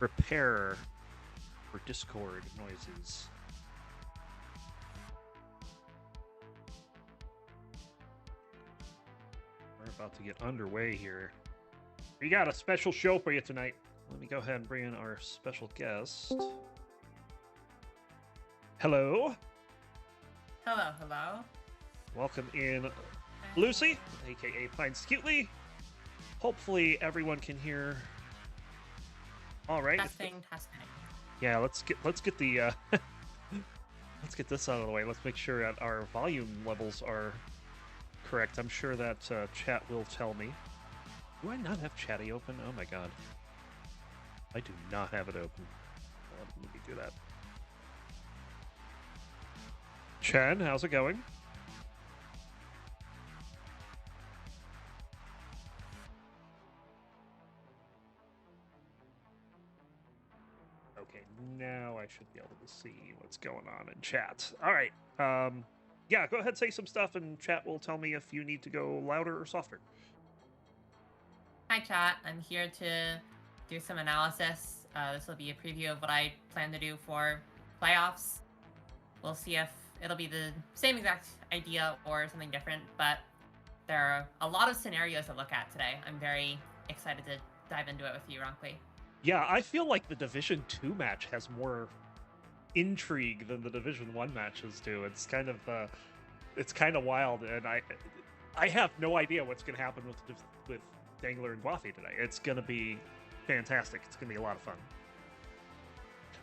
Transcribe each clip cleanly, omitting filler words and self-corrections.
prepare for Discord noises. We're about to get underway here. We got a special show for you tonight. Let me go ahead and bring in our special guest. Hello. Hello, hello. Welcome in, Lucy, aka Pines Cutely. Hopefully everyone can hear. All right. Testing. Yeah, let's get the let's get this out of the way. Let's make sure that our volume levels are correct. I'm sure that chat will tell me. Do I not have Chatty open? Oh my god. I do not have it open. Let me do that. Chen, how's it going? Okay, now I should be able to see what's going on in chat. All right. Yeah, go ahead, say some stuff, and chat will tell me if you need to go louder or softer. Hi, chat. I'm here to do some analysis. This will be a preview of what I plan to do for playoffs. We'll see if it'll be the same exact idea or something different, but there are a lot of scenarios to look at today. I'm very excited to dive into it with you, Ronkley. Yeah, I feel like the Division 2 match has more intrigue than the Division 1 matches do. It's kind of wild, and I have no idea what's going to happen with Dengler and Gwafey today. It's going to be fantastic. It's going to be a lot of fun.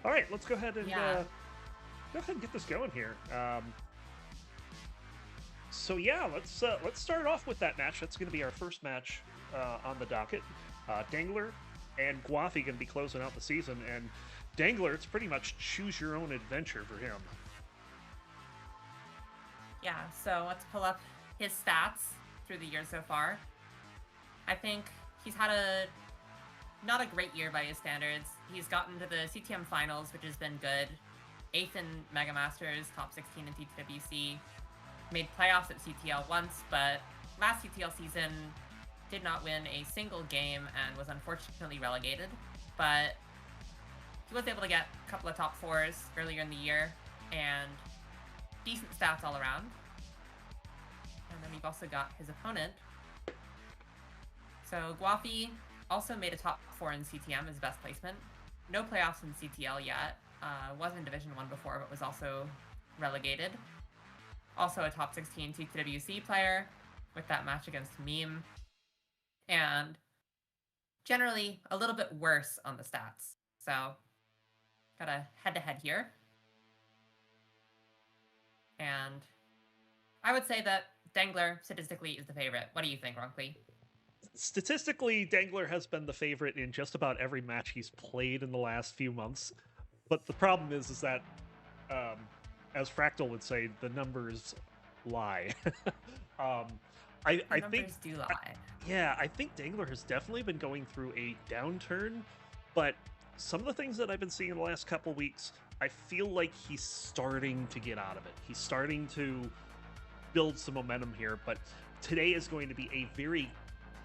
All right, let's go ahead and get this going here. So yeah, let's start off with that match. That's going to be our first match on the docket. Dengler and Gwafey going to be closing out the season, and Dengler, it's pretty much choose your own adventure for him. Yeah, so let's pull up his stats through the year so far. I think he's had not a great year by his standards. He's gotten to the CTM finals, which has been good. 8th in Mega Masters, top 16 in TWC. Made playoffs at CTL once, but last CTL season did not win a single game and was unfortunately relegated. But he was able to get a couple of top 4s earlier in the year and decent stats all around. And then we've also got his opponent. So Gwafey also made a top 4 in CTM, his best placement. No playoffs in CTL yet. Was in Division 1 before, but was also relegated. Also a top 16 TWC player with that match against Meme. And generally a little bit worse on the stats. So got a head-to-head here. And I would say that Dengler statistically is the favorite. What do you think, Ronkley? Statistically, Dengler has been the favorite in just about every match he's played in the last few months. But the problem is that, as Fractal would say, the numbers lie. I think do lie. I think Dengler has definitely been going through a downturn, but some of the things that I've been seeing in the last couple weeks, I feel like he's starting to get out of it. He's starting to build some momentum here, but today is going to be a very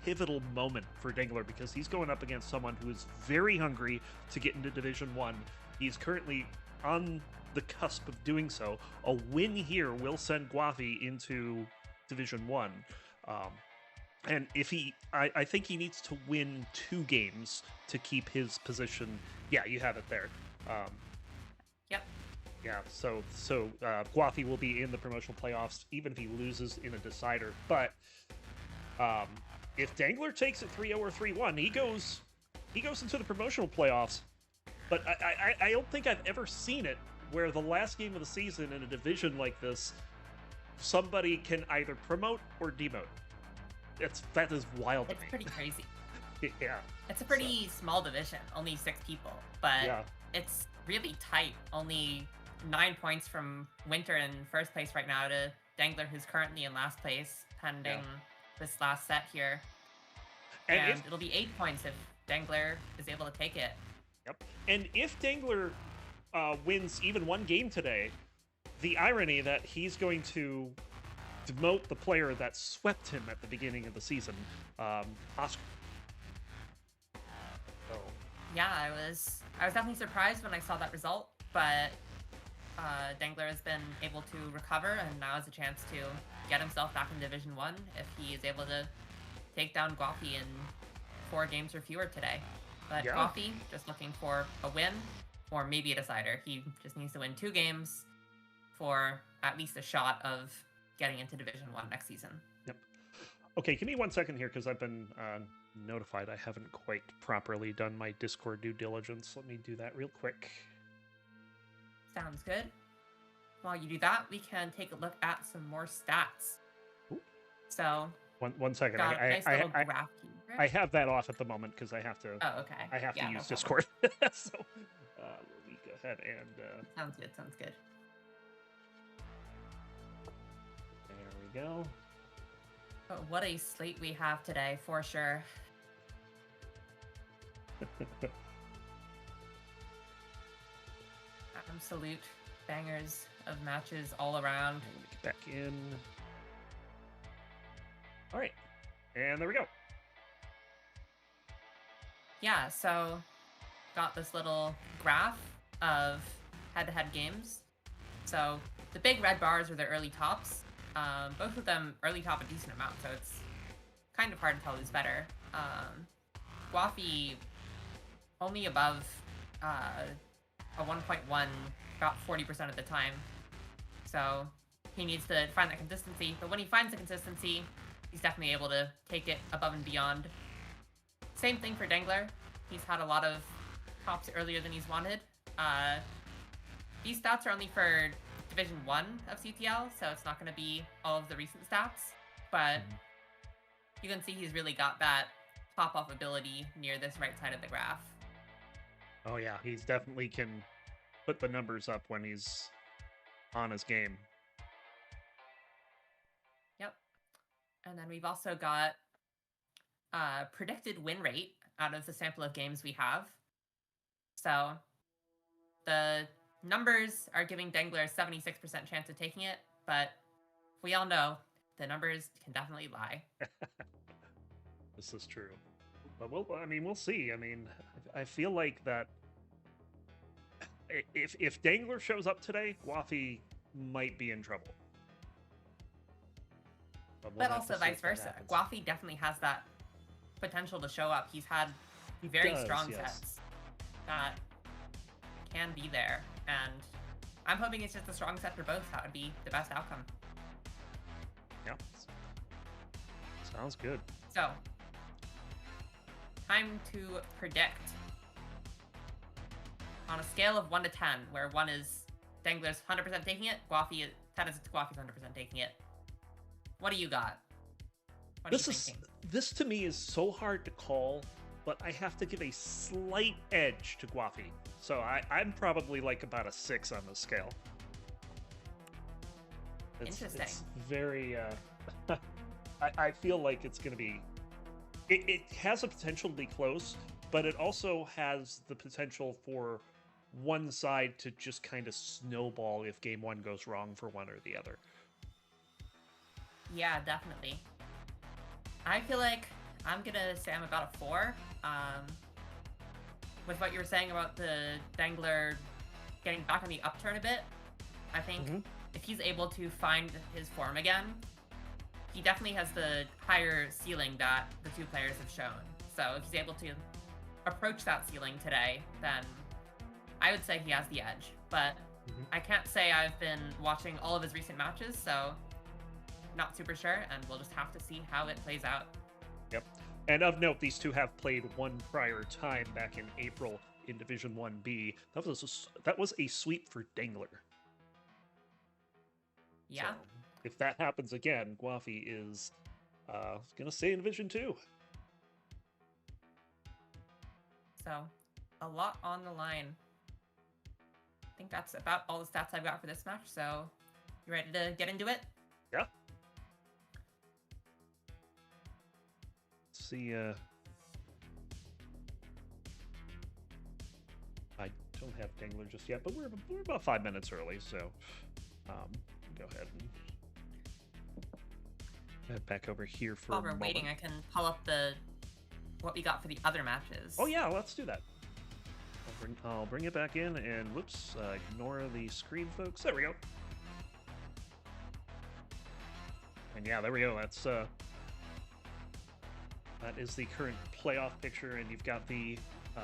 pivotal moment for Dengler because he's going up against someone who is very hungry to get into Division 1. He's currently on the cusp of doing so. A win here will send Gwafey into Division 1. And if I think he needs to win 2 games to keep his position. Yeah, you have it there. Yep. Yeah, so Gwafey will be in the promotional playoffs even if he loses in a decider. But if Dengler takes it 3-0 or 3-1, he goes into the promotional playoffs. But I don't think I've ever seen it where the last game of the season in a division like this, somebody can either promote or demote. That is wild to me. It's pretty crazy. Yeah. It's a pretty small division, only 6 people, but it's really tight. Only 9 points from Winter in first place right now to Dengler, who's currently in last place, pending this last set here. And it'll be 8 points if Dengler is able to take it. Yep. And if Dengler wins even 1 game today, the irony that he's going to demote the player that swept him at the beginning of the season, Oscar. Yeah, I was definitely surprised when I saw that result, but Dengler has been able to recover and now has a chance to get himself back in Division 1 if he is able to take down Gwafey in 4 games or fewer today. But Yeah. Gwafey just looking for a win or maybe a decider. He just needs to win 2 games for at least a shot of getting into Division 1 next season. Yep. Okay, give me 1 second here because I've been notified I haven't quite properly done my Discord due diligence. Let me do that real quick. Sounds good. While you do that, we can take a look at some more stats. Ooh. So, one second. got a nice little graph here. I have that off at the moment because I have to. Oh, okay. I have to no use problem. Discord. So let me go ahead and. Sounds good. Sounds good. There we go. Oh, what a slate we have today, for sure. Absolute bangers of matches all around. Let me get back in. All right, and there we go. Yeah, so got this little graph of head-to-head games. So the big red bars are the early tops. Both of them early top a decent amount, so it's kind of hard to tell who's better. Gwafey only above a 1.1, about 40% of the time. So he needs to find that consistency, but when he finds the consistency, he's definitely able to take it above and beyond. Same thing for Dengler. He's had a lot of tops earlier than he's wanted. These stats are only for Division 1 of CTL, so it's not going to be all of the recent stats, but you can see he's really got that pop-off ability near this right side of the graph. Oh yeah, he's definitely can put the numbers up when he's on his game. Yep. And then we've also got predicted win rate out of the sample of games we have. So the numbers are giving Dengler a 76% chance of taking it, but we all know the numbers can definitely lie. This is true. But we'll see. I mean, I feel like that if Dengler shows up today, Gwafey might be in trouble. But also vice versa. Gwafey definitely has that potential to show up. He's had very strong sets that can be there, and I'm hoping it's just a strong set for both. That would be the best outcome. Yep. Sounds good. So, time to predict. On a scale of 1 to 10, where 1 is Dengler's 100% taking it, 10 is Gwafey's 100% taking it. What do you got? What are you thinking? This to me is so hard to call, but I have to give a slight edge to Gwafey. So I'm probably like about a 6 on the scale. Interesting. It's very. I feel like it's going to be. It has a potential to be close, but it also has the potential for one side to just kind of snowball if game 1 goes wrong for one or the other. Yeah, definitely. I feel like I'm gonna say I'm about a 4. With what you were saying about the Dengler getting back on the upturn a bit, I think if he's able to find his form again, he definitely has the higher ceiling that the two players have shown. So if he's able to approach that ceiling today, then I would say he has the edge. But I can't say I've been watching all of his recent matches, so not super sure, and we'll just have to see how it plays out. Yep. And of note, these two have played one prior time back in April in Division 1B. That was a sweep for Dengler. Yeah. So, if that happens again, Gwafey is going to stay in Division 2. So, a lot on the line. I think that's about all the stats I've got for this match, so you ready to get into it? Yeah. See, I don't have Dengler just yet, but we're about 5 minutes early, so go ahead and head back over here for While we're waiting, I can pull up what we got for the other matches. Oh yeah, let's do that. I'll bring it back in, and whoops, ignore the screen, folks. There we go. And yeah, there we go. That's that is the current playoff picture, and you've got the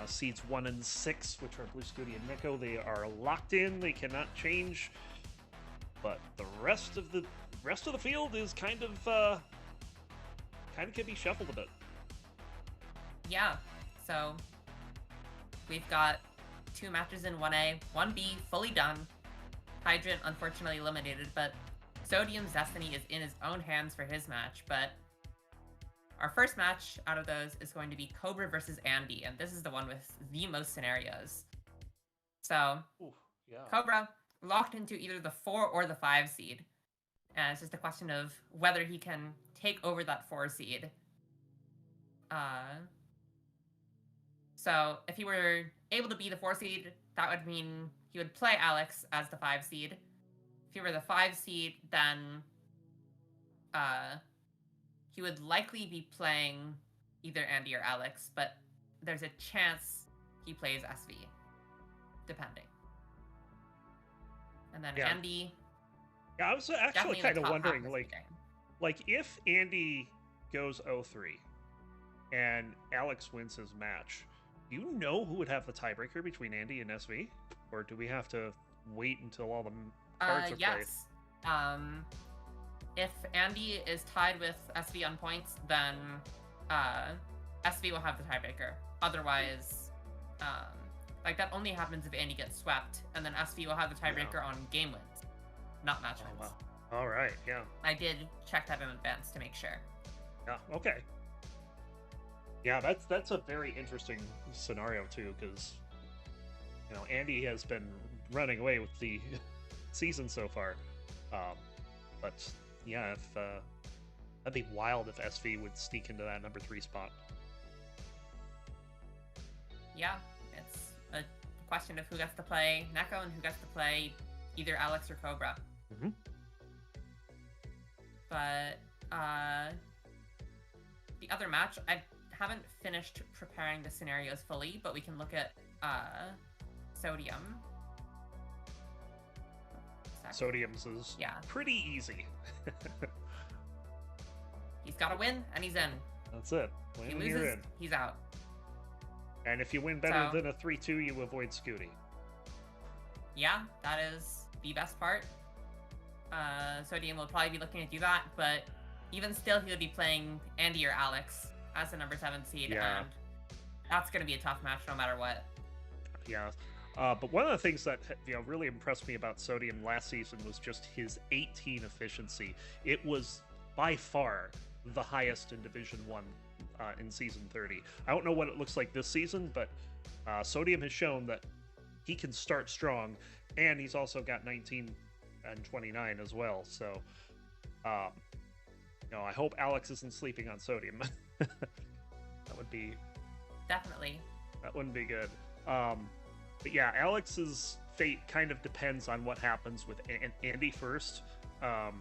seeds 1 and 6, which are Blue Scooty and Neko. They are locked in; they cannot change. But the rest of the field is kind of can be shuffled a bit. Yeah. So we've got 2 matches in 1A, 1B fully done. Hydrant unfortunately eliminated, but Sodium's destiny is in his own hands for his match. But our first match out of those is going to be Cobra versus Andy, and this is the one with the most scenarios. So yeah. Cobra locked into either the 4 or the 5 seed, and it's just a question of whether he can take over that 4 seed. So if he were able to be the 4 seed, that would mean he would play Alex as the 5 seed. If he were the 5 seed, then he would likely be playing either Andy or Alex, but there's a chance he plays SV, depending. And then Andy... Yeah, I was actually kind of wondering, like if Andy goes 0-3 and Alex wins his match, do you know who would have the tiebreaker between Andy and SV? Or do we have to wait until all the cards are played? If Andy is tied with SV on points, then SV will have the tiebreaker. Otherwise, like that only happens if Andy gets swept, and then SV will have the tiebreaker on game wins, not match wins. Wow. All right, yeah. I did check that in advance to make sure. Yeah, okay. Yeah, that's a very interesting scenario too, because Andy has been running away with the season so far. But yeah, if that'd be wild if SV would sneak into that number 3 spot. Yeah, it's a question of who gets to play Neko and who gets to play either Alex or Cobra. Mm-hmm. But the other match, I haven't finished preparing the scenarios fully, but we can look at Sodium. Sodium's is pretty easy. He's got to win, and he's in. That's it. If he loses, he's out. And if you win better than a 3-2, you avoid Scooty. Yeah, that is the best part. Sodium will probably be looking to do that, but even still, he would be playing Andy or Alex as the number 7 seed, and that's going to be a tough match no matter what. Yeah. But one of the things that really impressed me about Sodium last season was just his 18 efficiency. It was by far the highest in Division 1 in Season 30. I don't know what it looks like this season, but Sodium has shown that he can start strong, and he's also got 19 and 29 as well. So, I hope Alex isn't sleeping on Sodium. That would be... Definitely. That wouldn't be good. But yeah, Alex's fate kind of depends on what happens with Andy first. Yeah,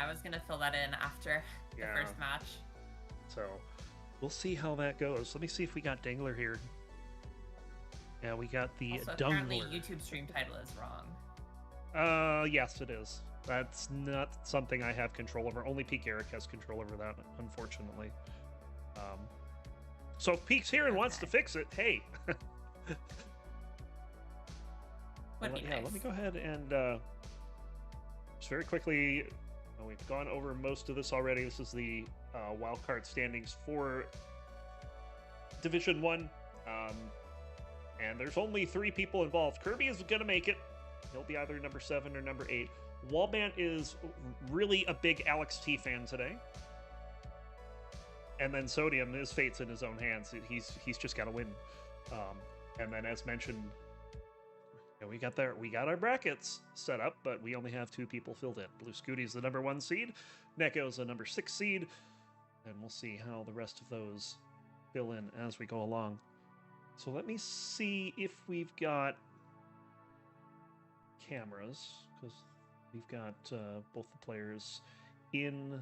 I was going to fill that in after the first match. So, we'll see how that goes. Let me see if we got Dengler here. Yeah, we got the also, Dengler. Apparently, YouTube stream title is wrong. Yes, it is. That's not something I have control over. Only Peak Eric has control over that, unfortunately. So if Peak's here and wants to fix it, hey. Would be nice. Let me go ahead and just very quickly. We've gone over most of this already. This is the wildcard standings for Division 1. And there's only 3 people involved. Kirby is going to make it. He'll be either number 7 or number 8. Wallbant is really a big Alex T fan today. And then Sodium, his fate's in his own hands. He's just got to win. And then, as mentioned, we got our brackets set up, but we only have 2 people filled in. Blue Scooty's the number 1 seed. Neko's the number 6 seed. And we'll see how the rest of those fill in as we go along. So let me see if we've got cameras, because we've got both the players in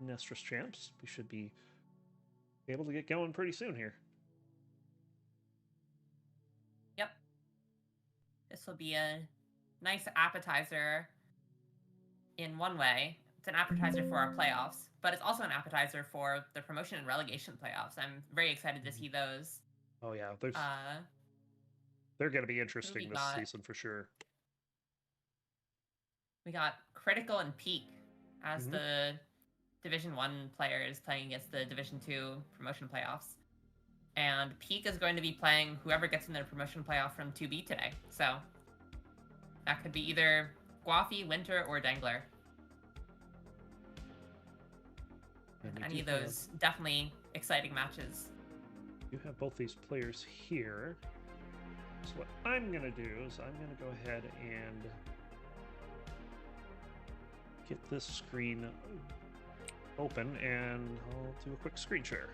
Nestris Champs. We should be able to get going pretty soon here. This will be a nice appetizer in one way. It's an appetizer for our playoffs, but it's also an appetizer for the promotion and relegation playoffs. I'm very excited to see those. Oh yeah, they're going to be interesting this season for sure. We got Critical and Peak as the Division 1 players playing against the Division 2 promotion playoffs. And Peak is going to be playing whoever gets in their promotion playoff from 2B today. So that could be either Gwafey, Winter, or Dengler. And any of those definitely exciting matches. You have both these players here. So what I'm going to do is I'm going to go ahead and get this screen open, and I'll do a quick screen share.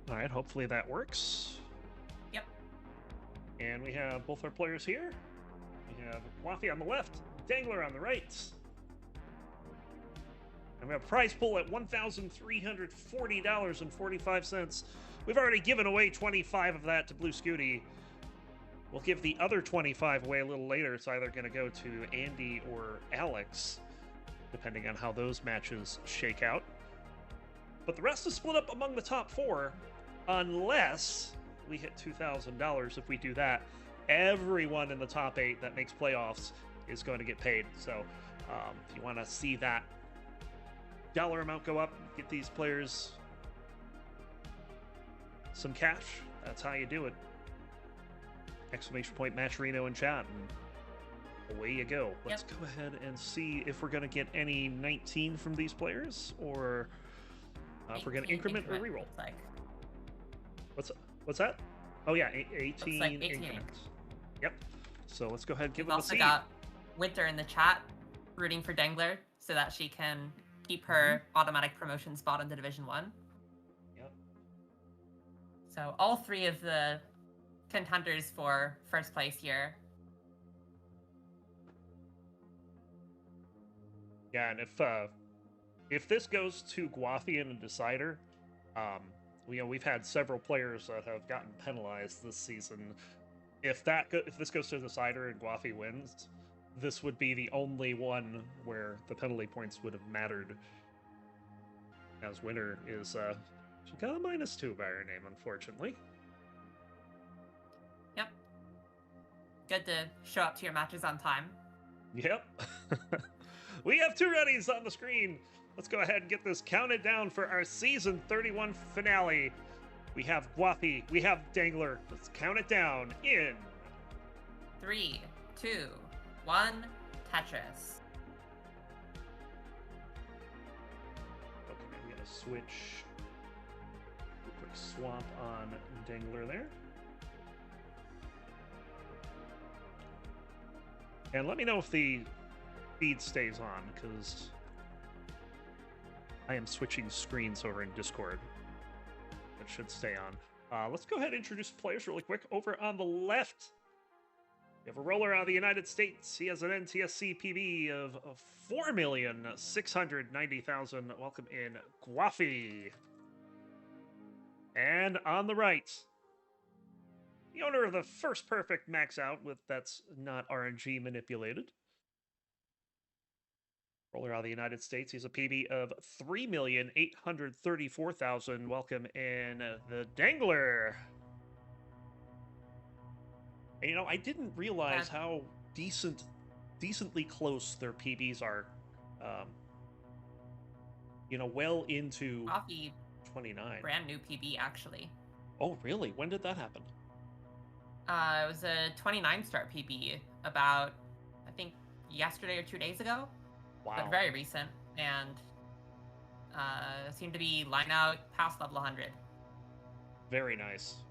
All right, hopefully that works. Yep. And we have both our players here. We have Gwafey on the left, Dengler on the right. And we have a prize pool at $1,340.45. We've already given away 25 of that to Blue Scooty. We'll give the other 25 away a little later. It's either going to go to Andy or Alex, depending on how those matches shake out. But the rest is split up among the top 4, unless we hit $2,000. If we do that, everyone in the top 8 that makes playoffs is going to get paid. So if you want to see that dollar amount go up, get these players some cash, that's how you do it. Exclamation point Matcherino in chat, and away you go. Let's go ahead and see if we're going to get any 19 from these players, or if we're going to increment or reroll. Like. What's that? Oh yeah, 18, like 18 increments. Yep. So let's go ahead and give We've them a seed. also got Winter in the chat rooting for Dengler so that she can keep her automatic promotion spot into Division 1. Yep. So all 3 of the contenders for first place here. Yeah, and if this goes to Gwafey in a decider, we've had several players that have gotten penalized this season. If this goes to the decider and Gwafey wins, this would be the only one where the penalty points would have mattered. As Winter is she got a -2 by her name, unfortunately. Yep. Good to show up to your matches on time. Yep. We have 2 readies on the screen. Let's go ahead and get this counted down for our Season 31 finale. We have Gwafey, we have Dengler. Let's count it down in 3, 2, 1, Tetris. Okay, I'm gonna switch. A quick swap on Dengler there. And let me know if the feed stays on, because I am switching screens over in Discord. It should stay on. Let's go ahead and introduce players really quick. Over on the left, we have a roller out of the United States. He has an NTSC PB of 4,690,000. Welcome in, Gwafey. And on the right, the owner of the first perfect max out that's not RNG manipulated. Roller out of the United States. He's a PB of 3,834,000. Welcome in, the Dengler. And, I didn't realize how decently close their PBs are. Well into Gwafey, 29. brand new PB actually. Oh, really? When did that happen? It was a 29 star PB about, I think, yesterday or 2 days ago. Wow. But very recent, and seemed to be line out past level 100. Very nice.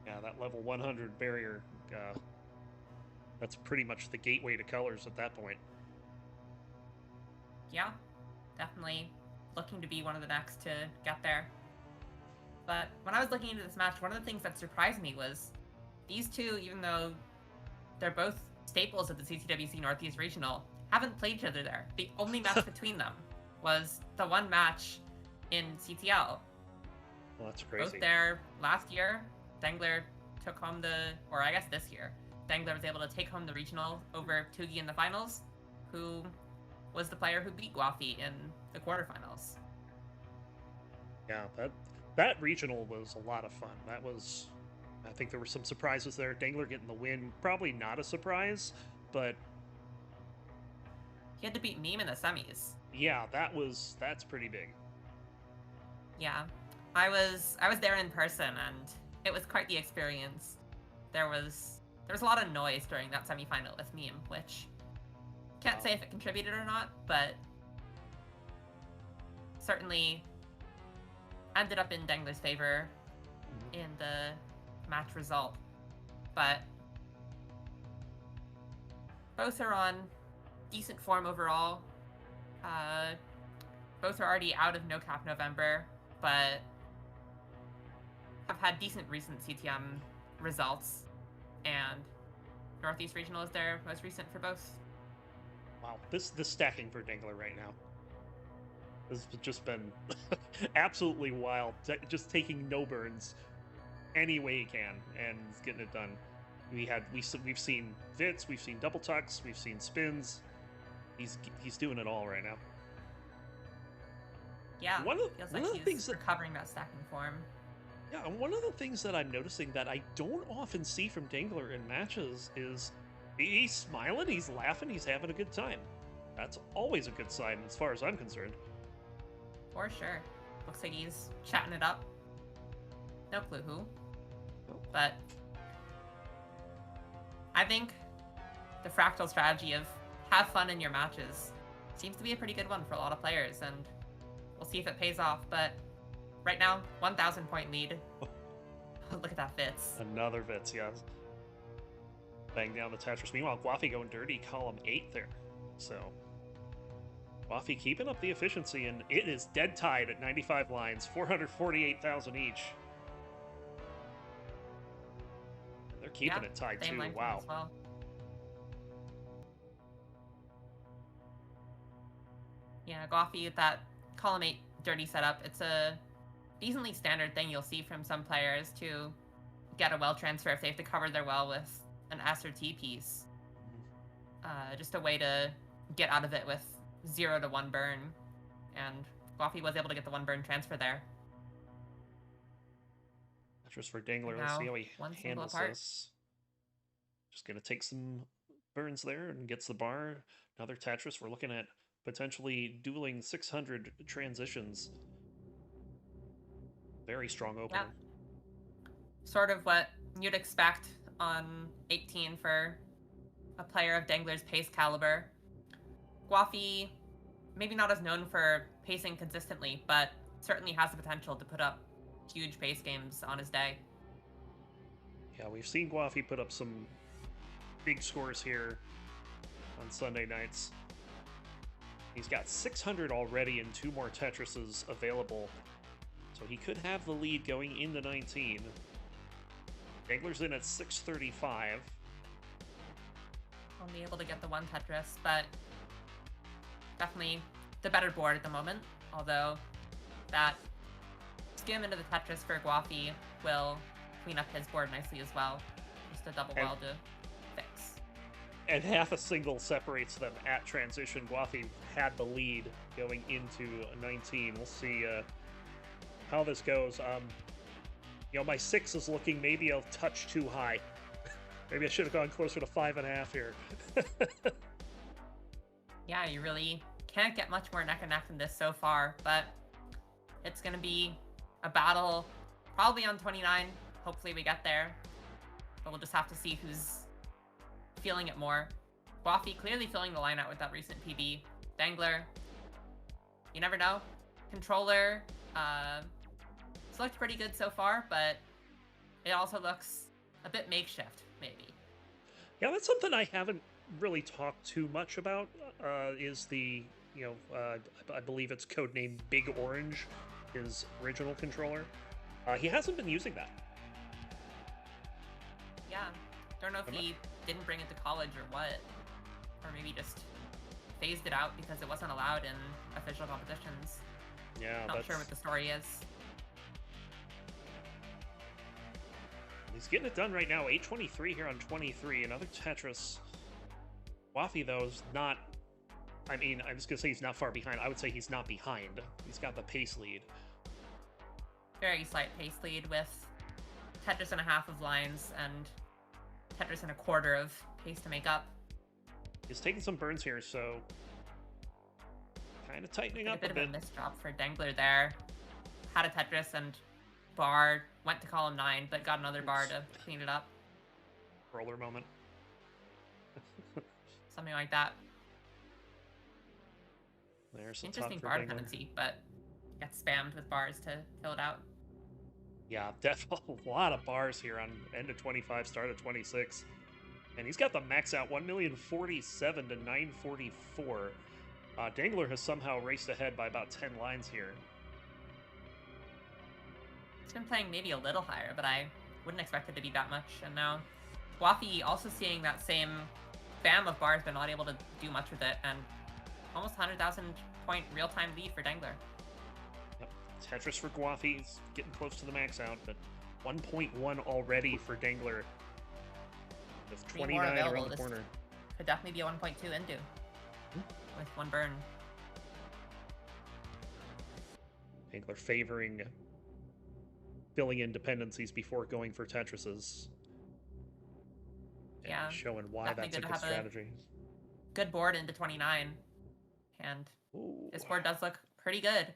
Yeah, that level 100 barrier, that's pretty much the gateway to colors at that point. Yeah, definitely looking to be one of the next to get there. But when I was looking into this match, one of the things that surprised me was these two, even though they're both staples of the CTWC Northeast Regional, haven't played each other there. The only match between them was the one match in CTL. Well, that's crazy. Both there last year, Dengler took home or I guess this year, Dengler was able to take home the regional over Tugi in the finals, who was the player who beat Gwafey in the quarterfinals. Yeah, that regional was a lot of fun. I think there were some surprises there. Dengler getting the win, probably not a surprise, but he had to beat Meme in the semis. Yeah, that's pretty big. Yeah, I was there in person, and it was quite the experience. There was a lot of noise during that semifinal with Meme, which can't say if it contributed or not, but certainly ended up in Dengler's favor in the match result. But both are on decent form overall. Both are already out of No Cap November, but have had decent recent CTM results, and Northeast Regional is their most recent for both. Wow, this stacking for Dengler right now has just been absolutely wild. Just taking no burns any way he can and getting it done. We've seen Vits, we've seen double tucks, we've seen spins. He's doing it all right now. Yeah, one of the things recovering that stacking form. Yeah, and one of the things that I'm noticing that I don't often see from Dengler in matches is he's smiling, he's laughing, he's having a good time. That's always a good sign as far as I'm concerned. For sure. Looks like he's chatting it up. No clue who. But I think the fractal strategy of have fun in your matches seems to be a pretty good one for a lot of players, and we'll see if it pays off. But right now, 1,000 point lead. Look at that Vits. Another Vits, yes. Bang down the Tetris. Meanwhile, Gwafey going dirty, column 8 there. So, Gwafey keeping up the efficiency, and it is dead tied at 95 lines, 448,000 each. They're keeping it tied too. Wow. Well. Yeah, Gwafey with that column 8 dirty setup. It's a decently standard thing you'll see from some players to get a well transfer if they have to cover their well with an S or T piece. Just a way to get out of it with 0 to 1 burn. And Gwafey was able to get the 1 burn transfer there. Tetris for Dengler. Let's see how he handles this. Just going to take some burns there and gets the bar. Another Tetris. We're looking at potentially dueling 600 transitions. Very strong opening. Yeah. Sort of what you'd expect on 18 for a player of Dengler's pace caliber. Gwafey, maybe not as known for pacing consistently, but certainly has the potential to put up huge pace games on his day. Yeah, we've seen Gwafey put up some big scores here on Sunday nights. He's got 600 already and 2 more Tetrises available, so he could have the lead going into 19. Dengler's in at 635. Only able to get the 1 Tetris, but definitely the better board at the moment, although that skim into the Tetris for Gwafey will clean up his board nicely as well. Just a double well to fix. And half a single separates them at transition. Gwafey had the lead going into 19. We'll see how this goes. My 6 is looking maybe a touch too high. Maybe I should have gone closer to 5.5 here. Yeah, you really can't get much more neck and neck than this so far, but it's going to be a battle probably on 29. Hopefully we get there, but we'll just have to see who's feeling it more. Gwafey clearly filling the line out with that recent PB. Dengler, you never know. Controller, it's looked pretty good so far, but it also looks a bit makeshift, maybe. Yeah, that's something I haven't really talked too much about, is the, I believe it's codenamed Big Orange, his original controller. He hasn't been using that. Yeah, Don't know if he didn't bring it to college or what. Or maybe just phased it out because it wasn't allowed in official competitions. Yeah, Not sure what the story is. He's getting it done right now. 8:23 here on 23. Another Tetris. Gwafey, though, is not... I mean, I'm just going to say he's not far behind. I would say he's not behind. He's got the pace lead. Very slight pace lead with Tetris and a half of lines and Tetris and a quarter of pace to make up. He's taking some burns here, so kind of tightening up a bit. A bit of a misdrop for Dengler there. Had a Tetris and bar, went to column 9, but got another bar to clean it up. Roller moment. Something like that. There's interesting bar dependency, but gets spammed with bars to fill it out. Yeah, definitely a lot of bars here on end of 25, start of 26. And he's got the max out 1,047,000 to 944. Dengler has somehow raced ahead by about 10 lines here. He's been playing maybe a little higher, but I wouldn't expect it to be that much. And now Gwafey also seeing that same spam of bars, but not able to do much with it. And almost 100,000 point real-time lead for Dengler. Yep. Tetris for Gwafey. He's getting close to the max out, but 1.1 already for Dengler. With 29 around the corner. Could definitely be a 1.2 into with one burn. Dengler favoring filling in dependencies before going for Tetrises. Yeah. Showing why that's a good strategy. Good board into 29. And this board does look pretty good.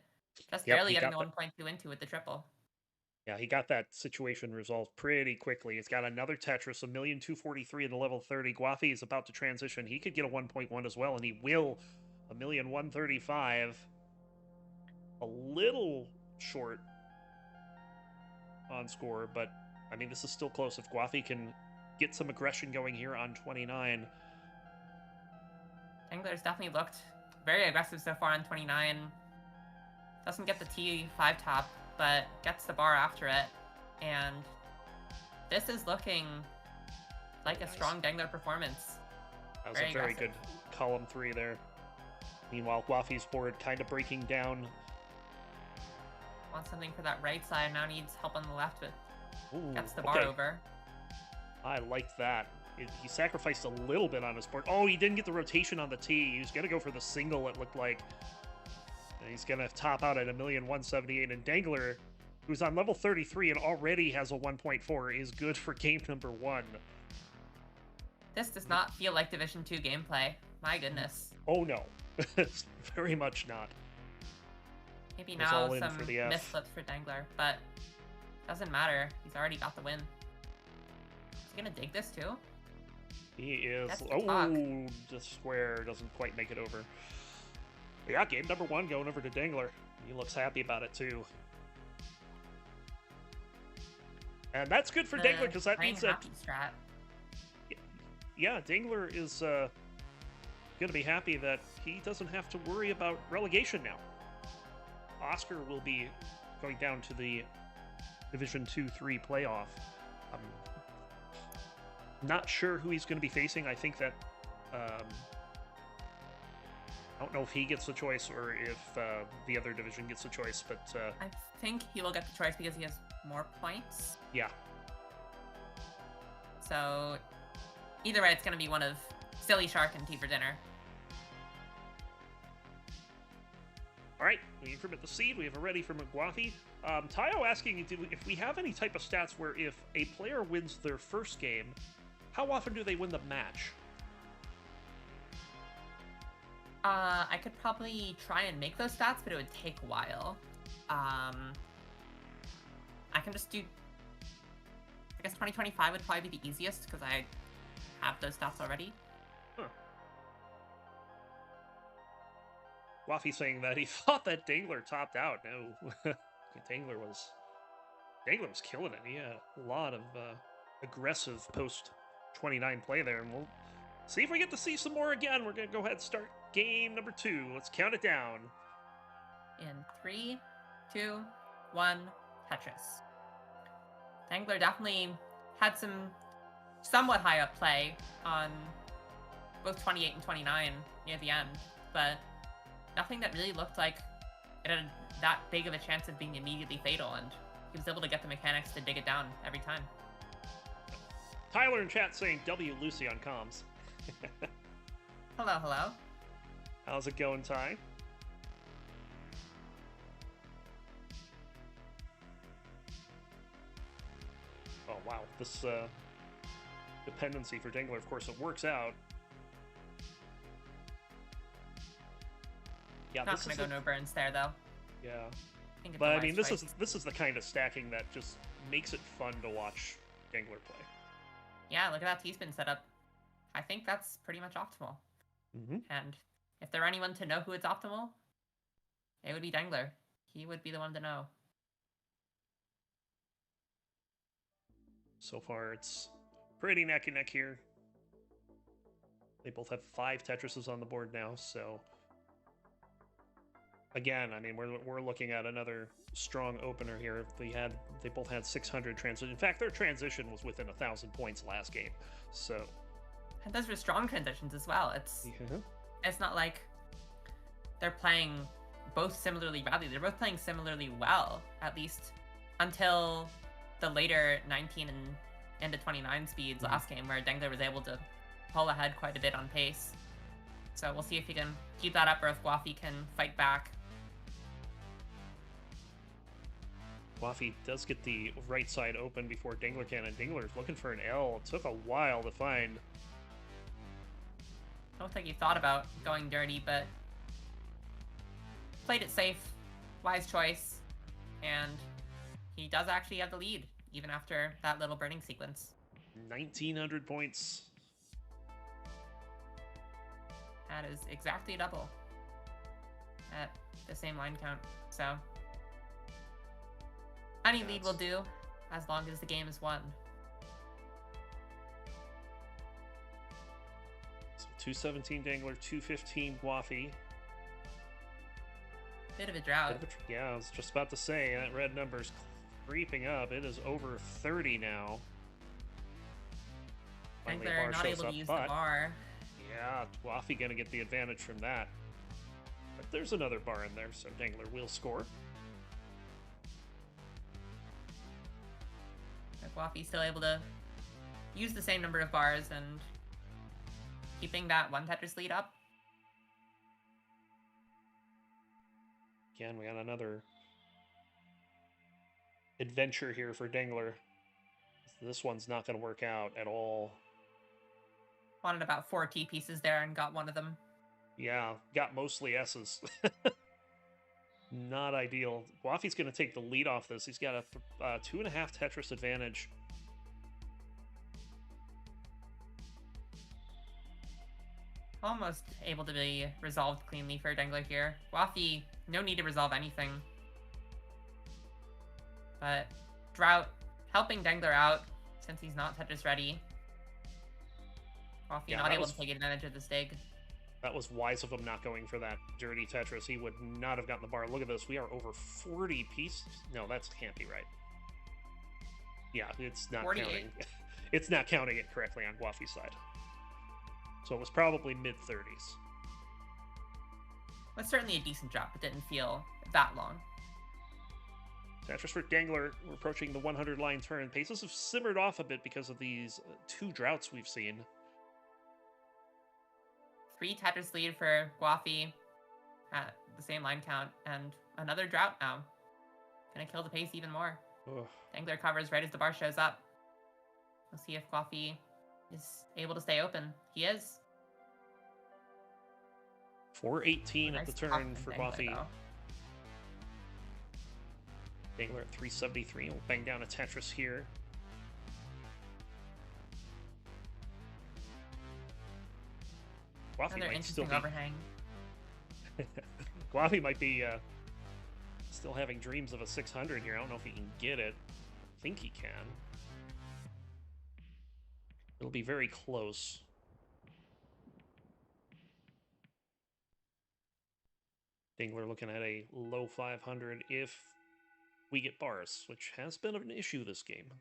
Just barely getting the 1.2 into with the triple. Yeah, he got that situation resolved pretty quickly. He's got another Tetris, 1,243 in the level 30. Gwafey is about to transition. He could get a 1.1 as well, and he will. 1,135. A little short on score, but I mean, this is still close. If Gwafey can get some aggression going here on 29. Dengler's definitely looked very aggressive so far on 29. Doesn't get the T5 top, but gets the bar after it. And this is looking like a strong Dengler performance. That was a very good column 3 there. Meanwhile, Gwafey's board kind of breaking down. Wants something for that right side, now needs help on the left, but gets the bar over. I like that. He sacrificed a little bit on his board. Oh, he didn't get the rotation on the T. He was going to go for the single, it looked like. And he's going to top out at 1,178. And Dengler, who's on level 33 and already has a 1.4, is good for game number 1. This does not feel like Division 2 gameplay. My goodness. Oh, no. Very much not. Maybe now some misflips for Dengler, but doesn't matter. He's already got the win. Is he going to dig this too? He is. Oh, the square doesn't quite make it over. Yeah, game number 1 going over to Dengler. He looks happy about it too. And that's good for Dengler because that means that. Strat. Yeah, Dengler is going to be happy that he doesn't have to worry about relegation now. Oscar will be going down to the Division 2-3 playoff. Not sure who he's going to be facing. I think that I don't know if he gets the choice or if the other division gets the choice, but I think he will get the choice because he has more points. Yeah. So either way, it's going to be one of Silly Shark and Tea for Dinner. All right, we increment the seed. We have a ready from Gwafey. Tayo asking if we have any type of stats where if a player wins their first game, how often do they win the match? I could probably try and make those stats, but it would take a while. I can just do... I guess 2025 would probably be the easiest, because I have those stats already. Huh. Gwafey saying that he thought that Dengler topped out. No, Dengler was killing it. He had a lot of aggressive post-29 play there, and we'll see if we get to see some more again. We're going to go ahead and start game number 2. Let's count it down. In 3, 2, 1, Tetris. Dengler definitely had some somewhat high up play on both 28 and 29 near the end, but nothing that really looked like it had that big of a chance of being immediately fatal, and he was able to get the mechanics to dig it down every time. Tyler in chat saying W Lucy on comms. Hello, hello. How's it going, Ty? Oh, wow. This dependency for Dengler, of course, it works out. Yeah, Not gonna go no burns there, though. Yeah. But I mean, this is the kind of stacking that just makes it fun to watch Dengler play. Yeah, look at that T-spin setup. I think that's pretty much optimal. Mm-hmm. And if there were anyone to know who it's optimal, it would be Dengler. He would be the one to know. So far, it's pretty neck and neck here. They both have 5 Tetrises on the board now, so again, I mean, we're looking at another strong opener here. They both had 600 transition. In fact, their transition was within 1,000 points last game. So, and those were strong transitions as well. It's not like they're playing both similarly badly. They're both playing similarly well, at least until the later 19 and into 29 speeds last game, where Dengler was able to pull ahead quite a bit on pace. So we'll see if he can keep that up or if Gwafey can fight back. Gwafey does get the right side open before Dengler can, and Dengler's looking for an L. It took a while to find. I don't think he thought about going dirty, but played it safe, wise choice, and he does actually have the lead, even after that little burning sequence. 1,900 points. That is exactly double at the same line count, so any lead will do, as long as the game is won. So 217 Dengler, 215 Gwafey. Bit of a drought. Yeah, I was just about to say, that red number's creeping up. It is over 30 now. Dengler not able to use the bar. Yeah, Gwafey gonna get the advantage from that. But there's another bar in there, so Dengler will score. Gwafey still able to use the same number of bars and keeping that one Tetris lead up. Again, we got another adventure here for Dengler. This one's not going to work out at all. Wanted about 4 T pieces there and got one of them. Yeah, got mostly S's. Not ideal. Gwafey's going to take the lead off this. He's got a 2.5 Tetris advantage. Almost able to be resolved cleanly for Dengler here. Gwafey, no need to resolve anything. But drought helping Dengler out since he's not Tetris ready. Gwafey not able to take advantage of this dig. That was wise of him not going for that dirty Tetris. He would not have gotten the bar. Look at this. We are over 40 pieces. No, that can't be right. Yeah, it's not 48. counting. It's not counting it correctly on Gwafey's side. So it was probably mid-30s. That's certainly a decent drop. It didn't feel that long. Tetris for Dengler. We're approaching the 100 line turn. Paces have simmered off a bit because of these 2 droughts we've seen. 3 Tetris lead for Gwafey at the same line count, and another drought now. Gonna kill the pace even more. Ugh. Dengler covers right as the bar shows up. We'll see if Gwafey is able to stay open. He is. 418 at the turn for Gwafey. Though. Dengler at 373. We'll bang down a Tetris here. Gwafey Another might still interesting be... overhang. Gwafey might be still having dreams of a 600 here. I don't know if he can get it. I think he can. It'll be very close. Dengler looking at a low 500 if we get bars, which has been an issue this game.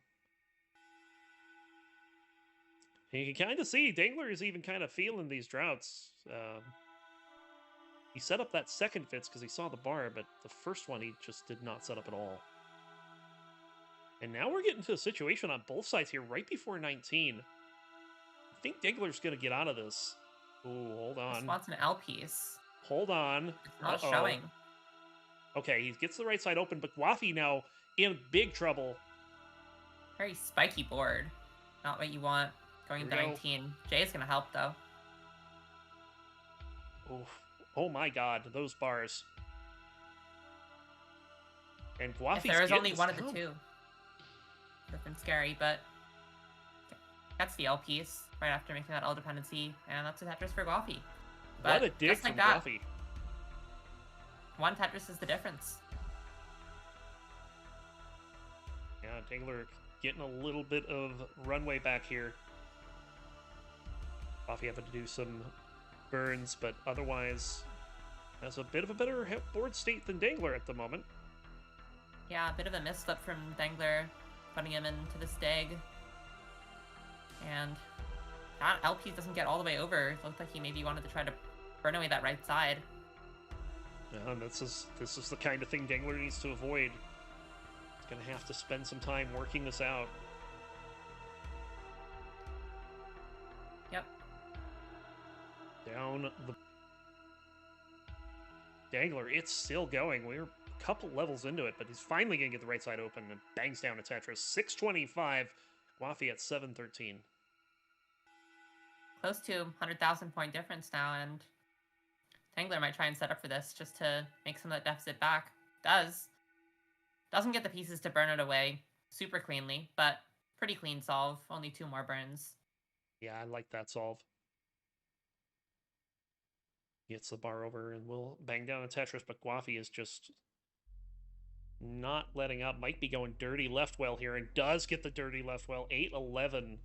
You can kind of see Dengler is even kind of feeling these droughts. He set up that second Fitz because he saw the bar, but the first one he just did not set up at all. And now we're getting to a situation on both sides here right before 19. I think Dengler's going to get out of this. Oh, hold on. Just wants an L piece. Hold on. It's not showing. Okay, he gets the right side open, but Gwafey now in big trouble. Very spiky board. Not what you want going into 19. Jay's going to help, though. Oh my god, those bars. And Gwafey's if there was only one of the two, would have been scary, but that's the L piece right after making that L dependency, and that's a Tetris for Gwafey. But what a dig just like from that, Gwafey. one Tetris is the difference. Yeah, Dengler getting a little bit of runway back here. Gwafey having to do some burns, but otherwise has a bit of a better board state than Dengler at the moment. Yeah, a bit of a misstep from Dengler, putting him into the stag. And that LP doesn't get all the way over. It looked like he maybe wanted to try to burn away that right side. Yeah, and this is the kind of thing Dengler needs to avoid. He's going to have to spend some time working this out. Yep. Down the Dengler, it's still going. We're a couple levels into it, but he's finally going to get the right side open and bangs down a Tetris. 625, Gwafey at 713. Close to 100,000 point difference now, and Dengler might try and set up for this just to make some of that deficit back. Doesn't get the pieces to burn it away super cleanly, but pretty clean solve. Only 2 more burns. Yeah, I like that solve. Gets the bar over and will bang down a Tetris, but Gwafey is just not letting up. Might be going dirty left well here, and does get the dirty left well. 8-11.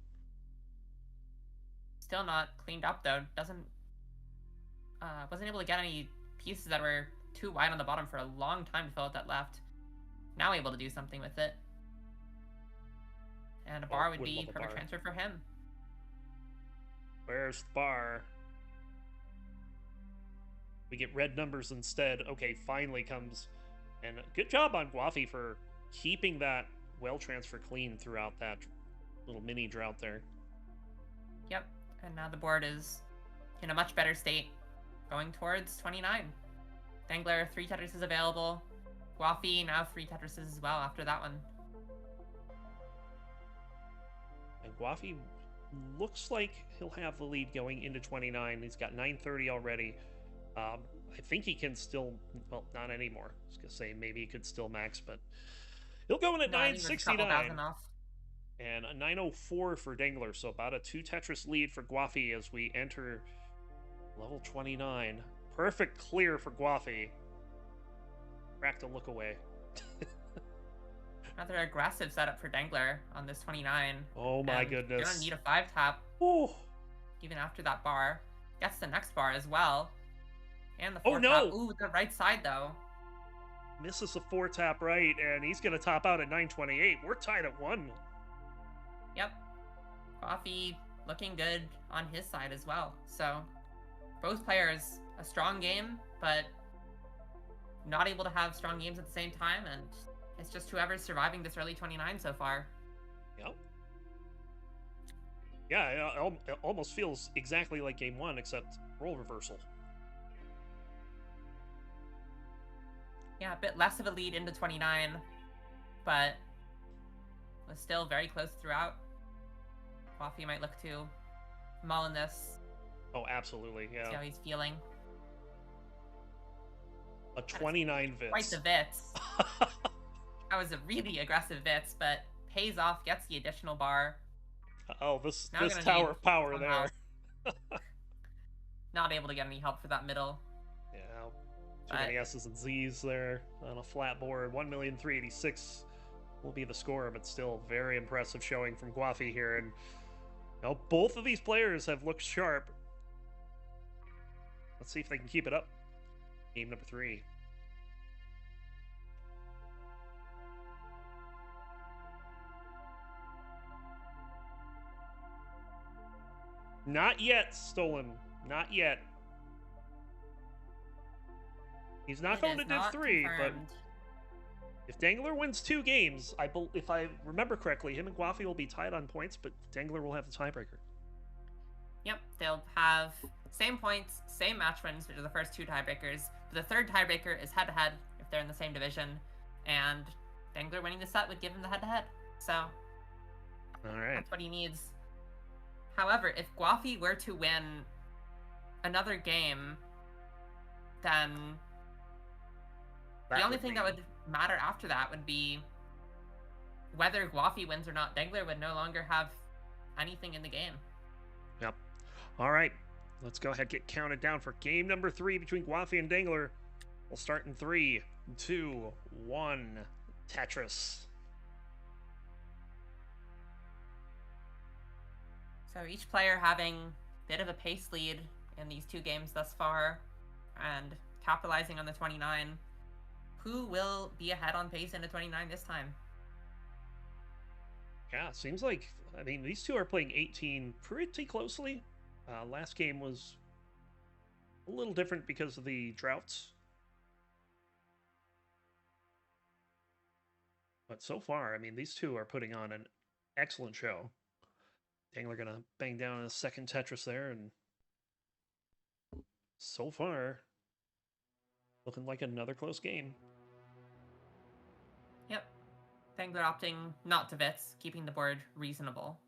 Still not cleaned up though. Wasn't able to get any pieces that were too wide on the bottom for a long time to fill out that left. Now able to do something with it. And a bar would be perfect transfer for him. Where's the bar? We get red numbers instead. Okay, finally comes. And good job on Gwafey for keeping that well transfer clean throughout that little mini drought there. Yep, and now the board is in a much better state, going towards 29. Dengler, 3 Tetrises available. Gwafey, now 3 Tetrises as well after that one. And Gwafey looks like he'll have the lead going into 29. He's got 930 already. I think he can still, well, not anymore. I was going to say maybe he could still max, but he'll go in at 969. And a 904 for Dengler, so about a 2 Tetris lead for Gwafey as we enter level 29. Perfect clear for Gwafey. Crack to look away. Another aggressive setup for Dengler on this 29. Oh my goodness. You're gonna need a 5-tap. Ooh. Even after that bar. Gets the next bar as well. And the 4-tap. Oh no! Ooh, the right side though. Misses a 4-tap right, and he's gonna top out at 928. We're tied at 1. Yep. Gwafey looking good on his side as well. So, both players, a strong game, but not able to have strong games at the same time, and it's just whoever's surviving this early 29 so far. Yep. Yeah, it almost feels exactly like game 1, except role reversal. Yeah, a bit less of a lead into 29, but was still very close throughout. Gwafey might look to mull in this. Oh, absolutely, yeah. See how he's feeling. A 29 Vits. Quite the Vits. That was a really aggressive Vits, but pays off, gets the additional bar. Oh, this tower of power there. Not able to get any help for that middle. Yeah, too many S's and Z's there on a flat board. 1,386,000 will be the score, but still very impressive showing from Gwafey here. And you know, both of these players have looked sharp. Let's see if they can keep it up. Game number 3. Not yet, Stolen. Not yet. He's not going to Div 3, but if Dengler wins 2 games, if I remember correctly, him and Gwafey will be tied on points, but Dengler will have the tiebreaker. Yep, they'll have same points, same match wins, which are the first 2 tiebreakers. But the third tiebreaker is head-to-head if they're in the same division, and Dengler winning the set would give him the head-to-head. So, all right, that's what he needs. However, if Gwafey were to win another game, then the only thing that would matter after that would be whether Gwafey wins or not. Dengler would no longer have anything in the game. Yep. All right, let's go ahead and get counted down for game number 3 between Gwafey and Dengler. We'll start in 3, 2, 1. Tetris. So each player having a bit of a pace lead in these 2 games thus far, and capitalizing on the 29. Who will be ahead on pace in the 29 this time? Yeah, seems like, I mean, these 2 are playing 18 pretty closely. Last game was a little different because of the droughts. But so far, I mean, these 2 are putting on an excellent show. Dengler gonna bang down a second Tetris there, and so far, looking like another close game. Yep. Dengler opting not to Vitz, keeping the board reasonable.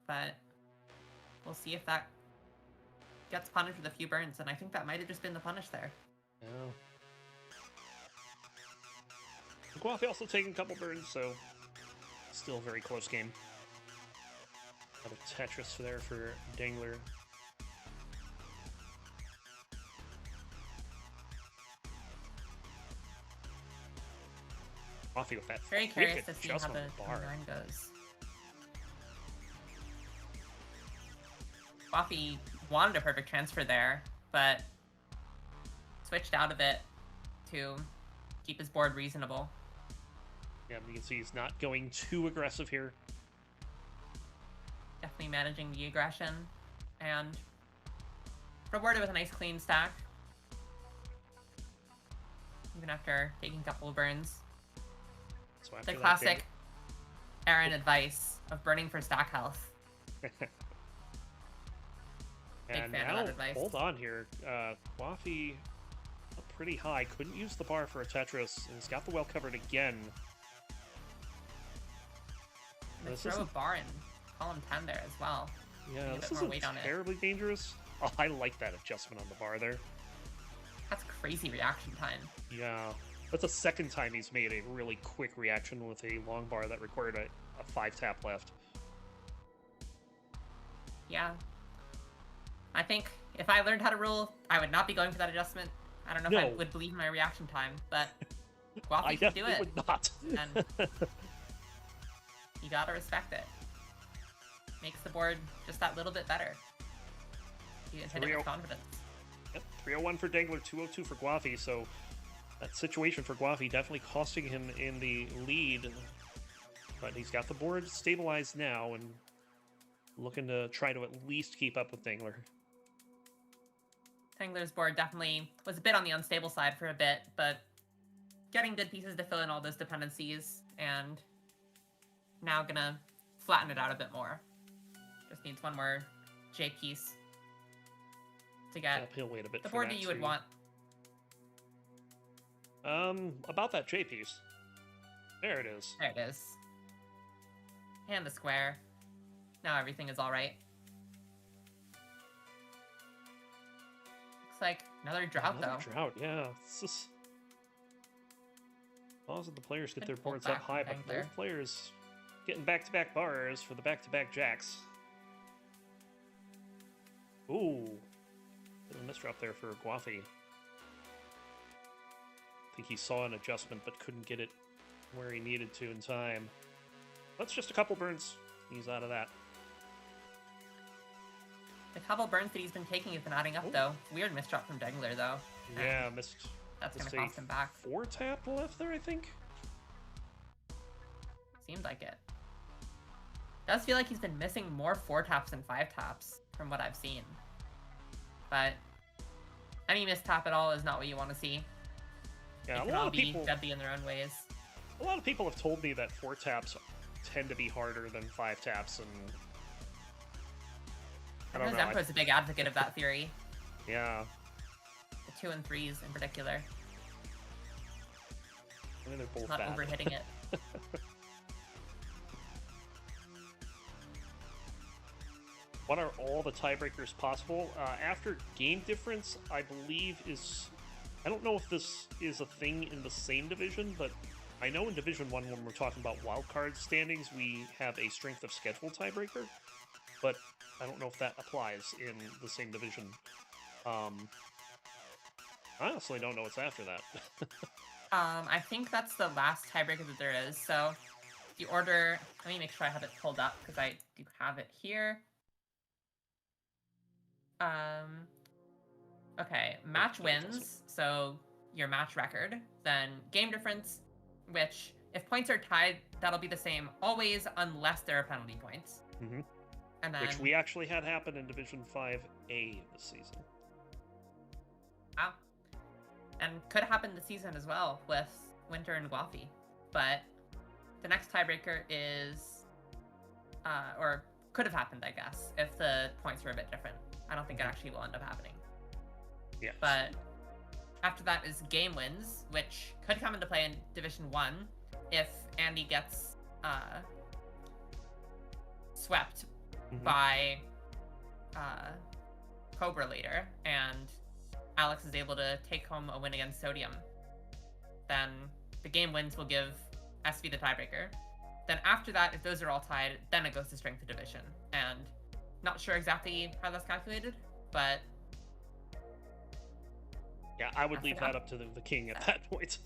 But we'll see if that gets punished with a few burns, and I think that might have just been the punish there. Yeah. Gwafey also taking a couple burns, so still a very close game. Another Tetris there for Dengler. Gwafey with that very curious to see how the bar. 29 goes. Gwafey wanted a perfect transfer there, but switched out of it to keep his board reasonable. Yeah, you can see he's not going too aggressive here. Definitely managing the aggression, and rewarded with a nice clean stack. Even after taking a couple of burns. So the classic Aaron advice of burning for stack health. And Big fan now, of that advice. hold on here. Gwafey up pretty high. Couldn't use the bar for a Tetris, and he's got the well covered again. They throw a bar in column 10 there as well. Yeah, this isn't isn't terribly dangerous. Oh, I like that adjustment on the bar there. That's crazy reaction time. Yeah, that's the second time he's made a really quick reaction with a long bar that required a 5-tap left. Yeah. I think if I learned how to rule, I would not be going for that adjustment. I don't know if I would believe in my reaction time, but Gwafey can do it. I definitely would not. And you gotta respect it. Makes the board just that little bit better. You can hit it with confidence. Yep, 301 for Dengler, 202 for Gwafey, so that situation for Gwafey definitely costing him in the lead. But he's got the board stabilized now and looking to try to at least keep up with Dengler. Dengler's board definitely was a bit on the unstable side for a bit, but getting good pieces to fill in all those dependencies, and now gonna flatten it out a bit more. Just needs one more J piece to get he'll wait a bit the for board that you would want. About that J piece. There it is. There it is. And the square. Now everything is alright. Looks like another drought, though. Drought, yeah. It's just... As the players get their Pull boards back up high, from but Dengler. both players getting back-to-back bars for the back-to-back jacks. Ooh. Little misdrop there for Gwafey. I think he saw an adjustment but couldn't get it where he needed to in time. That's just a couple burns. He's out of that. The couple burns that he's been taking have been adding up, though. Weird misdrop from Dengler, though. Yeah, And missed. that's missed gonna cost him back. 4-tap left there, I think. Seemed like it. does feel like he's been missing more 4-taps than 5-taps from what I've seen. But any mistap at all is not what you want to see. Yeah, It can all be deadly in their own ways. A lot of people have told me that 4-taps tend to be harder than 5-taps, and I don't know. Zempro's a big advocate of that theory. Yeah. The 2 and 3s in particular. I mean, they're both not bad. overhitting it. What are all the tiebreakers possible? After game difference, I believe is... I don't know if this is a thing in the same division, but I know in Division 1, when we're talking about wildcard standings, we have a strength of schedule tiebreaker, but I don't know if that applies in the same division. I honestly don't know what's after that. I think that's the last tiebreaker that there is, so the order... Let me make sure I have it pulled up, because I do have it here. Okay, match wins, so your match record, then game difference, which, if points are tied, that'll be the same always, unless there are penalty points. Mm-hmm. And then, which we actually had happen in Division 5A this season. Wow. And could happen this season as well, with Winter and Gwafey. But the next tiebreaker is, or could have happened, I guess, if the points were a bit different. I don't think it actually will end up happening. Yes. But after that is game wins, which could come into play in Division 1 if Andy gets swept by Cobra later, and Alex is able to take home a win against Sodium. Then the game wins will give SV the tiebreaker. Then after that, if those are all tied, then it goes to strength of division. And not sure exactly how that's calculated, but... Yeah, I would leave that up to the king at that point.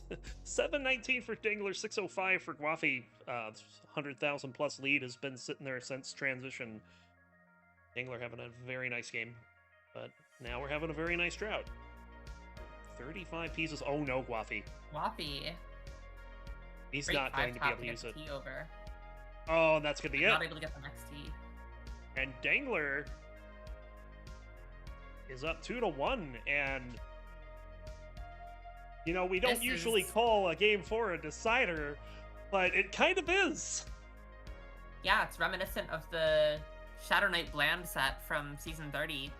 719 for Dengler, 605 for Gwafey. 100,000 plus lead has been sitting there since transition. Dengler having a very nice game, but now we're having a very nice drought. 35 pieces. Oh no, Gwafey. Gwafey. He's not going to be able to use it. Over. Oh, that's going to be it. Not able to get the next T. And Dengler is up 2-1, and you know, we don't usually call a game 4 a decider, but it kind of is. Yeah, it's reminiscent of the Shadow Knight Bland set from Season 30.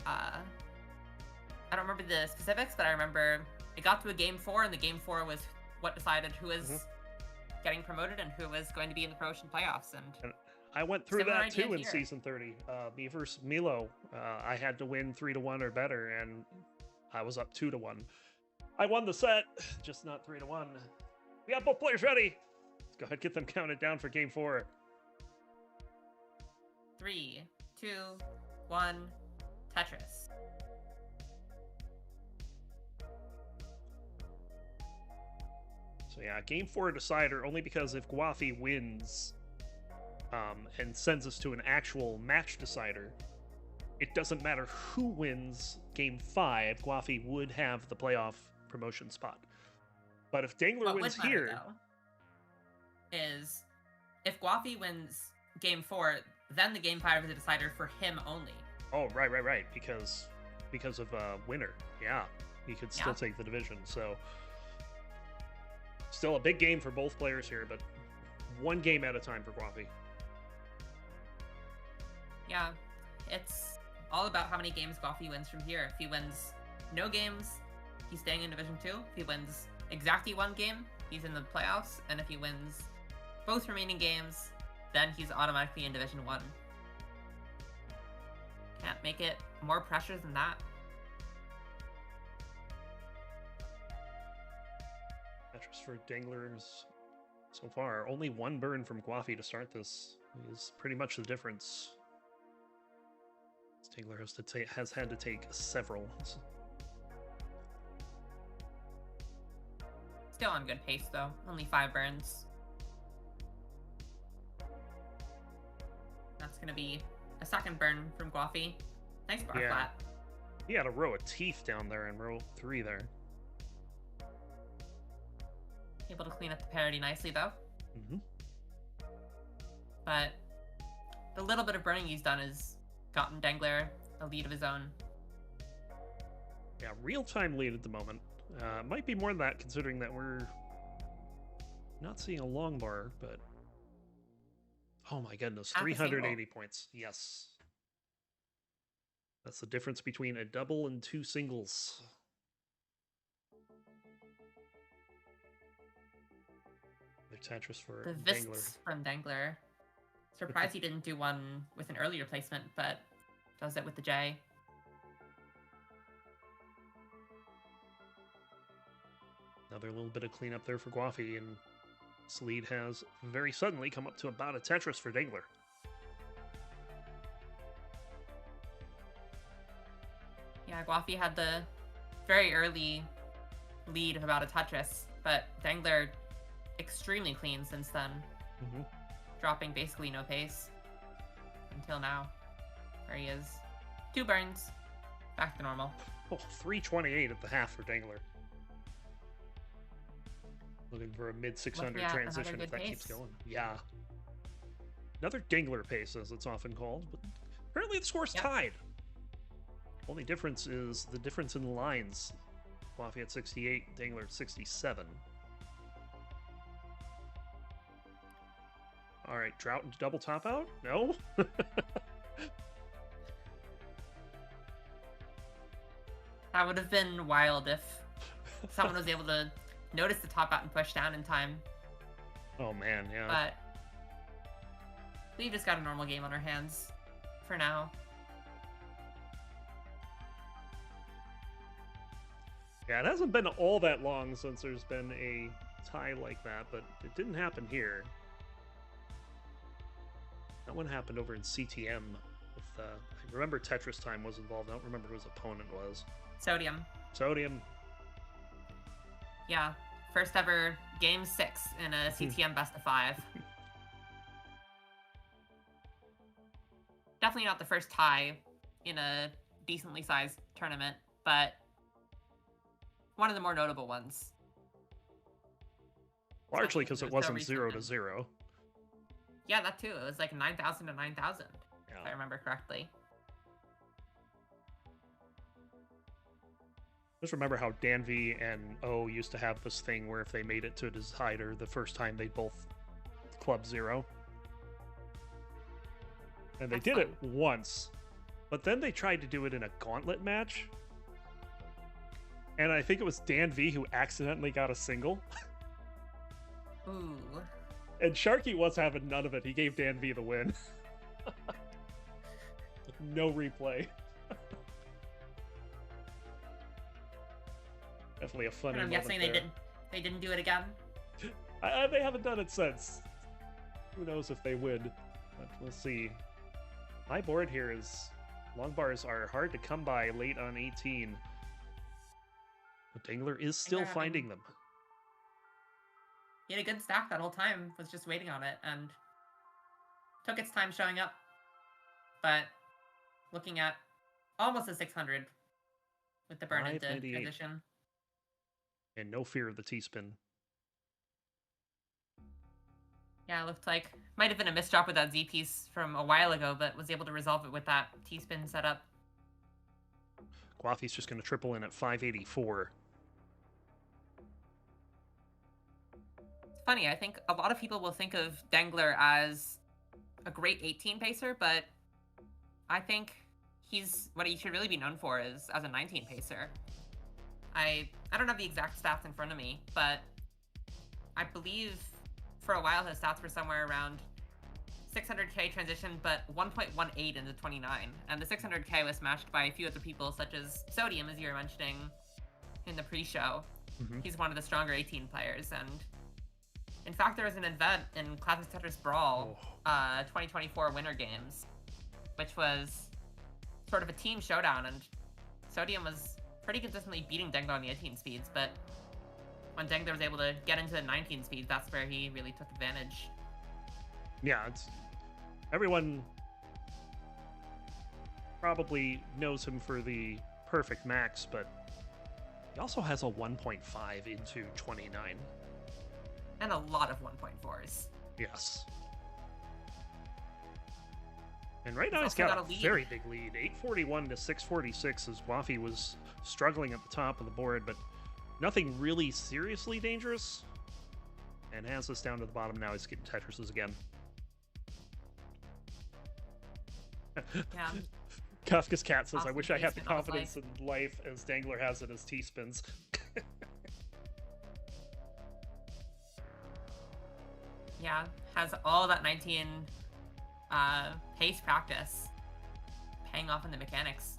I don't remember the specifics, but I remember it got to a game 4, and the game 4 was what decided who was getting promoted and who was going to be in the promotion playoffs. And I went through that too in Season 30. Me versus Milo. I had to win 3-1 or better, and I was up 2-1. I won the set, just not 3-1. We got both players ready. Let's go ahead and get them counted down for game 4. 3, 2, 1, Tetris. So yeah, game 4 decider only because if Gwafey wins and sends us to an actual match decider, it doesn't matter who wins game 5, Gwafey would have the playoff promotion spot. But if Dengler wins here... Though, is if Gwafey wins game 4, then the game 5 is a decider for him only. Oh, right. Because of winner. Yeah. He could still take the division. So still a big game for both players here, but one game at a time for Gwafey. Yeah. It's all about how many games Gwafey wins from here. If he wins no games, he's staying in Division 2. If he wins exactly one game, he's in the playoffs. And if he wins both remaining games, then he's automatically in Division 1. Can't make it more pressure than that. Matches for Denglers so far. Only one burn from Gwafey to start this is pretty much the difference. Dengler has had to take several. Still on good pace though. Only 5 burns. That's gonna be a second burn from Gwafey. Nice bar flat. He had a row of teeth down there in row 3 there. Able to clean up the parity nicely though. But the little bit of burning he's done has gotten Dengler a lead of his own. Yeah, real-time lead at the moment. Might be more than that, considering that we're not seeing a long bar, but... Oh my goodness, 380 points. Yes. That's the difference between a double and 2 singles. The Tetris for the Dengler. Vists from Dengler. Surprised he didn't do one with an earlier placement, but does it with the J. Another little bit of cleanup there for Gwafey, and this lead has very suddenly come up to about a Tetris for Dengler. Yeah, Gwafey had the very early lead of about a Tetris, but Dengler extremely clean since then, dropping basically no pace until now, where he is 2 burns, back to normal. Oh, 328 at the half for Dengler. Looking for a mid 600 transition if that keeps going. Yeah. Another Dengler pace, as it's often called, but apparently the score's tied. Only difference is the difference in the lines. Gwafey at 68, Dengler at 67. All right, Drought into double top out? No? That would have been wild if someone was able to notice the top out and push down in time. Oh man, yeah. But we've just got a normal game on our hands for now. Yeah, it hasn't been all that long since there's been a tie like that, but it didn't happen here. That one happened over in CTM. With, I remember Tetris Time was involved. I don't remember who his opponent was. Sodium. Sodium. Yeah, first ever Game 6 in a CTM best of 5. Definitely not the first tie in a decently sized tournament, but one of the more notable ones. Largely because it wasn't 0-0. Yeah, that too. It was like 9,000 to 9,000, if I remember correctly. Just remember how Danvey and O used to have this thing where if they made it to a decider the first time, they both club 0. And they did it once, but then they tried to do it in a gauntlet match. And I think it was Danvey who accidentally got a single. Ooh. And Sharky was having none of it. He gave Danvey the win. No replay. Definitely a funny moment. I'm guessing they didn't do it again. They haven't done it since. Who knows if they would? But we'll see. My board here is long bars are hard to come by late on 18. But Dengler is still finding them. He had a good stack that whole time, was just waiting on it, and took its time showing up. But looking at almost a 600 with the burn into transition. And no fear of the T-spin. Yeah, it looked like might have been a misdrop with that Z piece from a while ago, but was able to resolve it with that T-spin setup. Gwafey's just going to triple in at 584. It's funny, I think a lot of people will think of Dengler as a great 18 pacer, but I think what he should really be known for is as a 19 pacer. I don't have the exact stats in front of me, but I believe for a while his stats were somewhere around 600k transition, but 1.18 in the 29. And the 600k was smashed by a few other people, such as Sodium, as you were mentioning in the pre-show. He's one of the stronger 18 players. And in fact, there was an event in Classic Tetris Brawl 2024 Winter Games, which was sort of a team showdown, and Sodium was pretty consistently beating Dengler on the 18 speeds, but when Dengler was able to get into the 19 speeds, that's where he really took advantage. Yeah, everyone probably knows him for the perfect max, but he also has a 1.5 into 29. And a lot of 1.4s. Yes. And right now he's also got got a a lead. very big lead, 841 to 646, as Gwafey was struggling at the top of the board, but nothing really seriously dangerous. And has us down to the bottom now. He's getting Tetrises again. Yeah. Kafka's cat says, I Awesome wish I had the T-spin on his confidence in life as Dengler has it as T-spins. Yeah, has all that 19 pace practice paying off in the mechanics.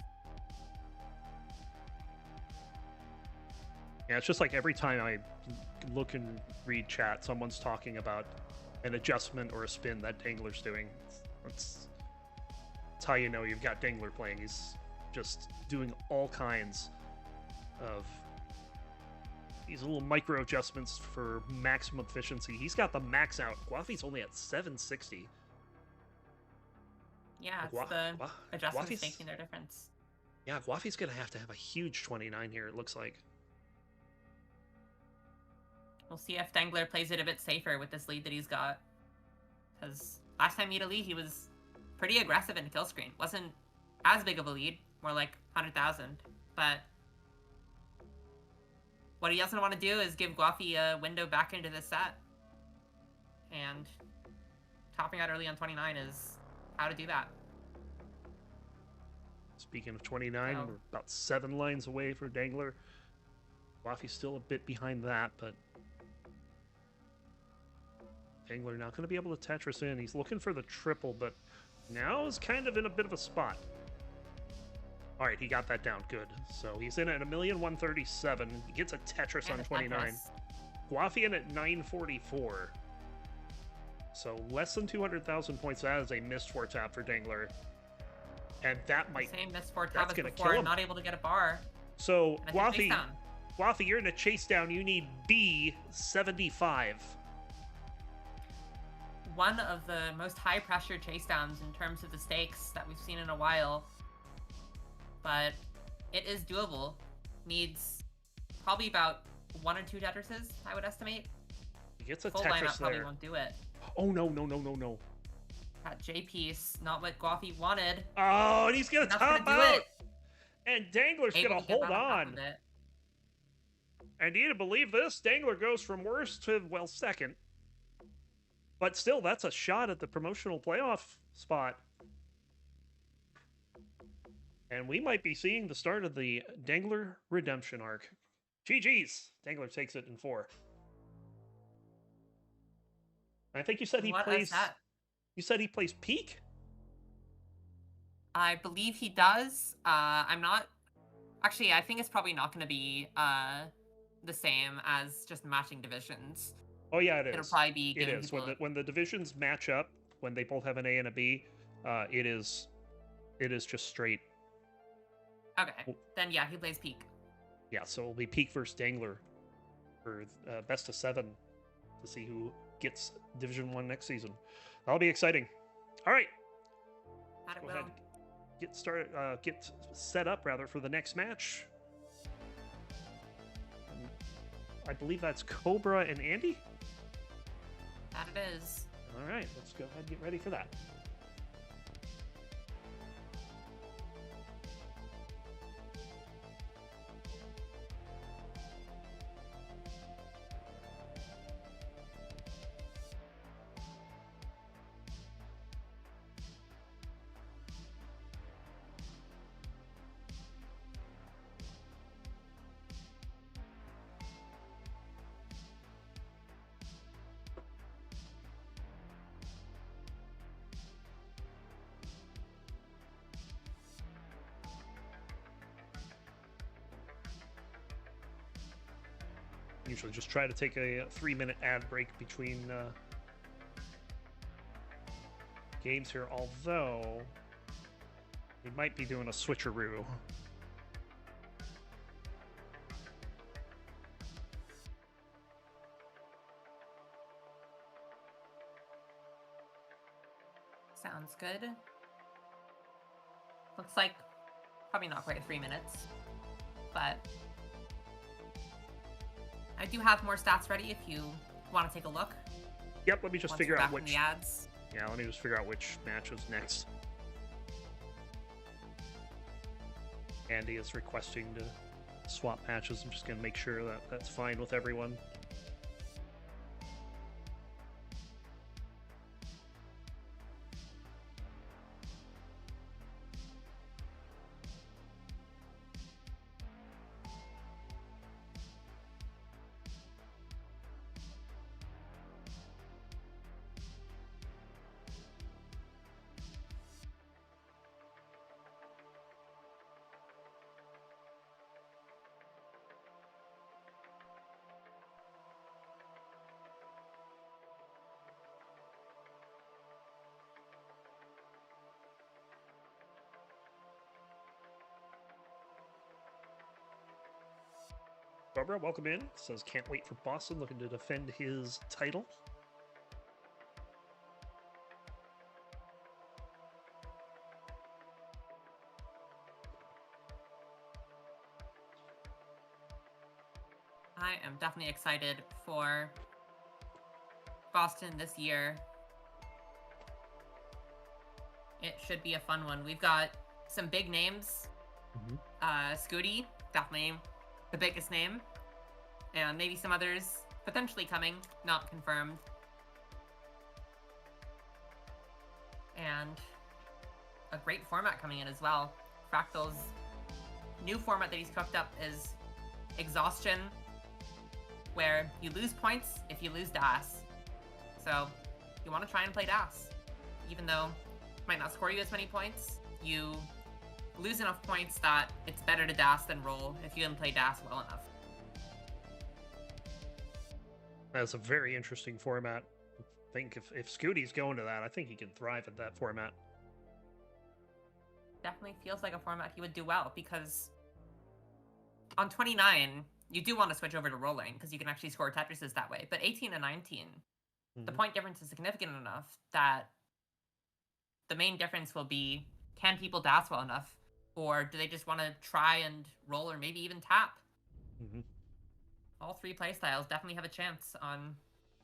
Yeah, it's just like every time I look and read chat, someone's talking about an adjustment or a spin that Dengler's doing. That's how you know you've got Dengler playing. He's just doing all kinds of these little micro adjustments for maximum efficiency. He's got the max out. Gwafey's only at 760. Yeah, it's the adjustments Gwafey's making their difference. Yeah, Gwafey's going to have a huge 29 here, it looks like. We'll see if Dengler plays it a bit safer with this lead that he's got. Because last time he had a lead, he was pretty aggressive in kill screen. Wasn't as big of a lead, more like 100,000. But what he doesn't want to do is give Gwafey a window back into this set. And topping out early on 29 is how to do that. Speaking of 29, we're about 7 lines away for Dengler. Gwafey's still a bit behind that, but Dengler not going to be able to Tetris in. He's looking for the triple, but now is kind of in a bit of a spot. All right, he got that down. Good. So he's in at 1,137,000. He gets a Tetris on 29. Gwafey in at 944. So less than 200,000 points. That is a missed 4-tap for Dengler. And that might... Same missed 4-tap as kill before, him. not able to get a bar. So Gwafey, you're in a chase down. You need B75. One of the most high-pressure chase downs in terms of the stakes that we've seen in a while. But it is doable. Needs probably about 1 or 2 Tetrises, I would estimate. He gets a full Tetris lineup probably there. won't do it. Oh, no. That J piece, not what Gwafey wanted. Oh, and he's going to top out. And Dengler's going to hold on. And you to believe this, Dengler goes from worst to, well, second. But still, that's a shot at the promotional playoff spot. And we might be seeing the start of the Dengler redemption arc. GG's. Dengler takes it in 4. I think you said he plays... You said he plays Peak? I believe he does. I'm not... Actually, I think it's probably not going to be the same as just matching divisions. Oh, yeah, it is. It'll probably be... It is. When the divisions match up, when they both have an A and a B, it is just straight. Okay. Then, yeah, he plays Peak. Yeah, so it'll be Peak versus Dengler for best of 7 to see who gets Division 1 next season. That'll be exciting. All right. Go ahead. Get set up, rather, for the next match. I believe that's Cobra and Andy? That it is. All right, let's go ahead and get ready for that. Usually just try to take a 3-minute ad break between games here, although we might be doing a switcheroo. Sounds good. Looks like probably not quite 3 minutes, but I do have more stats ready if you want to take a look. Yep, let me just figure out which. The ads. Yeah, let me just figure out which match is next. Andy is requesting to swap matches. I'm just going to make sure that that's fine with everyone. Cobra, welcome in. Says can't wait for Boston, looking to defend his title. I am definitely excited for Boston this year. It should be a fun one. We've got some big names. Scooty, definitely the biggest name. And maybe some others potentially coming, not confirmed. And a great format coming in as well. Fractal's new format that he's cooked up is Exhaustion, where you lose points if you lose DAS. So you want to try and play DAS. Even though it might not score you as many points, you lose enough points that it's better to DAS than roll if you can play DAS well enough. That's a very interesting format. I think if Scooty's going to that, I think he can thrive at that format. Definitely feels like a format he would do well, because on 29, you do want to switch over to rolling, because you can actually score Tetrises that way. But 18 and 19, the point difference is significant enough that the main difference will be, can people DAS well enough? Or do they just want to try and roll, or maybe even tap? All three playstyles definitely have a chance on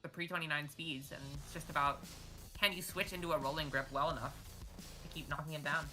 the pre-29 speeds, and it's just about, can you switch into a rolling grip well enough to keep knocking him down?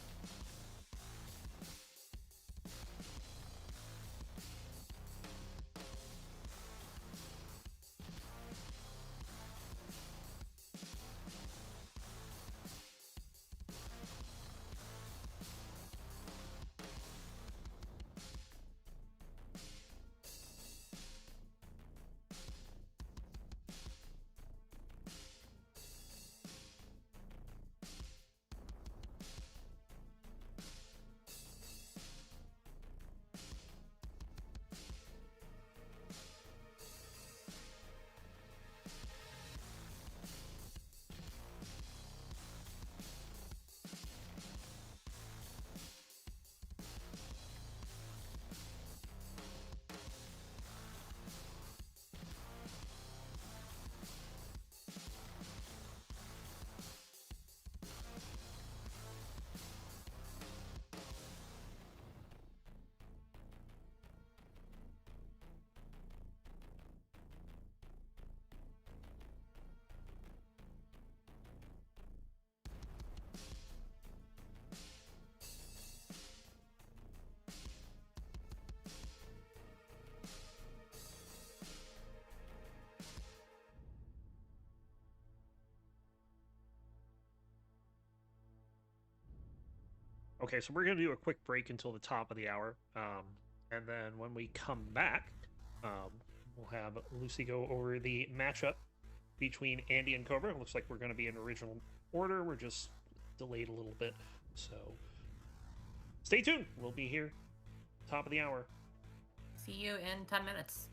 Okay, so we're going to do a quick break until the top of the hour. And then when we come back, we'll have Lucy go over the matchup between Andy and Cobra. It looks like we're going to be in original order. We're just delayed a little bit. So stay tuned. We'll be here top of the hour. See you in 10 minutes.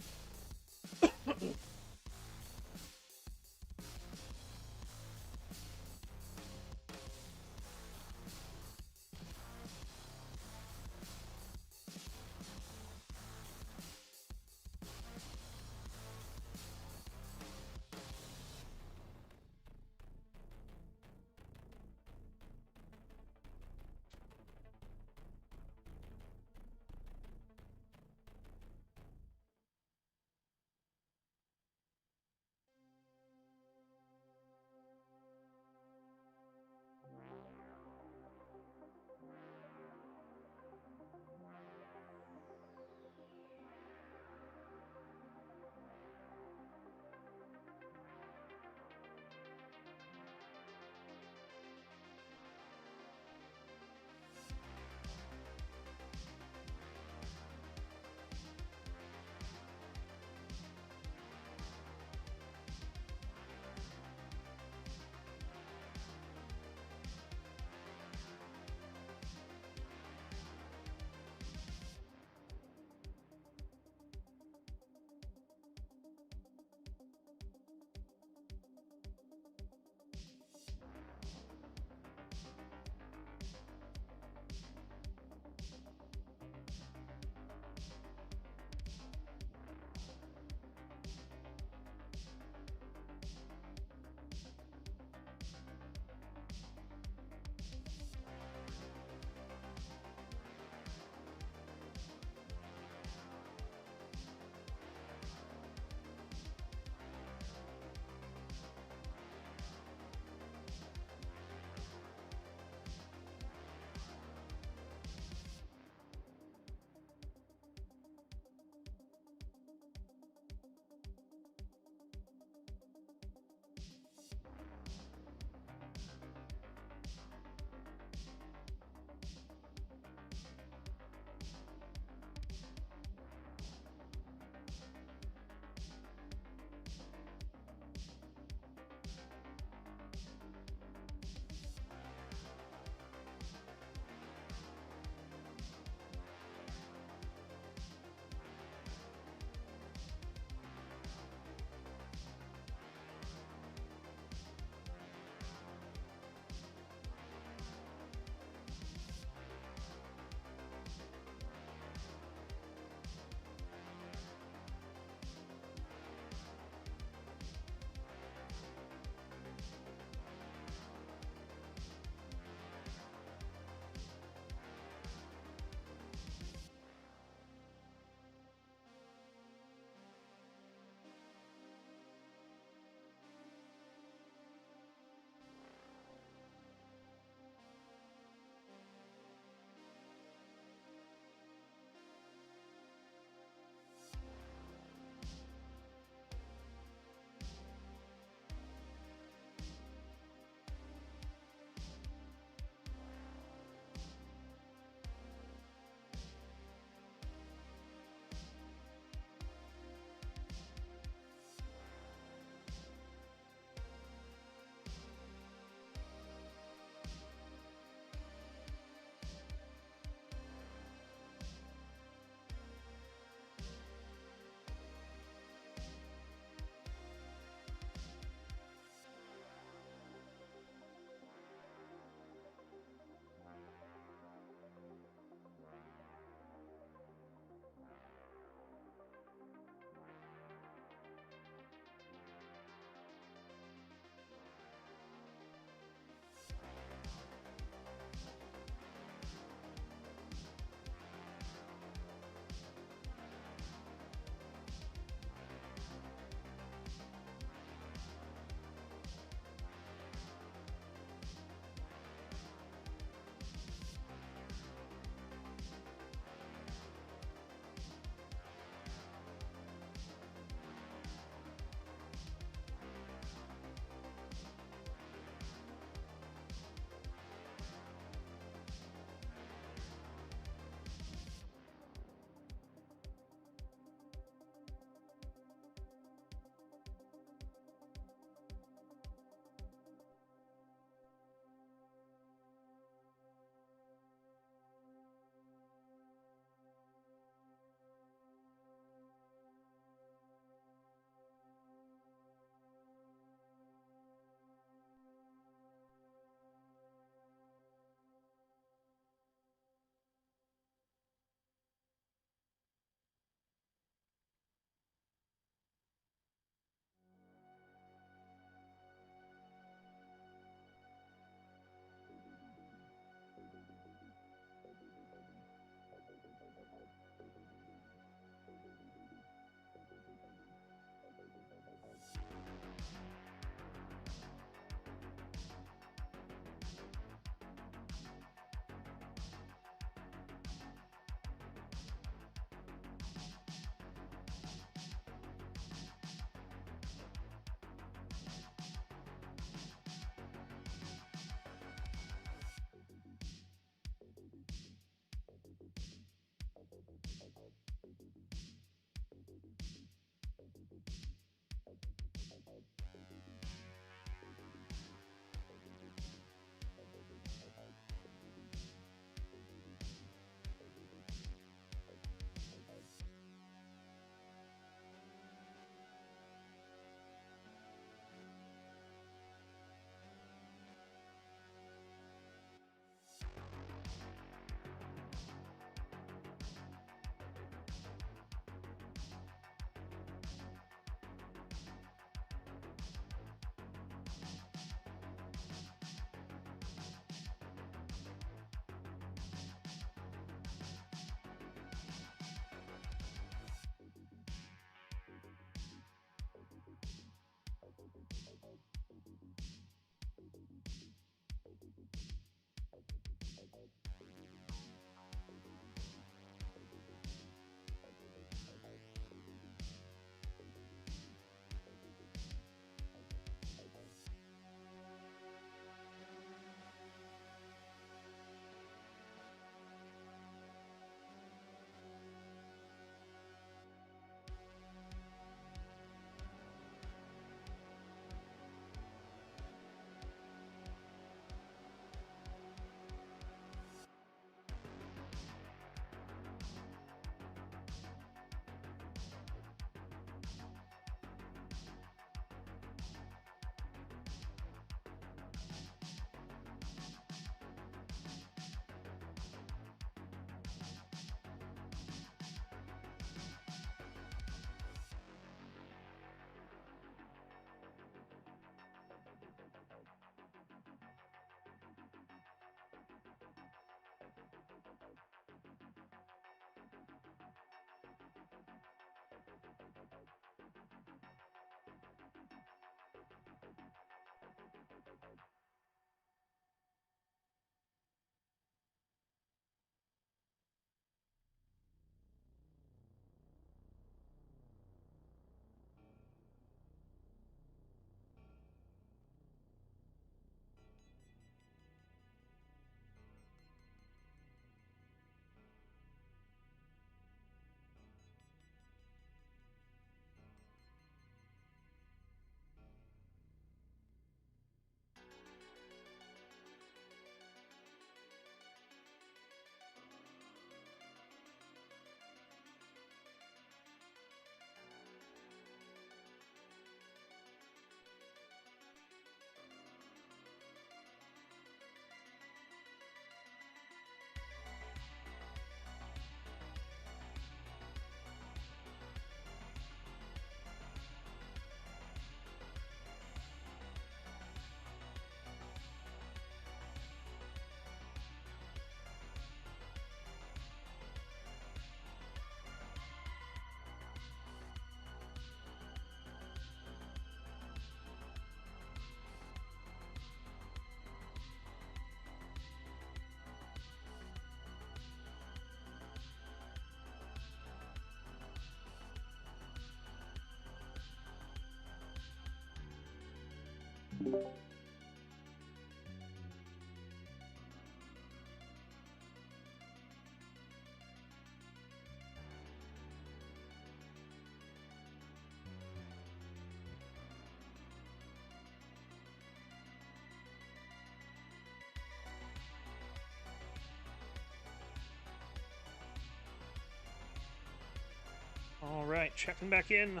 All right, checking back in.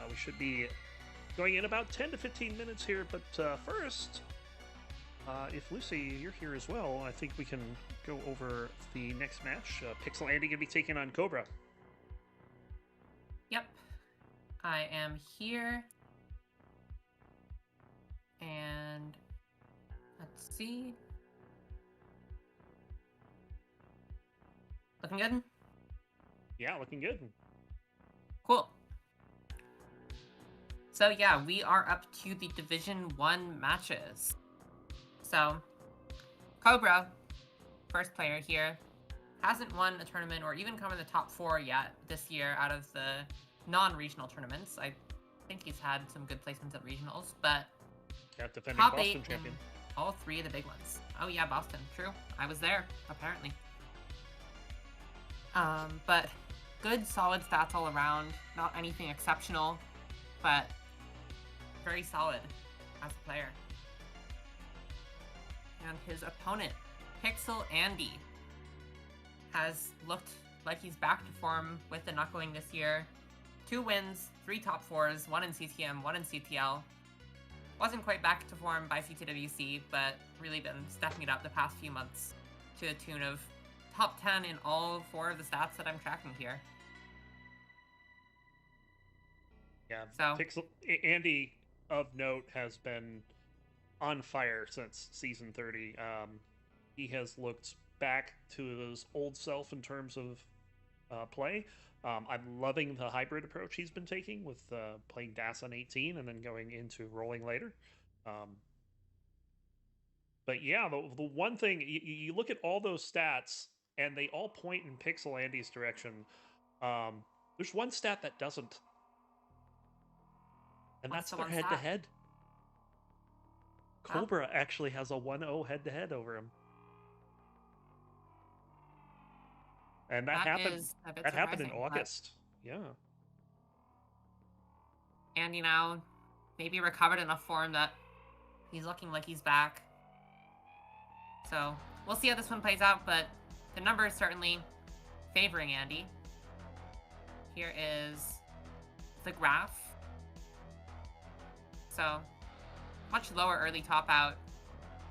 We should be going in about 10 to 15 minutes here, but first, if Lucy, you're here as well, I think we can go over the next match. PixelAndy going to be taking on Cobra. Yep. I am here. And let's see. Looking good? Yeah, looking good. Cool. So yeah, we are up to the Division 1 matches. So, Cobra, first player here, hasn't won a tournament or even come in the top 4 yet this year out of the non-regional tournaments. I think he's had some good placements at regionals, but Yeah, defending top Boston 8 champion. in all 3 of the big ones. Oh yeah, Boston, true. I was there, apparently. But good, solid stats all around. Not anything exceptional. but very solid as a player. And his opponent, PixelAndy, has looked like he's back to form with the knuckling this year. 2 wins, 3 top 4s, 1 in CTM, 1 in CTL. Wasn't quite back to form by CTWC, but really been stepping it up the past few months to the tune of top 10 in all 4 of the stats that I'm tracking here. Yeah, so Andy, of note, has been on fire since season 30. He has looked back to his old self in terms of play. I'm loving the hybrid approach he's been taking with playing DAS on 18 and then going into rolling later. But yeah, the one thing, you look at all those stats and they all point in PixelAndy's direction. There's one stat that doesn't. And that's their head-to-head. Cobra actually has a 1-0 head-to-head over him. And that happened in August. Yeah. Andy now maybe recovered enough form that he's looking like he's back. So we'll see how this one plays out, but the number is certainly favoring Andy. Here is the graph. So much lower early top out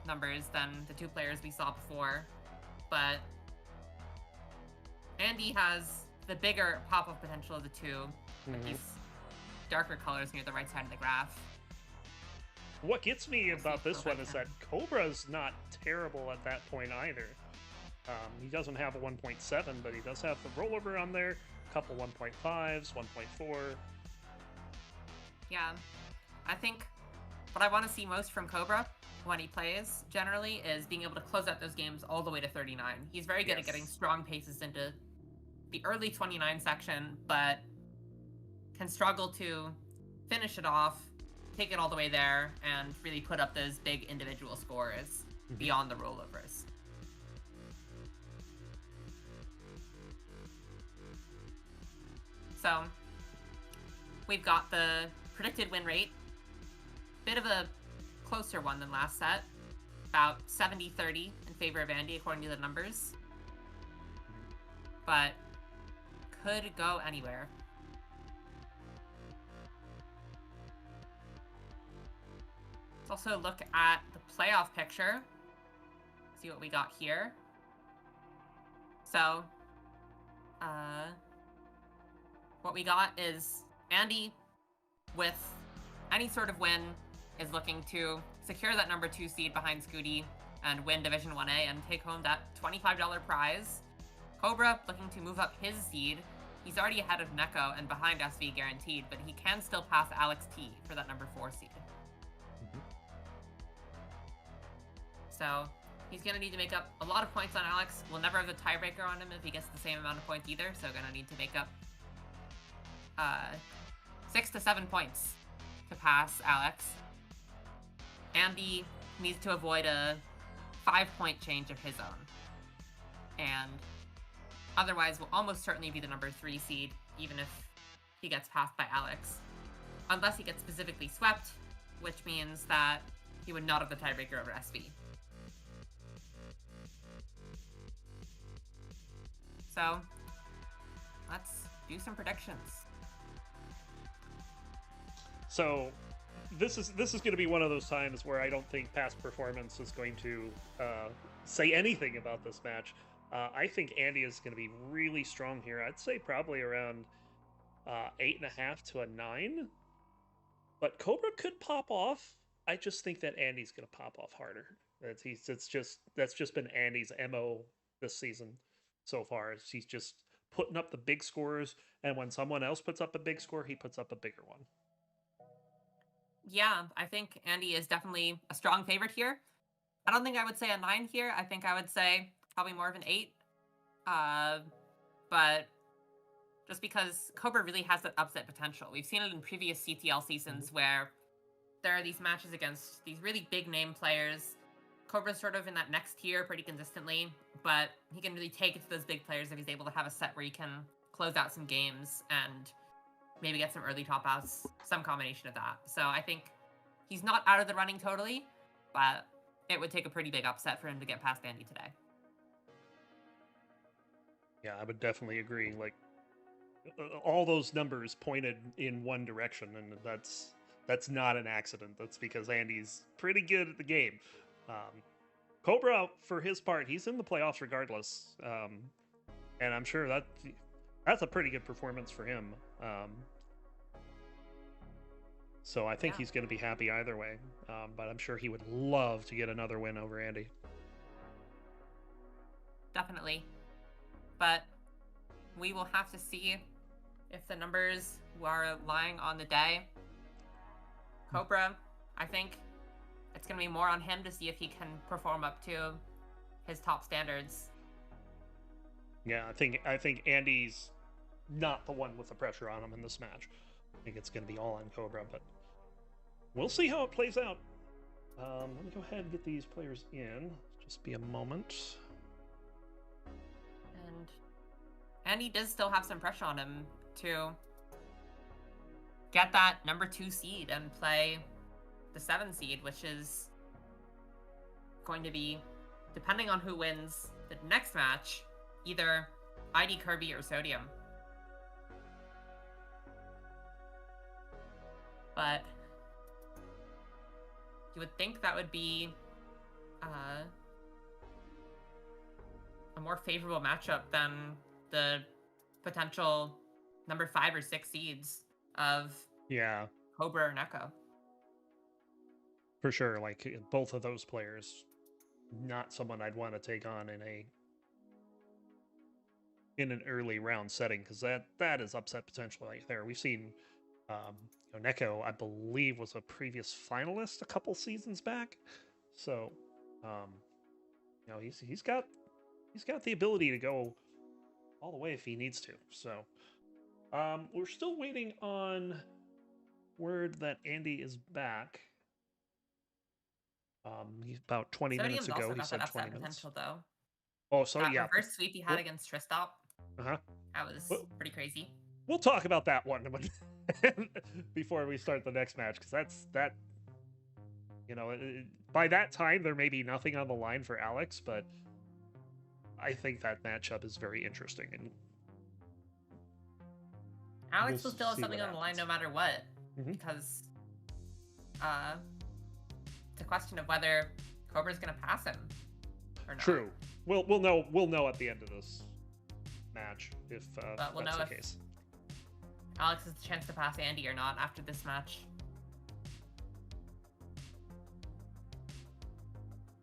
numbers than the 2 players we saw before, but Andy has the bigger pop-up potential of the 2 with these darker colors near the right side of the graph. What gets me about this one is that Cobra's not terrible at that point either. He doesn't have a 1.7, but he does have the rollover on there, a couple 1.5s, 1.4. Yeah, I think what I want to see most from Cobra when he plays, generally, is being able to close out those games all the way to 39. He's very good at getting strong paces into the early 29 section, but can struggle to finish it off, take it all the way there, and really put up those big individual scores beyond the rollovers. So we've got the predicted win rate. Bit of a closer one than last set. About 70-30 in favor of Andy, according to the numbers. But could go anywhere. Let's also look at the playoff picture. See what we got here. So, what we got is Andy, with any sort of win, is looking to secure that number 2 seed behind Scooty and win Division 1A and take home that $25 prize. Cobra looking to move up his seed. He's already ahead of Neko and behind SV guaranteed, but he can still pass Alex T for that number 4 seed. So he's going to need to make up a lot of points on Alex. We'll never have the tiebreaker on him if he gets the same amount of points either, so going to need to make up 6 to 7 points to pass Alex. Andy needs to avoid a 5-point change of his own. And otherwise will almost certainly be the number 3 seed, even if he gets passed by Alex. Unless he gets specifically swept, which means that he would not have the tiebreaker over SV. So, let's do some predictions. So, this is going to be one of those times where I don't think past performance is going to say anything about this match. I think Andy is going to be really strong here. I'd say probably around 8.5 to a 9. But Cobra could pop off. I just think that Andy's going to pop off harder. That's just been Andy's MO this season so far. He's just putting up the big scores, and when someone else puts up a big score, he puts up a bigger one. Yeah, I think Andy is definitely a strong favorite here. I don't think I would say a 9 here. I think I would say probably more of an 8. But just because Cobra really has that upset potential. We've seen it in previous CTL seasons where there are these matches against these really big name players. Cobra's sort of in that next tier pretty consistently, but he can really take it to those big players if he's able to have a set where he can close out some games and maybe get some early top outs, some combination of that. So I think he's not out of the running totally, but it would take a pretty big upset for him to get past Andy today. Yeah, I would definitely agree. Like, all those numbers pointed in one direction, and that's not an accident. That's because Andy's pretty good at the game. Cobra, for his part, he's in the playoffs regardless, and I'm sure that's a pretty good performance for him. So I think he's going to be happy either way, but I'm sure he would love to get another win over Andy. Definitely. But we will have to see if the numbers are lying on the day. Cobra, I think it's going to be more on him to see if he can perform up to his top standards. Yeah, I think Andy's not the one with the pressure on him in this match. I think it's going to be all on Cobra, but we'll see how it plays out. Let me go ahead and get these players in. Just be a moment. And Andy does still have some pressure on him to get that number 2 seed and play the 7 seed, which is going to be, depending on who wins the next match, either ID Kirby or Sodium. But you would think that would be a more favorable matchup than the potential number 5 or 6 seeds of Cobra or Neko. For sure, like both of those players, not someone I'd want to take on in an early round setting, because that is upset potential right there. We've seen Neko, I believe, was a previous finalist a couple seasons back, so he's got the ability to go all the way if he needs to. So we're still waiting on word that Andy is back. He's about 20 minutes ago. He said 20 minutes. Potential, though. Oh, so that yeah. First sweep he had against Tristop. That was pretty crazy. We'll talk about that one before we start the next match, because that by that time there may be nothing on the line for Alex, but I think that matchup is very interesting, and Alex will still have something on the line no matter what, because it's a question of whether Cobra's going to pass him or not. True. We'll know at the end of this match if we'll that's know the case. Alex has the chance to pass Andy or not after this match.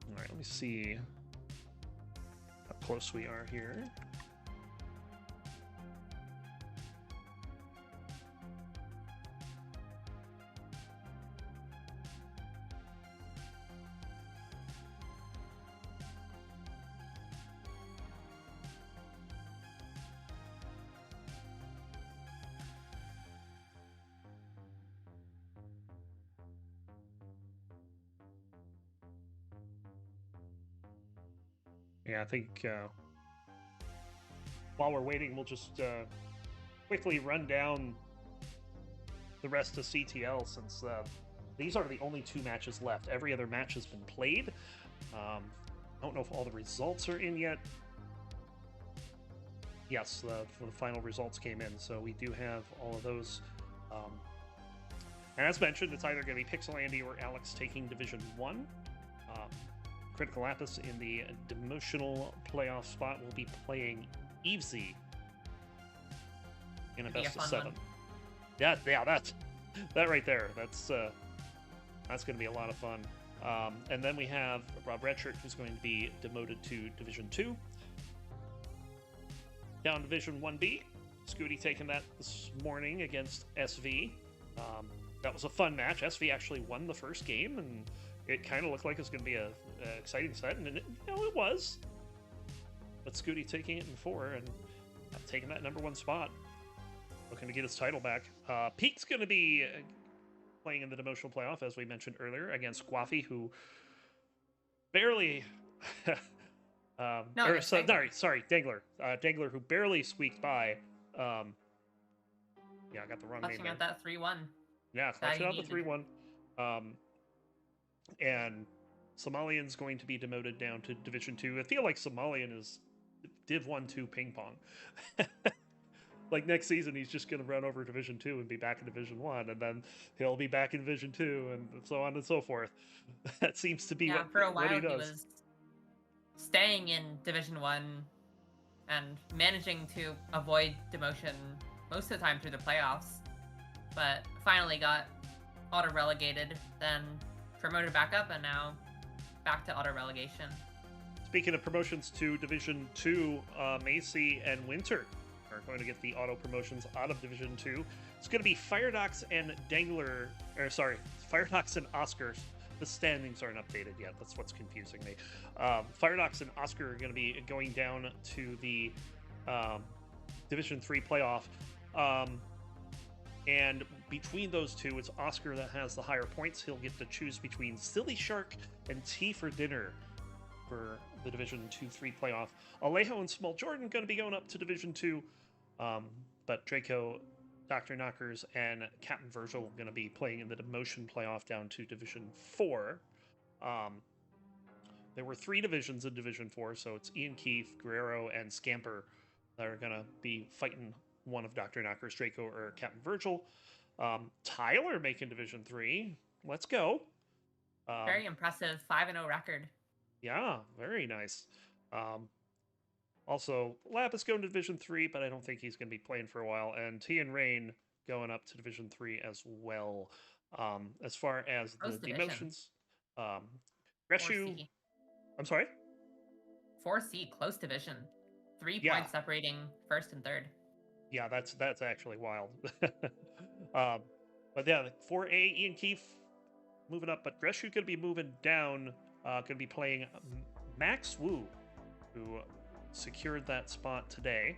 All right, let me see how close we are here. Yeah, I think while we're waiting, we'll just quickly run down the rest of CTL, since these are the only 2 matches left. Every other match has been played. I don't know if all the results are in yet. Yes, the final results came in, so we do have all of those. And as mentioned, it's either going to be PixelAndy or Alex taking Division 1. Critical Apis in the demotional playoff spot will be playing Evesy in a best of 7. Yeah, that right there. That's going to be a lot of fun. And then we have Rob Redshirt, who's going to be demoted to Division 2. Down Division 1B, Scooty taking that this morning against SV. That was a fun match. SV actually won the first game, and it kind of looked like it was going to be a exciting set, and it was. But Scooty taking it in 4 and taking that number 1 spot, looking to get his title back. Pete's going to be playing in the demotional playoff, as we mentioned earlier, against Gwafey, who barely Dengler. Dengler, who barely squeaked by. Yeah, I got the wrong name Clutching there. out that 3-1. Yeah, clutching out the 3-1. And Somalian's going to be demoted down to Division 2. I feel like Somalian is Div 1-2 ping pong. Like next season, he's just going to run over Division 2 and be back in Division 1, and then he'll be back in Division 2, and so on and so forth. That seems to be For a while what he does. He was staying in Division 1 and managing to avoid demotion most of the time through the playoffs, but finally got auto-relegated, then promoted back up, and now back to auto-relegation. Speaking of promotions to Division 2, Macy and Winter are going to get the auto promotions out of Division 2. It's going to be Firedox and Dengler, or sorry, Firedox and Oscar. The standings aren't updated yet. That's what's confusing me. Firedox and Oscar are going to be going down to the Division 3 playoff. And between those two, it's Oscar that has the higher points. He'll get to choose between Silly Shark and Tea for Dinner for the Division 2-3 playoff. Alejo and Small Jordan going to be going up to Division 2. But Draco, Dr. Knockers, and Captain Virgil are going to be playing in the demotion playoff down to Division 4. There were 3 divisions in Division 4, so it's Ian Keefe, Guerrero, and Scamper that are going to be fighting one of Dr. Knockers, Draco, or Captain Virgil. Tyler making Division 3. Let's go. Very impressive 5-0 record. Yeah, very nice. Also, Lapis going to Division 3, but I don't think he's going to be playing for a while. And T and Rain going up to Division 3 as well. As far as the demotions, Greshu. I'm sorry? 4C, close division. 3 points separating first and third. Yeah, that's actually wild. But yeah, 4A, Ian Keefe moving up, but Greshu could be moving down. Could be playing Max Wu, who secured that spot today.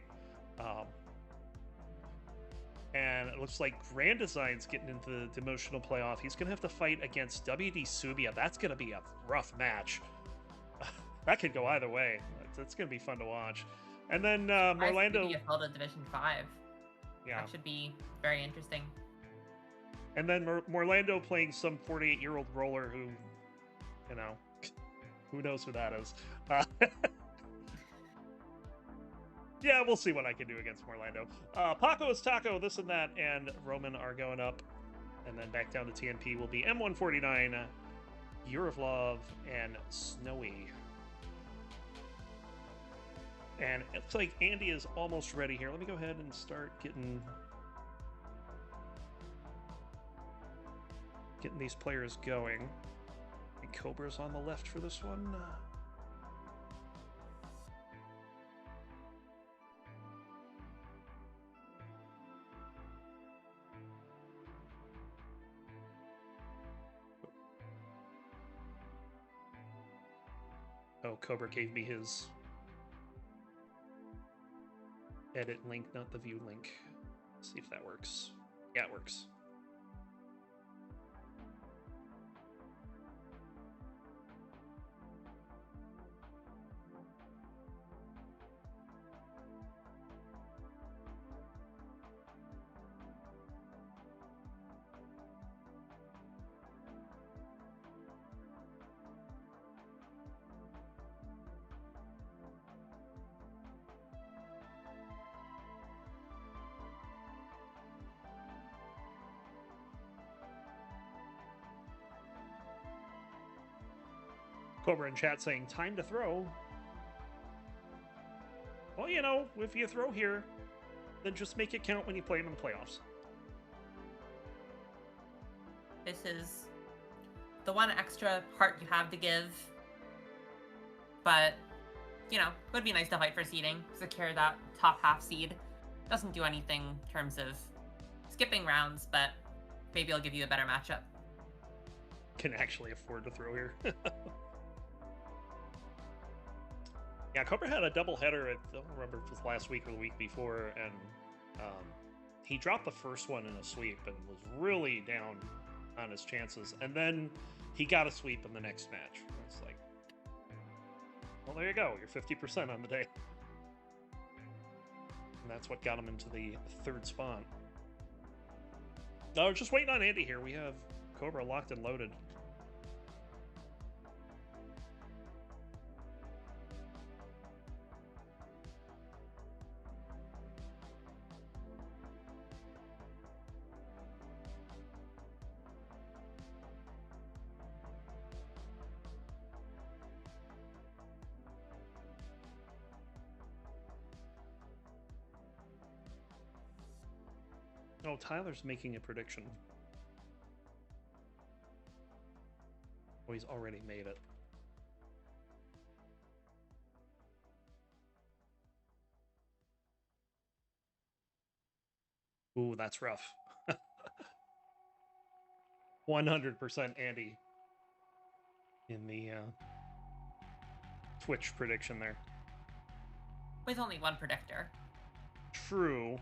And it looks like Grand Design's getting into the demotional playoff. He's going to have to fight against WD Subia. That's going to be a rough match. That could go either way. It's going to be fun to watch. And then Morlando held in Division 5. Yeah, that should be very interesting. And then Morlando playing some 48-year-old roller who, you know, who knows who that is. Yeah, we'll see what I can do against Morlando. Paco is Taco, this and that, and Roman are going up. And then back down to TNP will be M149, Year of Love, and Snowy. And it looks like Andy is almost ready here. Let me go ahead and start getting these players going. And Cobra's on the left for this one. Oh, Cobra gave me his edit link, not the view link. Let's see if that works. Yeah, it works. Cobra in chat saying, time to throw. Well, you know, if you throw here, then just make it count when you play them in the playoffs. This is the one extra part you have to give. But, you know, it would be nice to fight for seeding, secure that top half seed. Doesn't do anything in terms of skipping rounds, but maybe it'll give you a better matchup. Can actually afford to throw here. Yeah, Cobra had a doubleheader. I don't remember if it was last week or the week before, and he dropped the first one in a sweep and was really down on his chances. And then he got a sweep in the next match. It's like, well, there you go. You're 50% on the day. And that's what got him into the third spot. No, just waiting on Andy here. We have Cobra locked and loaded. Oh, Tyler's making a prediction. Oh, he's already made it. Ooh, that's rough. 100% Andy in the Twitch prediction there. With only one predictor. True.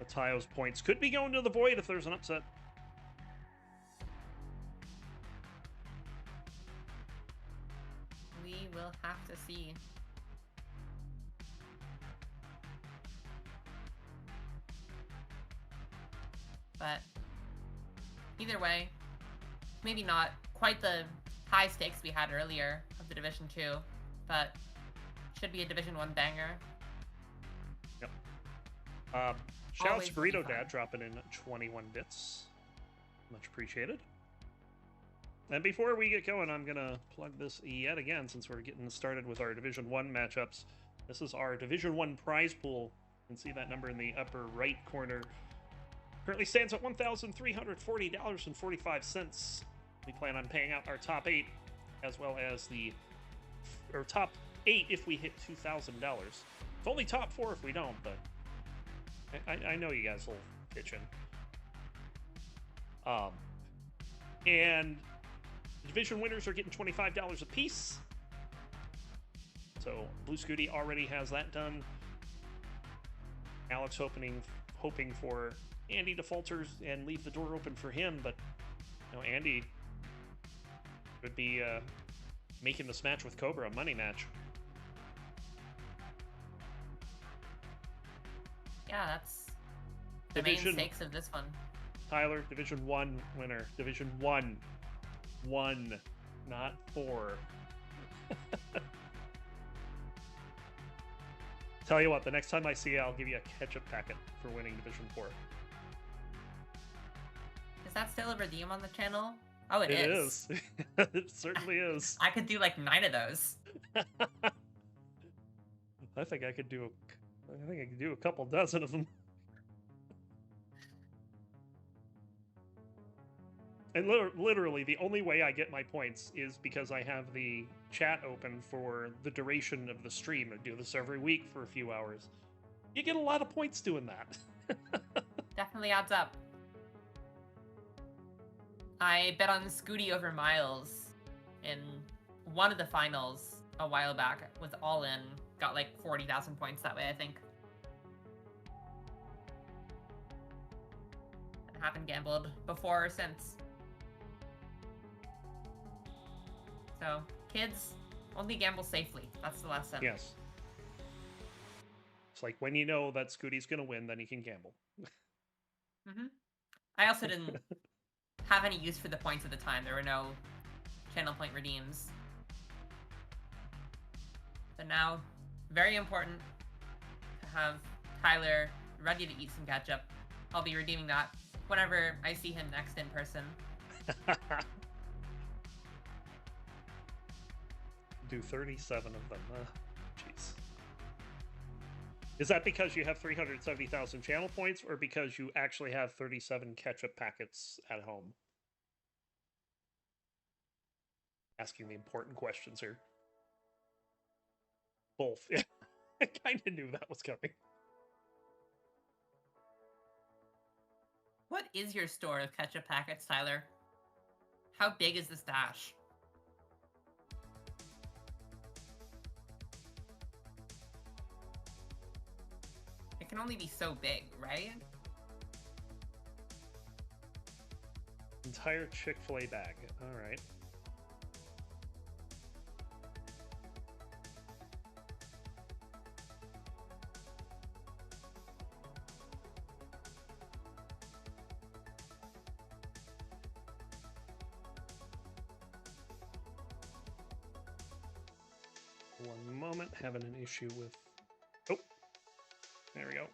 Matayo's points could be going to the void if there's an upset. We will have to see. But either way, maybe not quite the high stakes we had earlier of the Division 2, but should be a Division 1 banger. Yep. Shout out to Always Burrito fun. Dad dropping in 21 bits. Much appreciated. And before we get going, I'm going to plug this yet again since we're getting started with our Division 1 matchups. This is our Division 1 prize pool. You can see that number in the upper right corner. Currently stands at $1,340.45. We plan on paying out our top 8 as well as or top 8 if we hit $2,000. It's only top 4 if we don't, but I know you guys will pitch in. And division winners are getting $25 a piece. So Blue Scooty already has that done. Alex hoping for Andy to falter and leave the door open for him, but Andy would be making this match with Cobra a money match. Yeah, that's the main stakes of this one. Tyler, Division 1 winner. Division 1. 1, not 4. Tell you what, the next time I see you, I'll give you a ketchup packet for winning Division 4. Is that still a redeem on the channel? Oh, it is. It certainly is. I could do like 9 of those. I think I could do a couple dozen of them. And literally, the only way I get my points is because I have the chat open for the duration of the stream. I do this every week for a few hours. You get a lot of points doing that. Definitely adds up. I bet on Scooty over Miles in one of the finals a while back. Was all in. Got like 40,000 points that way, I think. I haven't gambled before or since. So, kids, only gamble safely. That's the lesson. Yes. It's like when you know that Scooty's going to win, then you can gamble. Mm-hmm. I also didn't have any use for the points at the time. There were no channel point redeems. So now, very important to have Tyler ready to eat some ketchup. I'll be redeeming that whenever I see him next in person. Do 37 of them. Jeez. Is that because you have 370,000 channel points, or because you actually have 37 ketchup packets at home? Asking the important questions here. Both. I kind of knew that was coming. What is your store of ketchup packets, Tyler? How big is the stash? It can only be so big, right? Entire Chick-fil-A bag. All right. moment, having an issue with... Oh, there we go.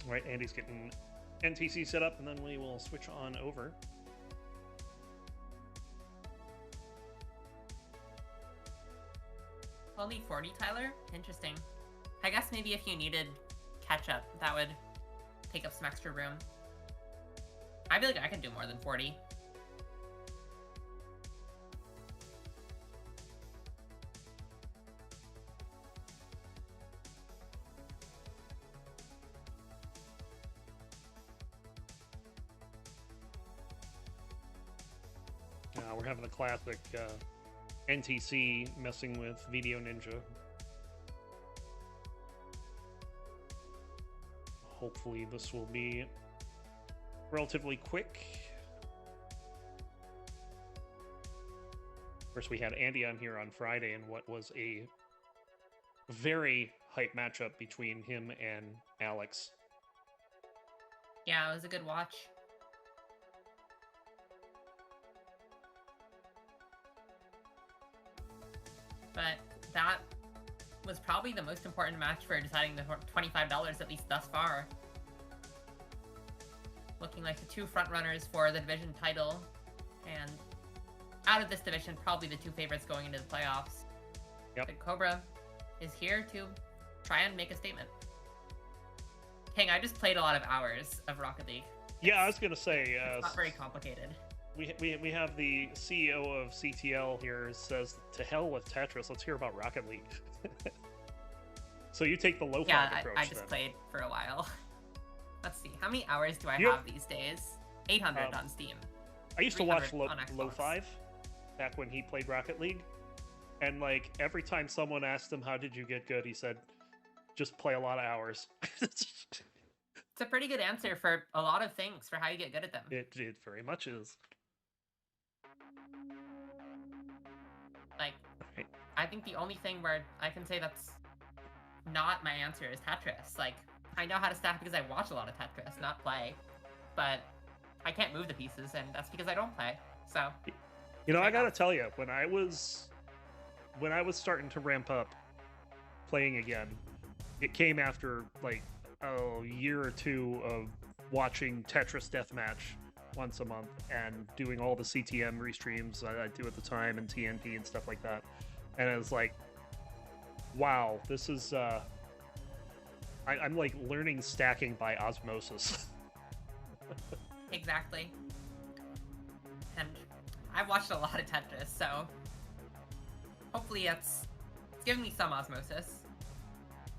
All right, Andy's getting NTC set up, and then we will switch on over. Only 40, Tyler? Interesting. I guess maybe if you needed ketchup, that would take up some extra room. I feel like I could do more than 40. We're having the classic NTC messing with Video Ninja. Hopefully this will be relatively quick. Of course, we had Andy on here on Friday in what was a very hype matchup between him and Alex. Yeah, it was a good watch. But that was probably the most important match for deciding the $25, at least thus far. Looking like the two frontrunners for the division title, and out of this division, probably the two favorites going into the playoffs. Yep. But Cobra is here to try and make a statement. King, I just played a lot of hours of Rocket League. Yeah, I was gonna say it's not very complicated. We have the CEO of CTL here says, to hell with Tetris, let's hear about Rocket League. So you take the low fog approach. I just played for a while. Let's see, how many hours do I have these days? 800 on Steam. I used to watch Low 5 back when he played Rocket League. And like every time someone asked him, how did you get good? He said, just play a lot of hours. It's a pretty good answer for a lot of things, for how you get good at them. It very much is. Like, right. I think the only thing where I can say that's not my answer is Tetris. Like, I know how to stack because I watch a lot of Tetris, not play. But I can't move the pieces, and that's because I don't play. So, you know, I gotta tell you, when I was starting to ramp up playing again, it came after like a year or two of watching Tetris Deathmatch once a month and doing all the CTM restreams I do at the time and TNP and stuff like that. And it was like, wow, this is I'm like learning stacking by osmosis. Exactly. And I've watched a lot of Tetris, so hopefully it's giving me some osmosis.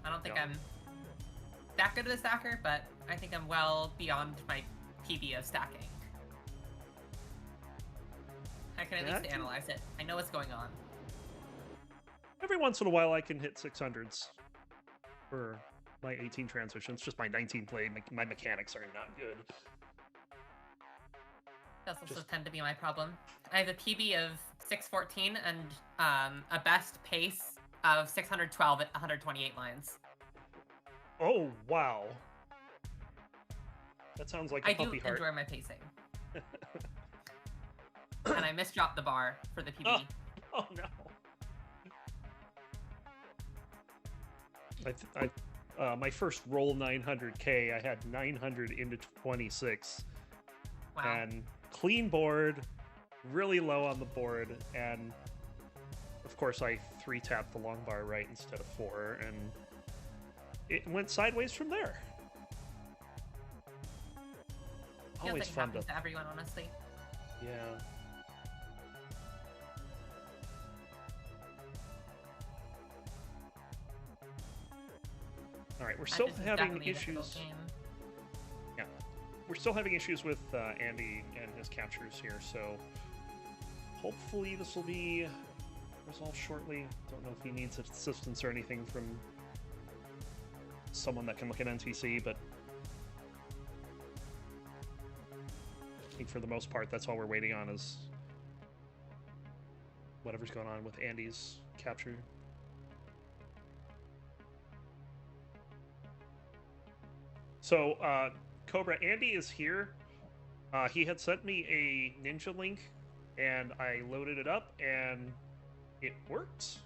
I don't think I'm that good of a stacker, but I think I'm well beyond my PB of stacking. I can at least analyze it. I know what's going on. Every once in a while I can hit 600s for my 18 transitions. Just my 19 play, my mechanics are not good. That's also tend to be my problem. I have a PB of 614 and a best pace of 612 at 128 lines. Oh, wow. That sounds like a puppy heart. I do enjoy my pacing. And I misdropped the bar for the PB. Oh no. My first roll 900K, I had 900 into 26. Wow. And clean board, really low on the board, and of course I 3-tapped the long bar right instead of 4, and it went sideways from there. Always like fun to everyone, honestly. Yeah. All right, we're still having issues. Yeah, we're still having issues with Andy and his captures here, so hopefully this will be resolved shortly. Don't know if he needs assistance or anything from someone that can look at NTC, but I think for the most part, that's all we're waiting on is whatever's going on with Andy's capture. So, Cobra, Andy is here. He had sent me a Ninja link, and I loaded it up, and it worked,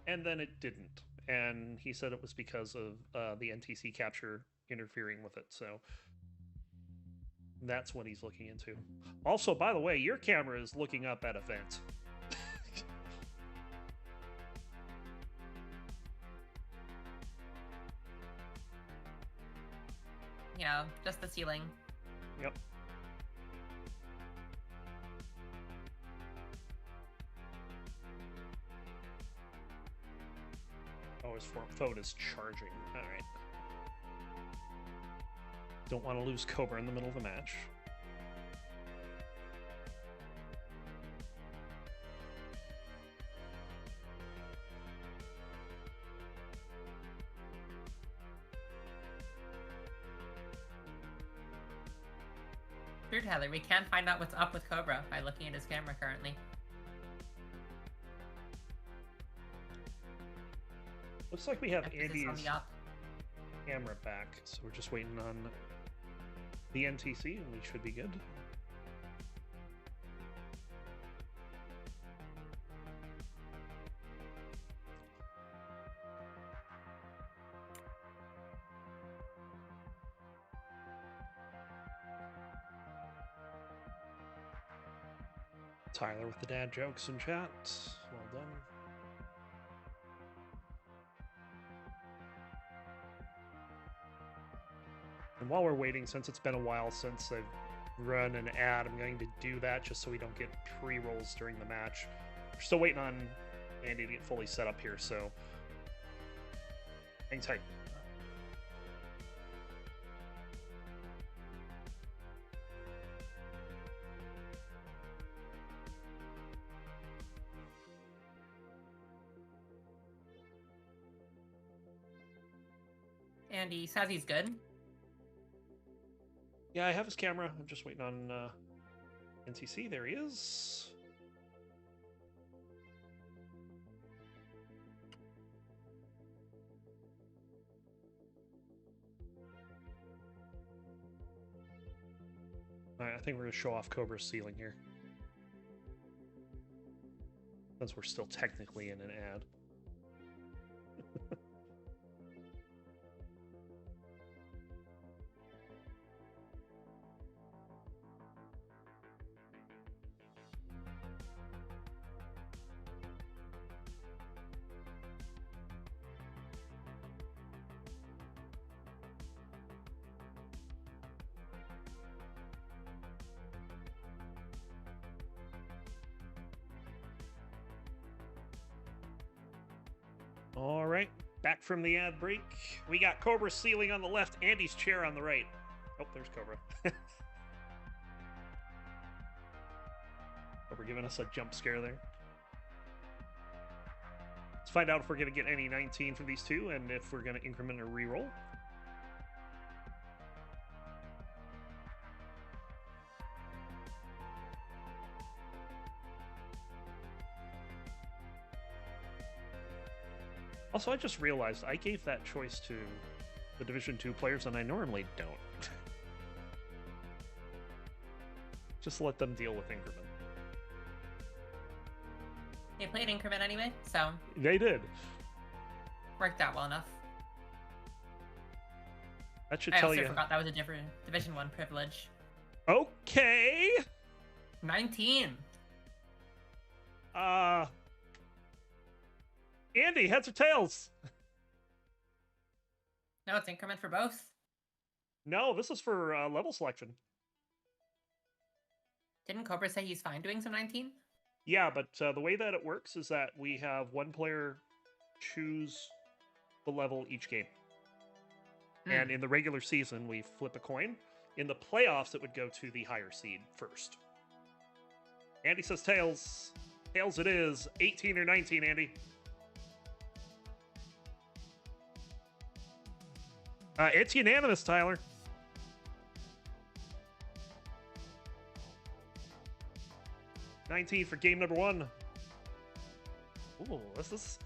and then it didn't. And he said it was because of the NTC capture interfering with it. So that's what he's looking into. Also, by the way, your camera is looking up at event. Yeah, just the ceiling. Yep. Oh, his phone is charging. All right. Don't want to lose Cobra in the middle of the match. Sure, Tyler, we can find out what's up with Cobra by looking at his camera currently. Looks like we have Emphasis Andy's on the up. camera back, so we're just waiting on the NTC, and we should be good. Tyler with the dad jokes in chat. Well done. And while we're waiting, since it's been a while since I've run an ad, I'm going to do that just so we don't get pre-rolls during the match. We're still waiting on Andy to get fully set up here, so hang tight. And he says he's good. Yeah, I have his camera. I'm just waiting on NTC. There he is. All right, I think we're going to show off Cobra's ceiling here, since we're still technically in an ad. All right, back from the ad break. We got Cobra's ceiling on the left, Andy's chair on the right. Oh, there's Cobra. Cobra giving us a jump scare there. Let's find out if we're going to get any 19 from these two and if we're going to increment or reroll. Also, I just realized I gave that choice to the Division 2 players, and I normally don't. Just let them deal with increment. They played increment anyway, so They did. worked out well enough. That should I tell also you. forgot that was a different Division 1 privilege. Okay. 19! Andy, heads or tails? No, it's increment for both. No, this is for level selection. Didn't Cobra say he's fine doing some 19? Yeah, but the way that it works is that we have one player choose the level each game. And in the regular season, we flip a coin. In the playoffs, it would go to the higher seed first. Andy says tails. Tails it is. 18 or 19, Andy. It's unanimous, Tyler. $19 for game number 1. Ooh, this is...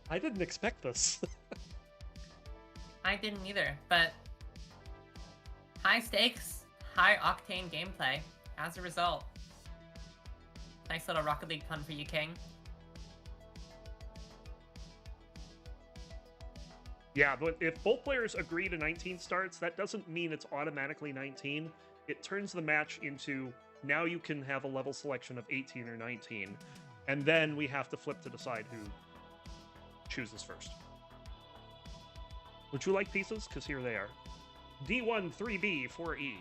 I didn't expect this. I didn't either, but high stakes, high octane gameplay as a result. Nice little Rocket League pun for you, King. Yeah, but if both players agree to 19 starts, that doesn't mean it's automatically 19. It turns the match into, now you can have a level selection of 18 or 19. And then we have to flip to decide who chooses first. Would you like pieces? Because here they are. D1, 3B, 4E.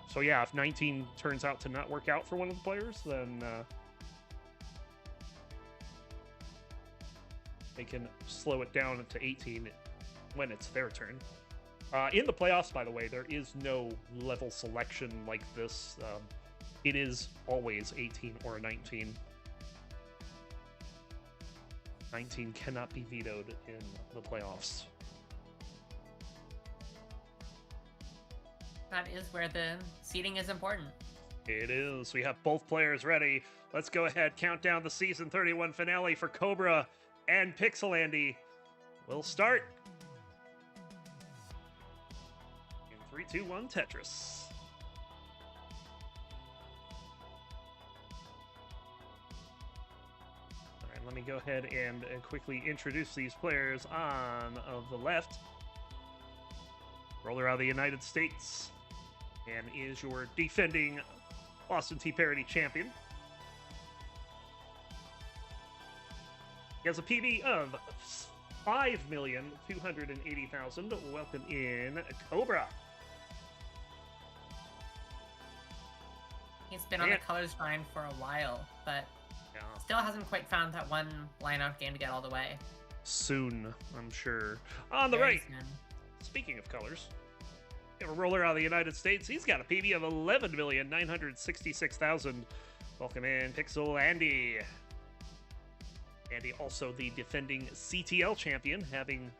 So yeah, if 19 turns out to not work out for one of the players, then they can slow it down to 18 when it's their turn. In the playoffs, by the way, there is no level selection like this. It is always 18 or 19. 19 cannot be vetoed in the playoffs. That is where the seeding is important. It is. We have both players ready. Let's go ahead, count down the Season 31 finale for Cobra and PixelAndy. We'll start in 3, 2, 1, Tetris. All right, let me go ahead and quickly introduce these players. On the left, roller out of the United States, and is your defending Boston Tea Parody champion. He has a PB of 5,280,000. Welcome in, Cobra. He's been on the colors grind for a while, but still hasn't quite found that one line-out game to get all the way. Soon, I'm sure. On the right, speaking of colors, we have a roller out of the United States. He's got a PB of 11,966,000. Welcome in, PixelAndy. Andy, also the defending CTL champion, having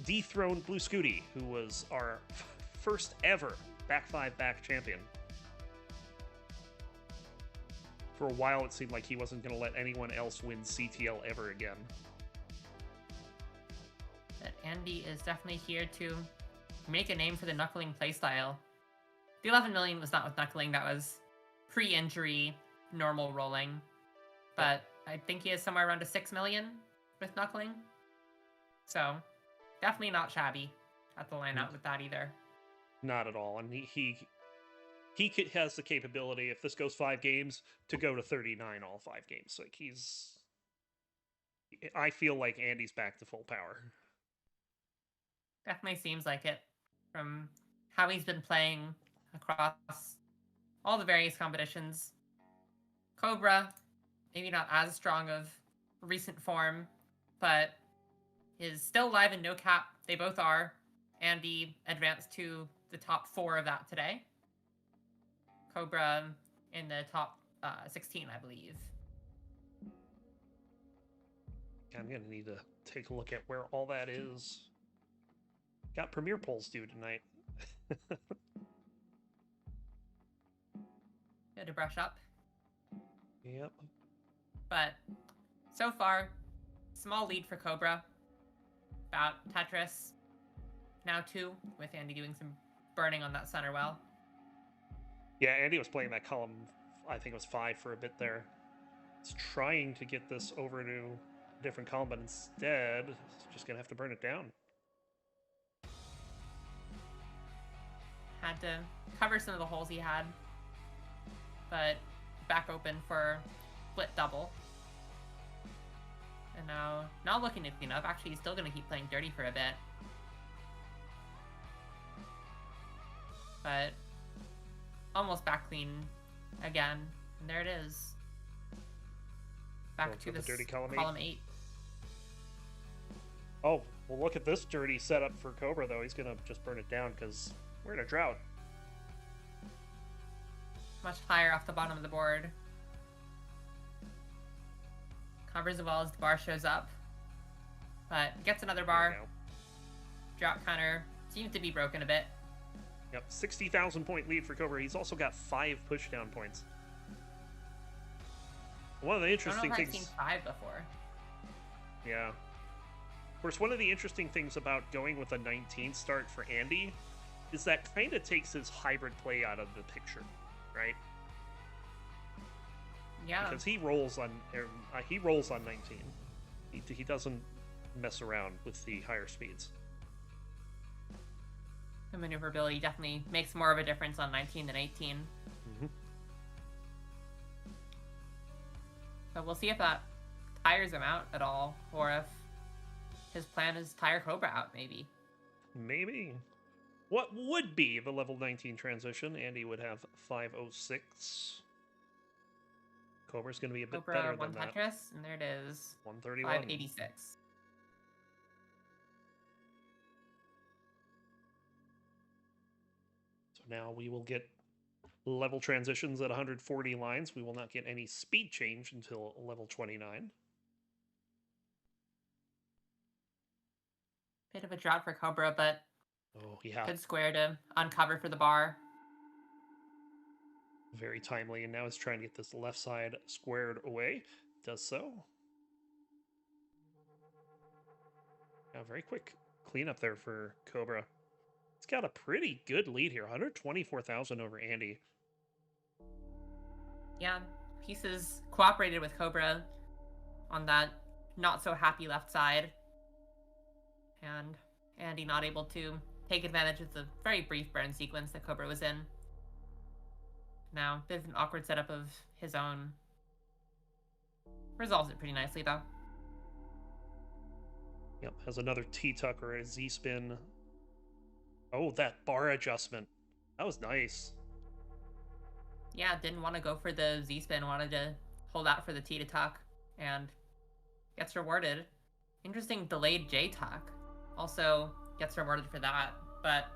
dethroned Blue Scooty, who was our first ever back 5 back champion. For a while, it seemed like he wasn't going to let anyone else win CTL ever again. But Andy is definitely here to make a name for the knuckling playstyle. The 11 million was not with knuckling, that was pre-injury, normal rolling. But I think he is somewhere around a 6 million with knuckling. So, definitely not shabby at the lineup with that either. Not at all. And he has the capability, if this goes 5 games, to go to 39 all 5 games. Like, I feel like Andy's back to full power. Definitely seems like it. From how he's been playing across all the various competitions. Cobra, maybe not as strong of recent form, but is still live in no cap. They both are. Andy advanced to the top 4 of that today. Cobra in the top 16, I believe. I'm going to need to take a look at where all that is. Got premiere polls due tonight. Good to brush up. Yep. But so far, small lead for Cobra. About Tetris. Now 2, with Andy doing some burning on that center well. Yeah, Andy was playing that column, I think it was 5 for a bit there. He's trying to get this over to a different column, but instead, he's just going to have to burn it down. Had to cover some of the holes he had, but back open for split double. And now, not looking to clean up. Actually, he's still going to keep playing dirty for a bit. But almost back clean again. And there it is. Back to the dirty column 8. Oh, well, look at this dirty setup for Cobra, though. He's going to just burn it down because we're in a drought. Much higher off the bottom of the board. Covers as well as the bar shows up. But gets another bar. Drought counter seems to be broken a bit. Yep, 60,000 point lead for Cobra. He's also got 5 pushdown points. one of the I don't know interesting if I've seen things... 5 before. Yeah. Of course, one of the interesting things about going with a 19 start for Andy is that kind of takes his hybrid play out of the picture, right? Yeah. Because he rolls on 19. He doesn't mess around with the higher speeds. The maneuverability definitely makes more of a difference on 19 than 18. Mm-hmm. So we'll see if that tires him out at all, or if his plan is tire Cobra out, maybe. Maybe. What would be the level 19 transition? Andy would have 506. Cobra's going to be a bit Cobra better one than that. Tetris, and there it is. 131. 586. So now we will get level transitions at 140 lines. We will not get any speed change until level 29. Bit of a drought for Cobra, but Oh, yeah. good square to uncover for the bar. Very timely, and now it's trying to get this left side squared away. Does so. Now, very quick cleanup there for Cobra. He's got a pretty good lead here, 124,000 over Andy. Yeah, pieces cooperated with Cobra on that not so happy left side. And Andy not able to take advantage of the very brief burn sequence that Cobra was in. Now, bit of an awkward setup of his own. Resolves it pretty nicely, though. Yep, has another T-tuck or a Z-spin. Oh, that bar adjustment. That was nice. Yeah, didn't want to go for the Z-spin, wanted to hold out for the T to tuck, and gets rewarded. Interesting delayed J-tuck. Also gets rewarded for that, but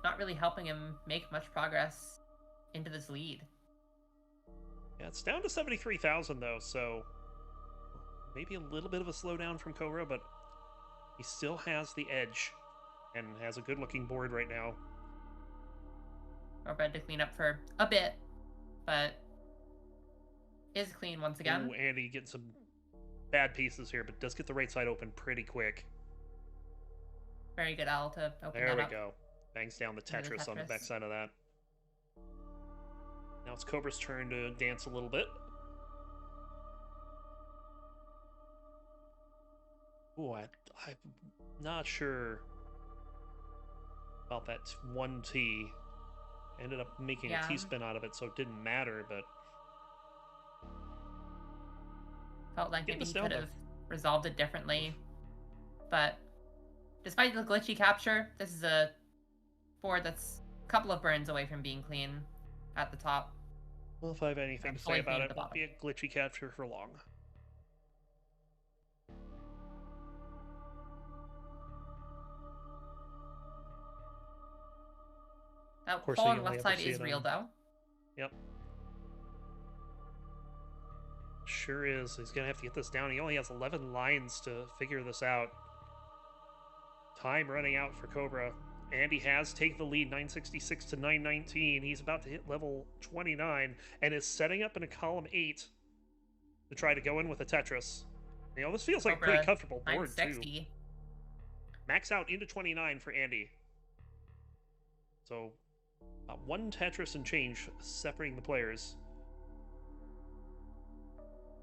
not really helping him make much progress into this lead. Yeah, it's down to 73,000 though, so maybe a little bit of a slowdown from Cobra, but he still has the edge and has a good-looking board right now. Cobra had to clean up for a bit, but is clean once again. Ooh, Andy getting some bad pieces here, but does get the right side open pretty quick. Very good L to open There that we up. go. Bangs down the Tetris on the backside of that. Now it's Cobra's turn to dance a little bit. Ooh, I'm not sure about that 1T. Ended up making a T-spin out of it, so it didn't matter, but... Felt like maybe he could have resolved it differently. But despite the glitchy capture, this is a board that's a couple of burns away from being clean at the top. Well, if I have anything to say about it, it won't be a glitchy capture for long. That pull on the left side is real, though. Yep. Sure is. He's going to have to get this down. He only has 11 lines to figure this out. Time running out for Cobra. Andy has taken the lead, 966 to 919. He's about to hit level 29 and is setting up in a column 8 to try to go in with a Tetris. You know, this feels like a pretty comfortable board, too. Max out into 29 for Andy. So, one Tetris and change separating the players.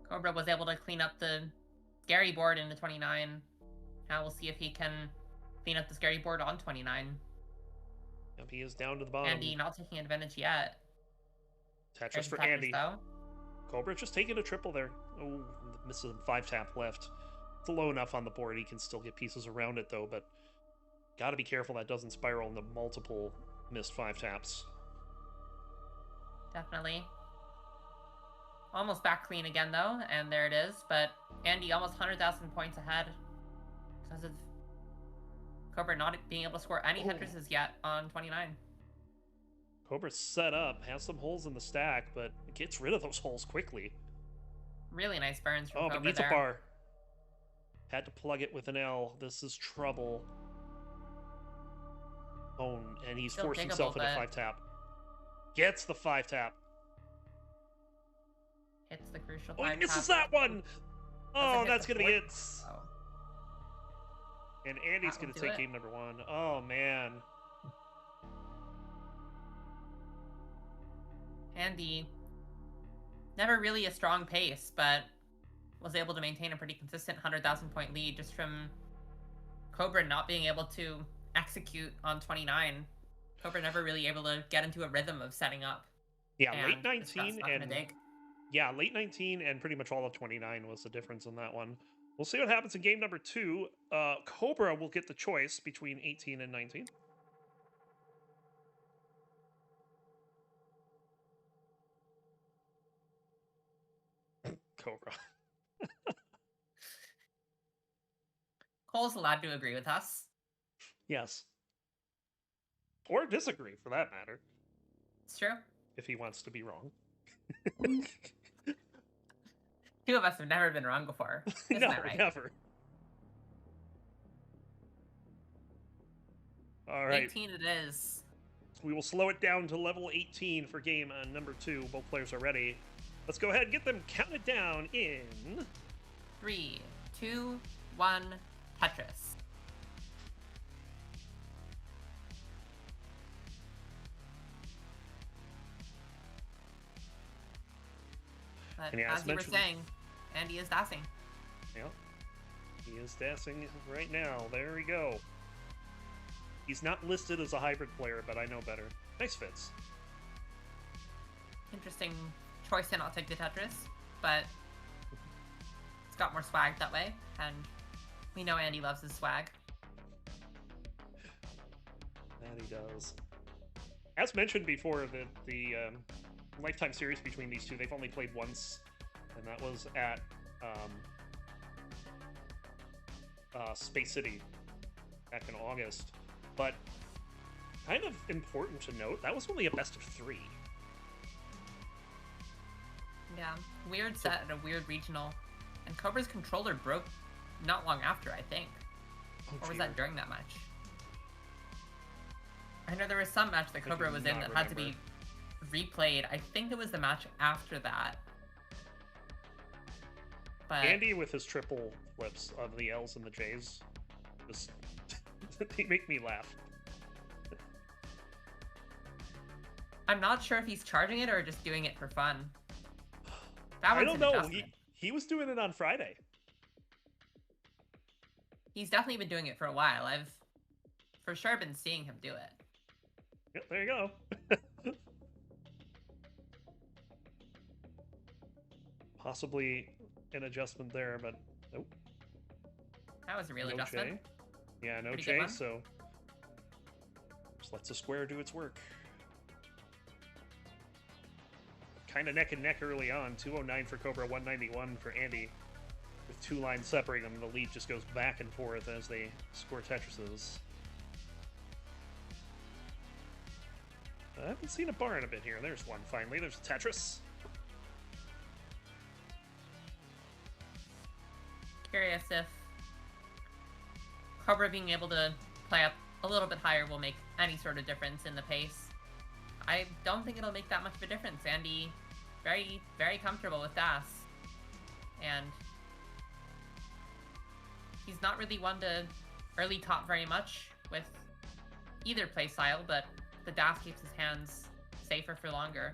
Cobra was able to clean up the scary board into 29. Now we'll see if he can clean up the scary board on 29. Yep, he is down to the bottom. Andy not taking advantage yet. Tetris for Andy. Cobra just taking a triple there. Oh, misses a 5-tap left. It's low enough on the board. He can still get pieces around it, though, but got to be careful that doesn't spiral into multiple missed 5-taps. Definitely. Almost back clean again, though, and there it is. But Andy almost 100,000 points ahead because of Cobra not being able to score any Tetrises yet on 29. Cobra's set up, has some holes in the stack, but gets rid of those holes quickly. Really nice burns from Cobra but needs there. a bar. Had to plug it with an L. This is trouble. Oh, and he's forced himself into 5-tap. Gets the 5-tap. It's the crucial Oh, he five misses tap. that one! Oh, hit that's the going to be fourth. it. Oh. And Andy's That going will to do take it. game number 1. Oh, man. Andy, never really a strong pace, but was able to maintain a pretty consistent 100,000 point lead just from Cobra not being able to execute on 29. Cobra never really able to get into a rhythm of setting up. Yeah, And late just got 19 stuck in a and dig. yeah, late 19 and pretty much all of 29 was the difference in that one. We'll see what happens in game number 2. Cobra will get the choice between 18 and 19. Cobra. Cole's allowed to agree with us. Yes. Or disagree, for that matter. It's true. If he wants to be wrong. Two of us have never been wrong before. Isn't No, that right? never. All right. 18 it is. We will slow it down to level 18 for game number 2. Both players are ready. Let's go ahead and get them counted down in 3, 2, 1, Tetris. But And yeah, as as you were mentioned- saying, Andy is dancing. Yeah. He is dancing right now. There we go. He's not listed as a hybrid player, but I know better. Nice fits. Interesting choice to not take the Tetris, but it's got more swag that way, and we know Andy loves his swag. That he does. As mentioned before, the lifetime series between these two, they've only played once, and that was at Space City back in August. But kind of important to note, that was only a best of 3. Yeah, weird set at a weird regional, and Cobra's controller broke not long after, I think. Oh, Or was dear. that during that match? I know there was some match that I Cobra do was in that not had to be replayed. I think it was the match after that. But Andy with his triple flips of the L's and the J's, just they make me laugh. I'm not sure if he's charging it or just doing it for fun. That I one's don't an know. adjustment. He was doing it on Friday. He's definitely been doing it for a while. I've for sure been seeing him do it. Yep, there you go. Possibly an adjustment there, but nope. That was a real No adjustment. J. Yeah, no Pretty good J, one. so just lets the square do its work. Kind of neck and neck early on. 209 for Cobra, 191 for Andy. With 2 lines separating them, the lead just goes back and forth as they score Tetrises. I haven't seen a bar in a bit here. There's one finally. There's a Tetris. Curious if Cobra being able to play up a little bit higher will make any sort of difference in the pace. I don't think it'll make that much of a difference. Andy, very, very comfortable with Das. And he's not really one to early top very much with either playstyle, but the Das keeps his hands safer for longer.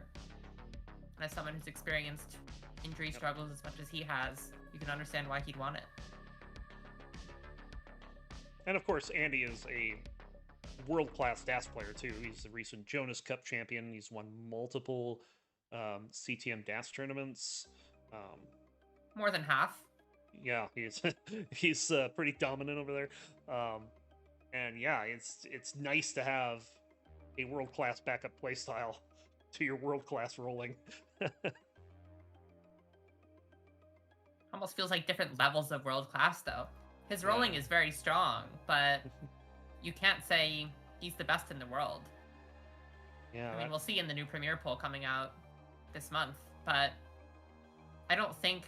And as someone who's experienced injury struggles as much as he has, you can understand why he'd want it. And of course, Andy is a world-class DAS player too. He's a recent Jonas Cup champion. He's won multiple CTM DAS tournaments. More than half. Yeah, he's pretty dominant over there. And yeah, it's nice to have a world-class backup playstyle to your world-class rolling. Almost feels like different levels of world class though. His rolling is very strong, but you can't say he's the best in the world. Yeah, I mean, we'll see in the new Premiere poll coming out this month, but I don't think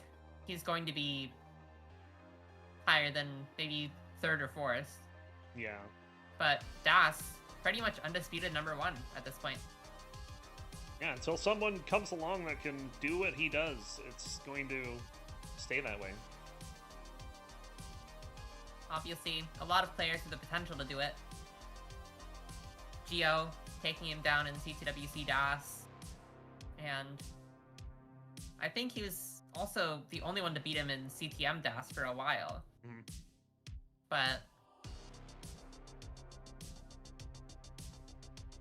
he's going to be higher than maybe 3rd or 4th. yeah. But Das, pretty much undisputed #1 at this point. Yeah, until someone comes along that can do what he does, it's going to stay that way. Obviously, a lot of players have the potential to do it. Geo taking him down in CTWC DAS, and I think he was also the only one to beat him in CTM DAS for a while. Mm-hmm. But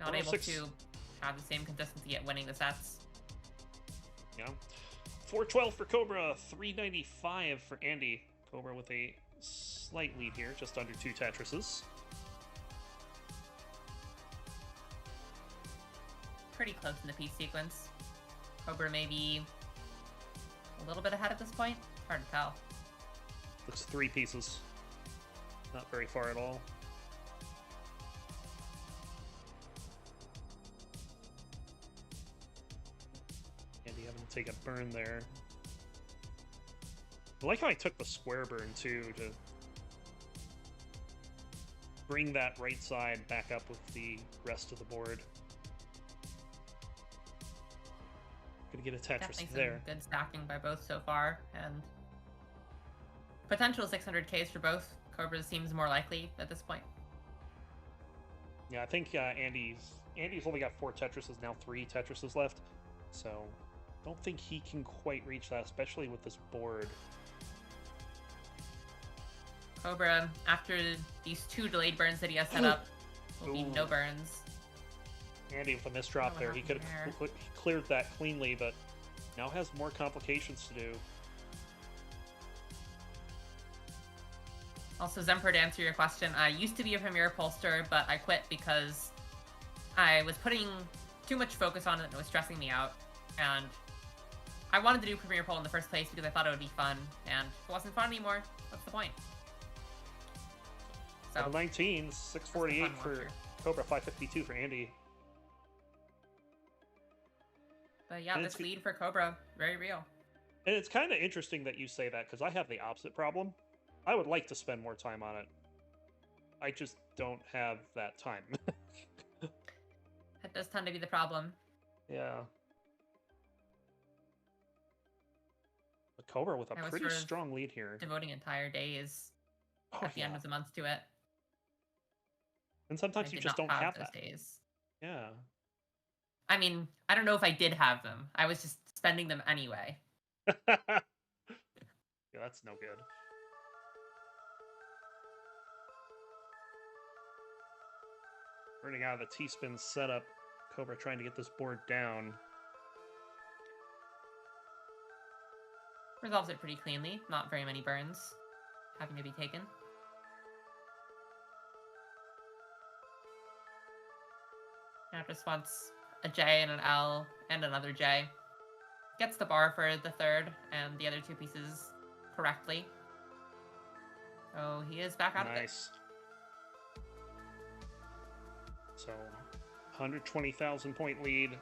not able to have the same consistency at winning the sets. Yeah. 412 for Cobra, 395 for Andy. Cobra with a slight lead here, just under 2 Tetrises. Pretty close in the piece sequence. Cobra maybe a little bit ahead at this point. Hard to tell. Looks 3 pieces. Not very far at all. Andy having to take a burn there. I like how I took the square burn too to bring that right side back up with the rest of the board. Gonna get a Tetris Definitely some there. good stacking by both so far, and potential 600Ks for both. Cobra seems more likely at this point. Yeah, I think Andy's only got 4 Tetrises now, 3 Tetrises left, so don't think he can quite reach that, especially with this board. Cobra, after these 2 delayed burns that he has set up, will be no burns. Andy with a misdrop there. He could have cleared that cleanly, but now has more complications to do. Also, Zemper, to answer your question, I used to be a Premier Pollster, but I quit because I was putting too much focus on it and it was stressing me out. And I wanted to do Premier Poll in the first place because I thought it would be fun, and if it wasn't fun anymore, what's the point? So, Level 19, 648 for Cobra, 552 for Andy. But yeah, this lead for Cobra, very real. And it's kind of interesting that you say that, because I have the opposite problem. I would like to spend more time on it. I just don't have that time. That does tend to be the problem. Yeah. But Cobra with a pretty strong lead here. Devoting entire days at the end of the month to it. And sometimes you just don't have those days. Yeah. I mean, I don't know if I did have them. I was just spending them anyway. Yeah, that's no good. Running out of the T-spin setup. Cobra trying to get this board down. Resolves it pretty cleanly. Not very many burns having to be taken. Now just wants a J and an L and another J. Gets the bar for the third and the other 2 pieces correctly. So he is back out of it. Nice. So 120,000 point lead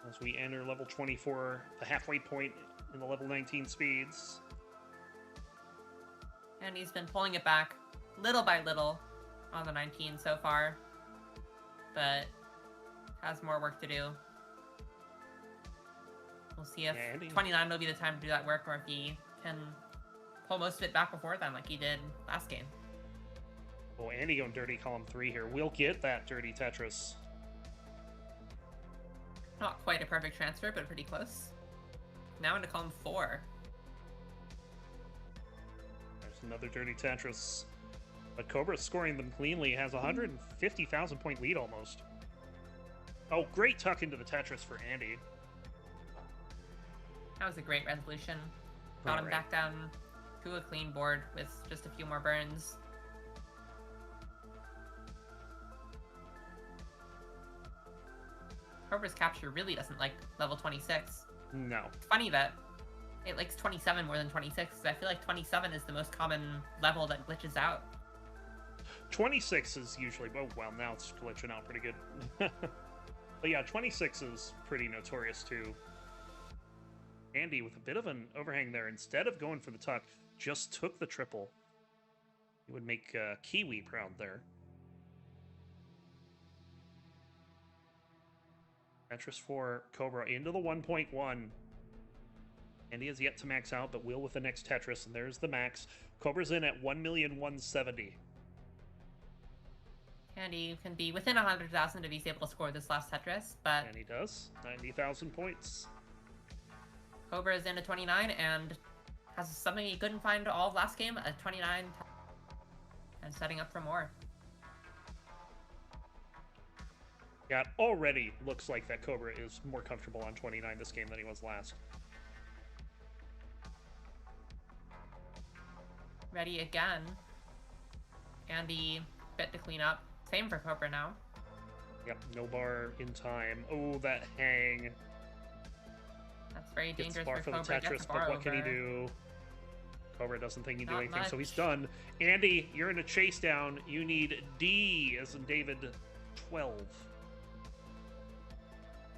as we enter level 24, the halfway point in the level 19 speeds. And he's been pulling it back little by little on the 19 so far, but has more work to do. We'll see if 29 will be the time to do that work, or if he can pull most of it back before then like he did last game. Well, Andy going dirty column 3 here. We'll get that dirty Tetris. Not quite a perfect transfer, but pretty close. Now into column 4. There's another dirty Tetris. But Cobra's scoring them cleanly. Has a 150,000 point lead almost. Oh, great tuck into the Tetris for Andy. That was a great resolution. Got him back down to a clean board with just a few more burns. Cobra's capture really doesn't like level 26. No. It's funny that it likes 27 more than 26, because I feel like 27 is the most common level that glitches out. 26 is usually, oh, well, now it's glitching out pretty good. But yeah, 26 is pretty notorious too. Andy with a bit of an overhang there. Instead of going for the tuck, just took the triple. He would make Kiwi proud there. Tetris for Cobra into the 1.1. And he has yet to max out, but will with the next Tetris, and there's the max. Cobra's in at 1,170,000. And he can be within 100,000 if he's able to score this last Tetris, but... And he does. 90,000 points. Cobra is in at 29 and has something he couldn't find all of last game at 29 and setting up for more. Yeah, it already looks like that Cobra is more comfortable on 29 this game than he was last. Ready again. Andy bit to clean up. Same for Cobra now. Yep, no bar in time. Oh, that hang. That's very Gets dangerous bar for the Cobra. Tetris, but what can he do? Cobra doesn't think he can do Not anything, so he's much. done. Andy, you're in a chase down. You need D, as in David, 12.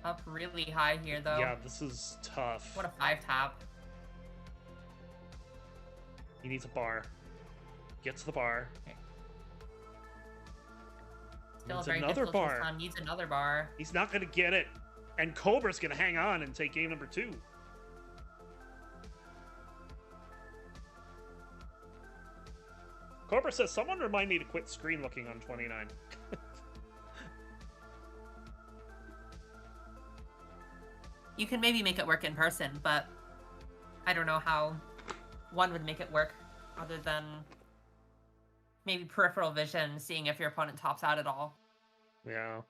Up really high here, though. Yeah, this is tough. What a 5-tap. He needs a bar. Gets the bar. Okay. Still Needs a very another difficult bar. time. Needs another bar. He's not going to get it. And Cobra's going to hang on and take game number 2. Cobra says, someone remind me to quit screen looking on 29. You can maybe make it work in person, but I don't know how one would make it work other than maybe peripheral vision, seeing if your opponent tops out at all. Yeah.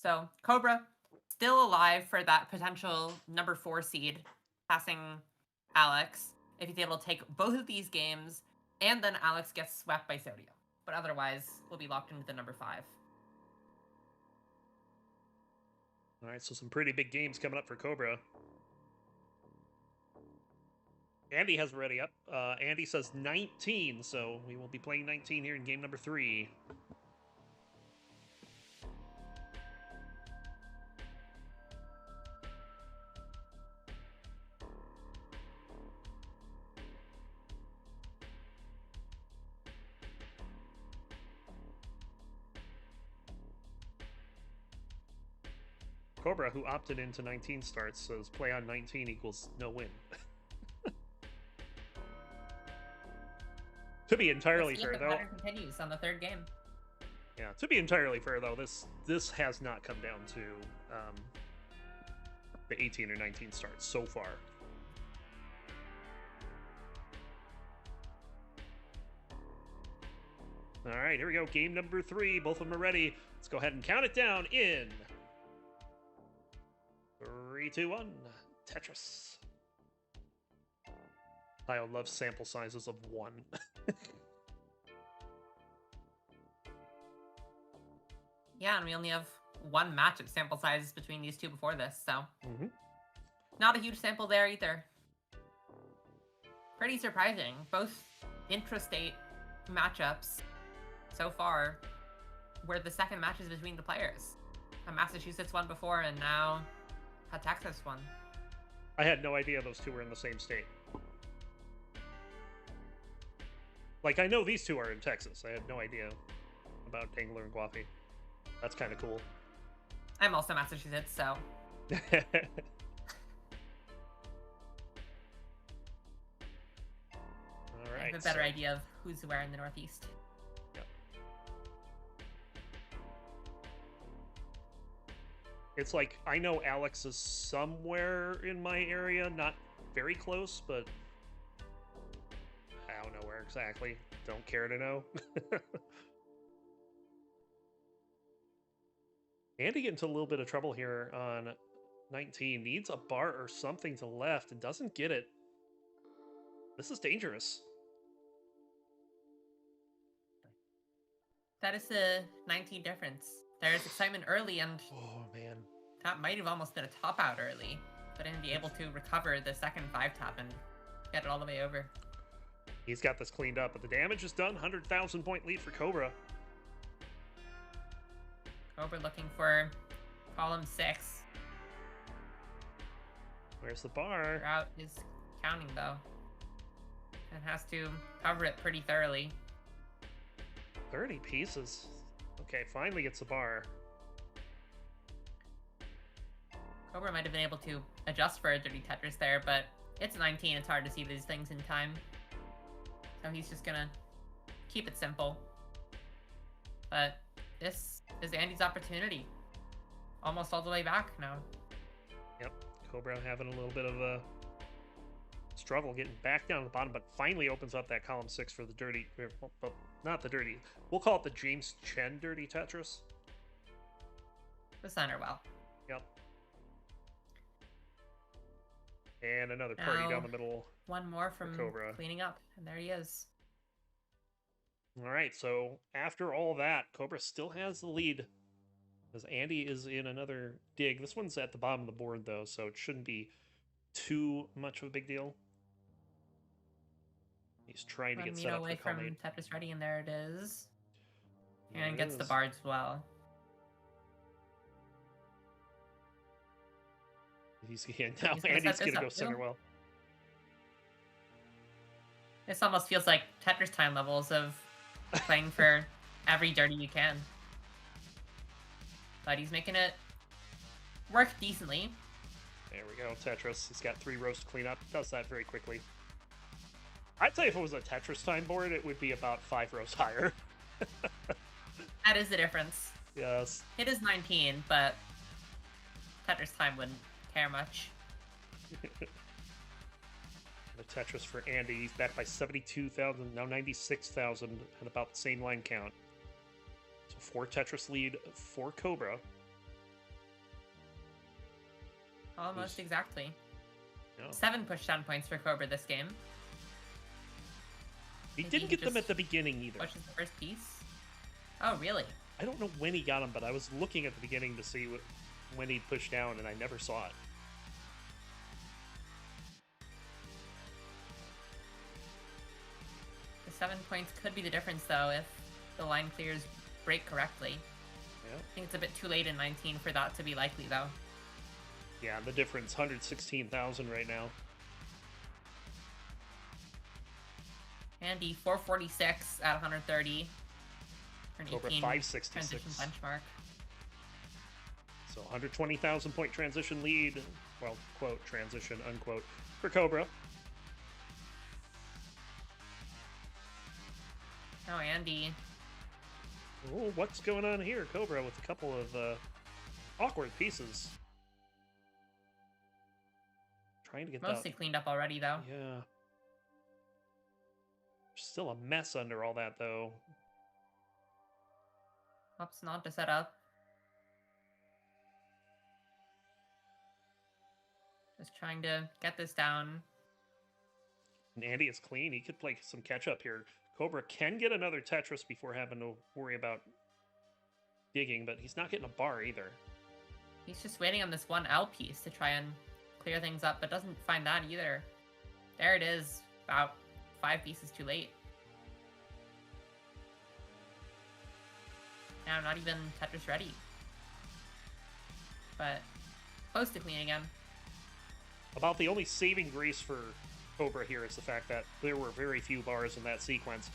So Cobra still alive for that potential number 4 seed, passing Alex if he's able to take both of these games, and then Alex gets swept by Sodium. But otherwise, we'll be locked into the number 5. All right, so some pretty big games coming up for Cobra. Andy has already up. Andy says 19, so we will be playing 19 here in game number 3. Cobra, who opted into 19 starts, says play on 19 equals no win. To be entirely Let's see fair, if the though. pattern continues on the 3rd game. Yeah, to be entirely fair, though, this has not come down to the 18 or 19 starts so far. All right, here we go. Game number 3. Both of them are ready. Let's go ahead and count it down in 3, 2, 1. Tetris. I love sample sizes of 1. Yeah, and we only have 1 match at sample sizes between these two before this, so not a huge sample there either. Pretty surprising. Both intrastate matchups so far were the second matches between the players. A Massachusetts one before, and now a Texas one. I had no idea those two were in the same state. Like, I know these two are in Texas. I had no idea about Dengler and Gwafey. That's kind of cool. I'm also Massachusetts, so... All I right. have a better idea of who's where in the Northeast. Yep. It's like, I know Alex is somewhere in my area, not very close, but I don't know where exactly. Don't care to know. Andy get into a little bit of trouble here on 19. Needs a bar or something to left and doesn't get it. This is dangerous. That is the 19 difference. There's excitement early, and Oh, man. that might have almost been a top out early, but then be able to recover the second 5-tap and get it all the way over. He's got this cleaned up, but the damage is done. 100,000 point lead for Cobra. Cobra looking for column 6. Where's the bar? Route is counting though, and has to cover it pretty thoroughly. 30 pieces. Okay, finally gets the bar. Cobra might have been able to adjust for a dirty Tetris there, but it's 19. It's hard to see these things in time. So he's just gonna keep it simple. But this is Andy's opportunity. Almost all the way back now. Yep, Cobra having a little bit of a struggle getting back down to the bottom, but finally opens up that column 6 for the dirty, well, not the dirty, we'll call it the James Chen dirty Tetris. The center well. Yep. And another party Now, down the middle. One more from Cobra. cleaning up, and there he is. All right, so after all that, Cobra still has the lead as Andy is in another dig. This one's at the bottom of the board, though, so it shouldn't be too much of a big deal. He's trying to get set up away for from Calmade. Tetris Ready, and there it is. There And it gets the is. barge as well. Now He's gonna Andy's set going this to go up, center too. well. This almost feels like Tetris time levels of playing for every dirty you can. But he's making it work decently. There we go, Tetris. He's got 3 rows to clean up. Does that very quickly. I'd say if it was a Tetris time board, it would be about 5 rows higher. That is the difference. Yes. It is 19, but Tetris time wouldn't care much. The Tetris for Andy. He's back by 72,000, now 96,000, and about the same line count. So 4 Tetris lead for Cobra. Almost exactly. No. 7 pushdown points for Cobra this game. He Maybe didn't he get them just at the beginning either. Pushes the first piece. Oh, really? I don't know when he got them, but I was looking at the beginning to see when he'd pushed down, and I never saw it. The 7 points could be the difference, though, if the line clears break correctly. Yeah. I think it's a bit too late in 19 for that to be likely, though. Yeah, the difference, 116,000 right now. Andy, 446 at 130. For an Cobra, 18 566. transition benchmark. So 120,000 point transition lead, well, quote, transition, unquote, for Cobra. Oh, Andy. Oh, what's going on here? Cobra with a couple of awkward pieces. Trying to get Mostly that. cleaned up already, though. Yeah. Still a mess under all that, though. Opts not to set up. Just trying to get this down. And Andy is clean. He could play some catch up here. Cobra can get another Tetris before having to worry about digging, but he's not getting a bar either. He's just waiting on this one L piece to try and clear things up, but doesn't find that either. There it is, about 5 pieces too late. Now not even Tetris ready. But close to clean again. About the only saving grace for Cobra here is the fact that there were very few bars in that sequence.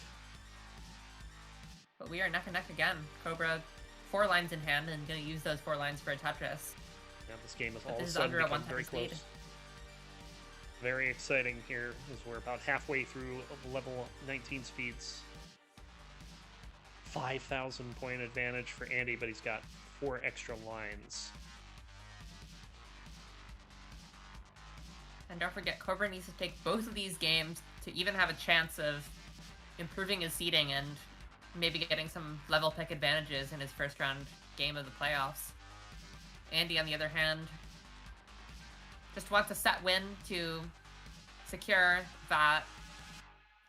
But we are neck and neck again. Cobra, 4 lines in hand, and gonna use those 4 lines for a Tetris. Yeah, this game has But all of a this is sudden under a become 1 very Tetris close. lead. Very exciting here as we're about halfway through level 19 speeds. 5,000 point advantage for Andy, but he's got 4 extra lines. And don't forget, Cobra needs to take both of these games to even have a chance of improving his seeding and maybe getting some level pick advantages in his first round game of the playoffs. Andy, on the other hand, just wants a set win to secure that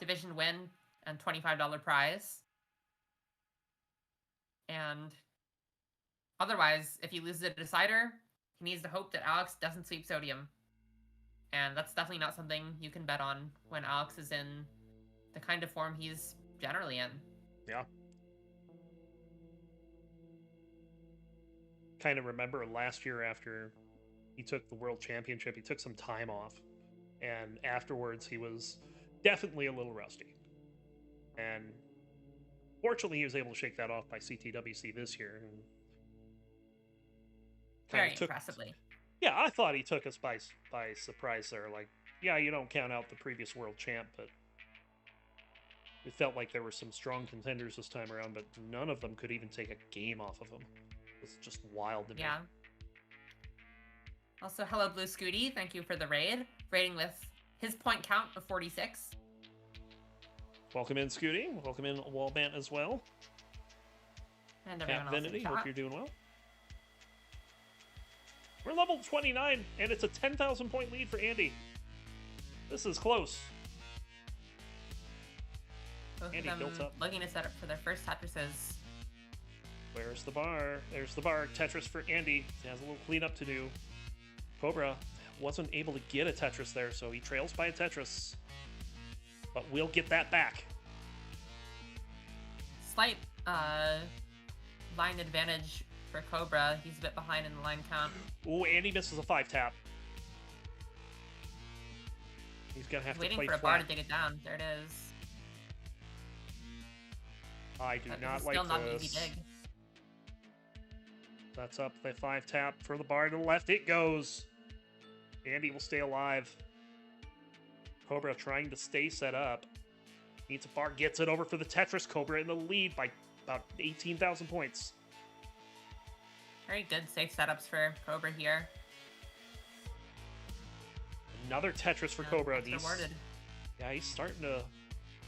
division win and $25 prize. And otherwise, if he loses a decider, he needs to hope that Alex doesn't sweep Sodium. And that's definitely not something you can bet on when Alex is in the kind of form he's generally in. Yeah. Kind of remember last year after he took the World Championship, he took some time off. And afterwards, he was definitely a little rusty. And fortunately, he was able to shake that off by CTWC this year. And Very impressively. Yeah, I thought he took us by surprise there. Like, yeah, you don't count out the previous world champ, but it felt like there were some strong contenders this time around, but none of them could even take a game off of him. It's just wild to me. Yeah. Also, hello, Blue Scooty. Thank you for the raid. Raiding with his point count of 46. Welcome in, Scooty. Welcome in, Wallbant, as well. And everyone else Capvinity, in hope chat. you're doing well. We're level 29, and it's a 10,000 point lead for Andy. This is close. Both Andy of them built up. looking to set up for their first Tetrises. Where's the bar? There's the bar. Tetris for Andy. He has a little cleanup to do. Cobra wasn't able to get a Tetris there, so he trails by a Tetris. But we'll get that back. Slight line advantage for Cobra. He's a bit behind in the line count. Ooh, Andy misses a 5-tap. He's gonna have to Waiting play for a bar flat. to dig it down. There it is. I do But not it's like still not an this. easy dig. That's up the 5-tap for the bar to the left. It goes. Andy will stay alive. Cobra trying to stay set up. Needs a bar, gets it over for the Tetris. Cobra in the lead by about 18,000 points. Very good safe setups for Cobra here. Another Tetris for Yeah, Cobra. that's rewarded. Yeah, he's starting to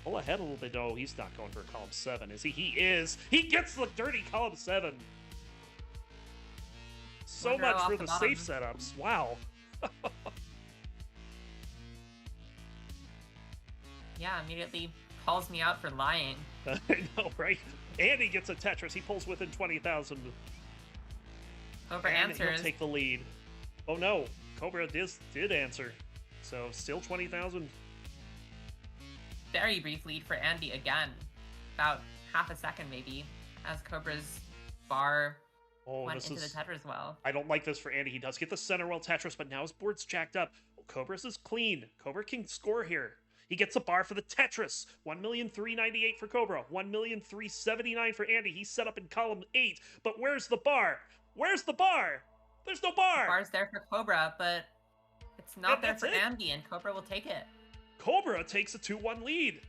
pull ahead a little bit. Oh, he's not going for column 7, is he? He is. He gets the dirty column 7. So Wonder much off for the the bottom. safe setups. Wow. Yeah, immediately calls me out for lying. I know, right? Andy gets a Tetris. He pulls within 20,000. Cobra And answers. he'll take the lead. Oh no, Cobra did answer. So still 20,000. Very brief lead for Andy again. About half a second maybe, as Cobra's bar Oh, went this into is. the Tetris well. I don't like this for Andy. He does get the center well Tetris, but now his board's jacked up. Cobra's is clean. Cobra can score here. He gets a bar for the Tetris. 1,398,000 for Cobra. 1,379,000 for Andy. He's set up in column 8. But where's the bar? Where's the bar? There's no bar. Bar's there for Cobra, but it's not And there that's for it. Andy, and Cobra will take it. Cobra takes a 2-1 lead.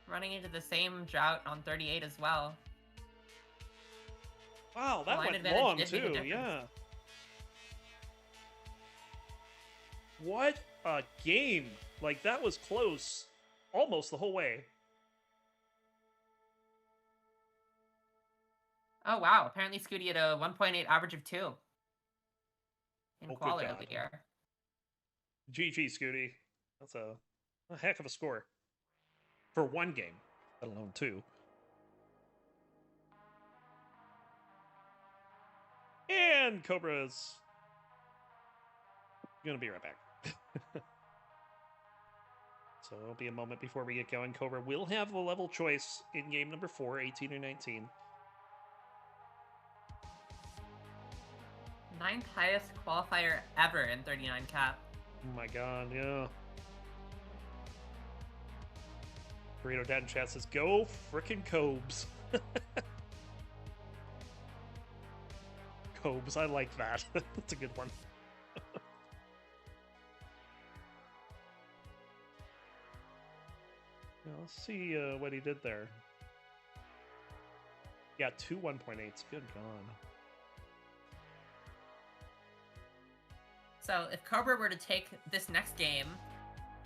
Running into the same drought on 38 as well. Wow, that Line went advantage long did make a too. difference. Yeah. What a game! Like that was close, almost the whole way. Oh wow, apparently Scooty had a 1.8 average of 2 in Oh, good quality God. of the year. GG, Scooty. That's a heck of a score for one game, let alone 2. And Cobra's gonna be right back. So it'll be a moment before we get going. Cobra will have a level choice in game number 4, 18 or 19. 9th highest qualifier ever in 39 cap. Oh my god, yeah. Burrito Dad in chat says, go frickin' Cobes. Cobes, I like that. That's a good one. Now, let's see what he did there. Yeah, 2 1.8s. Good God. So if Cobra were to take this next game,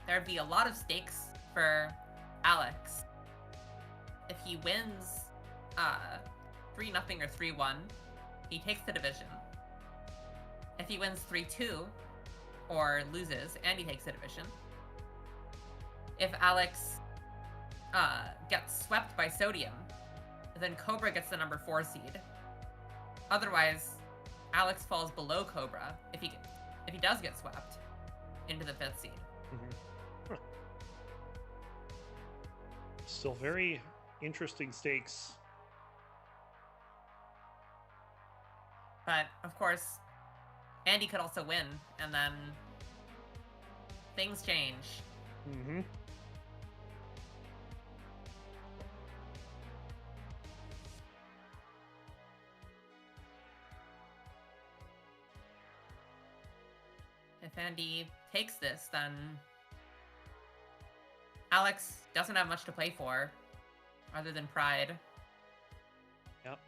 there'd be a lot of stakes for Alex. If he wins 3-0 or 3-1, he takes the division. If he wins 3-2 or loses, and he takes the division. If Alex gets swept by Sodium, then Cobra gets the number 4 seed. Otherwise, Alex falls below Cobra if he does get swept into the 5th seed. Huh. Still very interesting stakes. But of course, Andy could also win, and then things change. Mm-hmm. Andy takes this, then Alex doesn't have much to play for other than pride. Yep.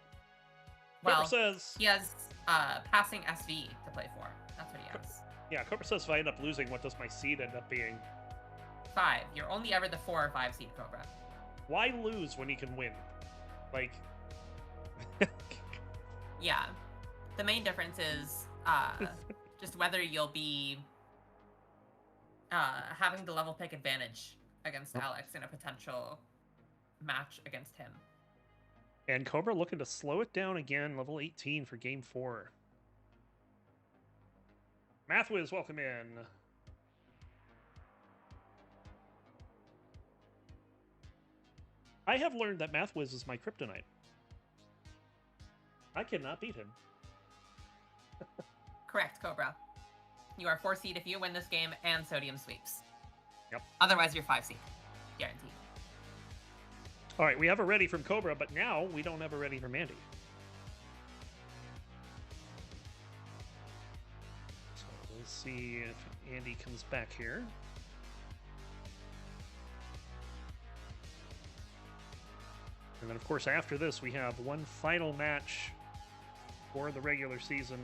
Well, Cobra says he has passing SV to play for. That's what he has. Yeah, Cobra says if I end up losing, what does my seed end up being? 5. You're only ever the 4 or 5 seed, Cobra. Why lose when you can win? Like... Yeah. The main difference is just whether you'll be having the level pick advantage against Alex in a potential match against him. And Cobra looking to slow it down again, level 18 for game 4. Mathwiz, welcome in. I have learned that Mathwiz is my kryptonite. I cannot beat him. Correct, Cobra. You are 4 seed if you win this game and Sodium sweeps. Yep. Otherwise, you're 5 seed. Guaranteed. All right, we have a ready from Cobra, but now we don't have a ready from Andy. So we'll see if Andy comes back here. And then, of course, after this, we have one final match for the regular season.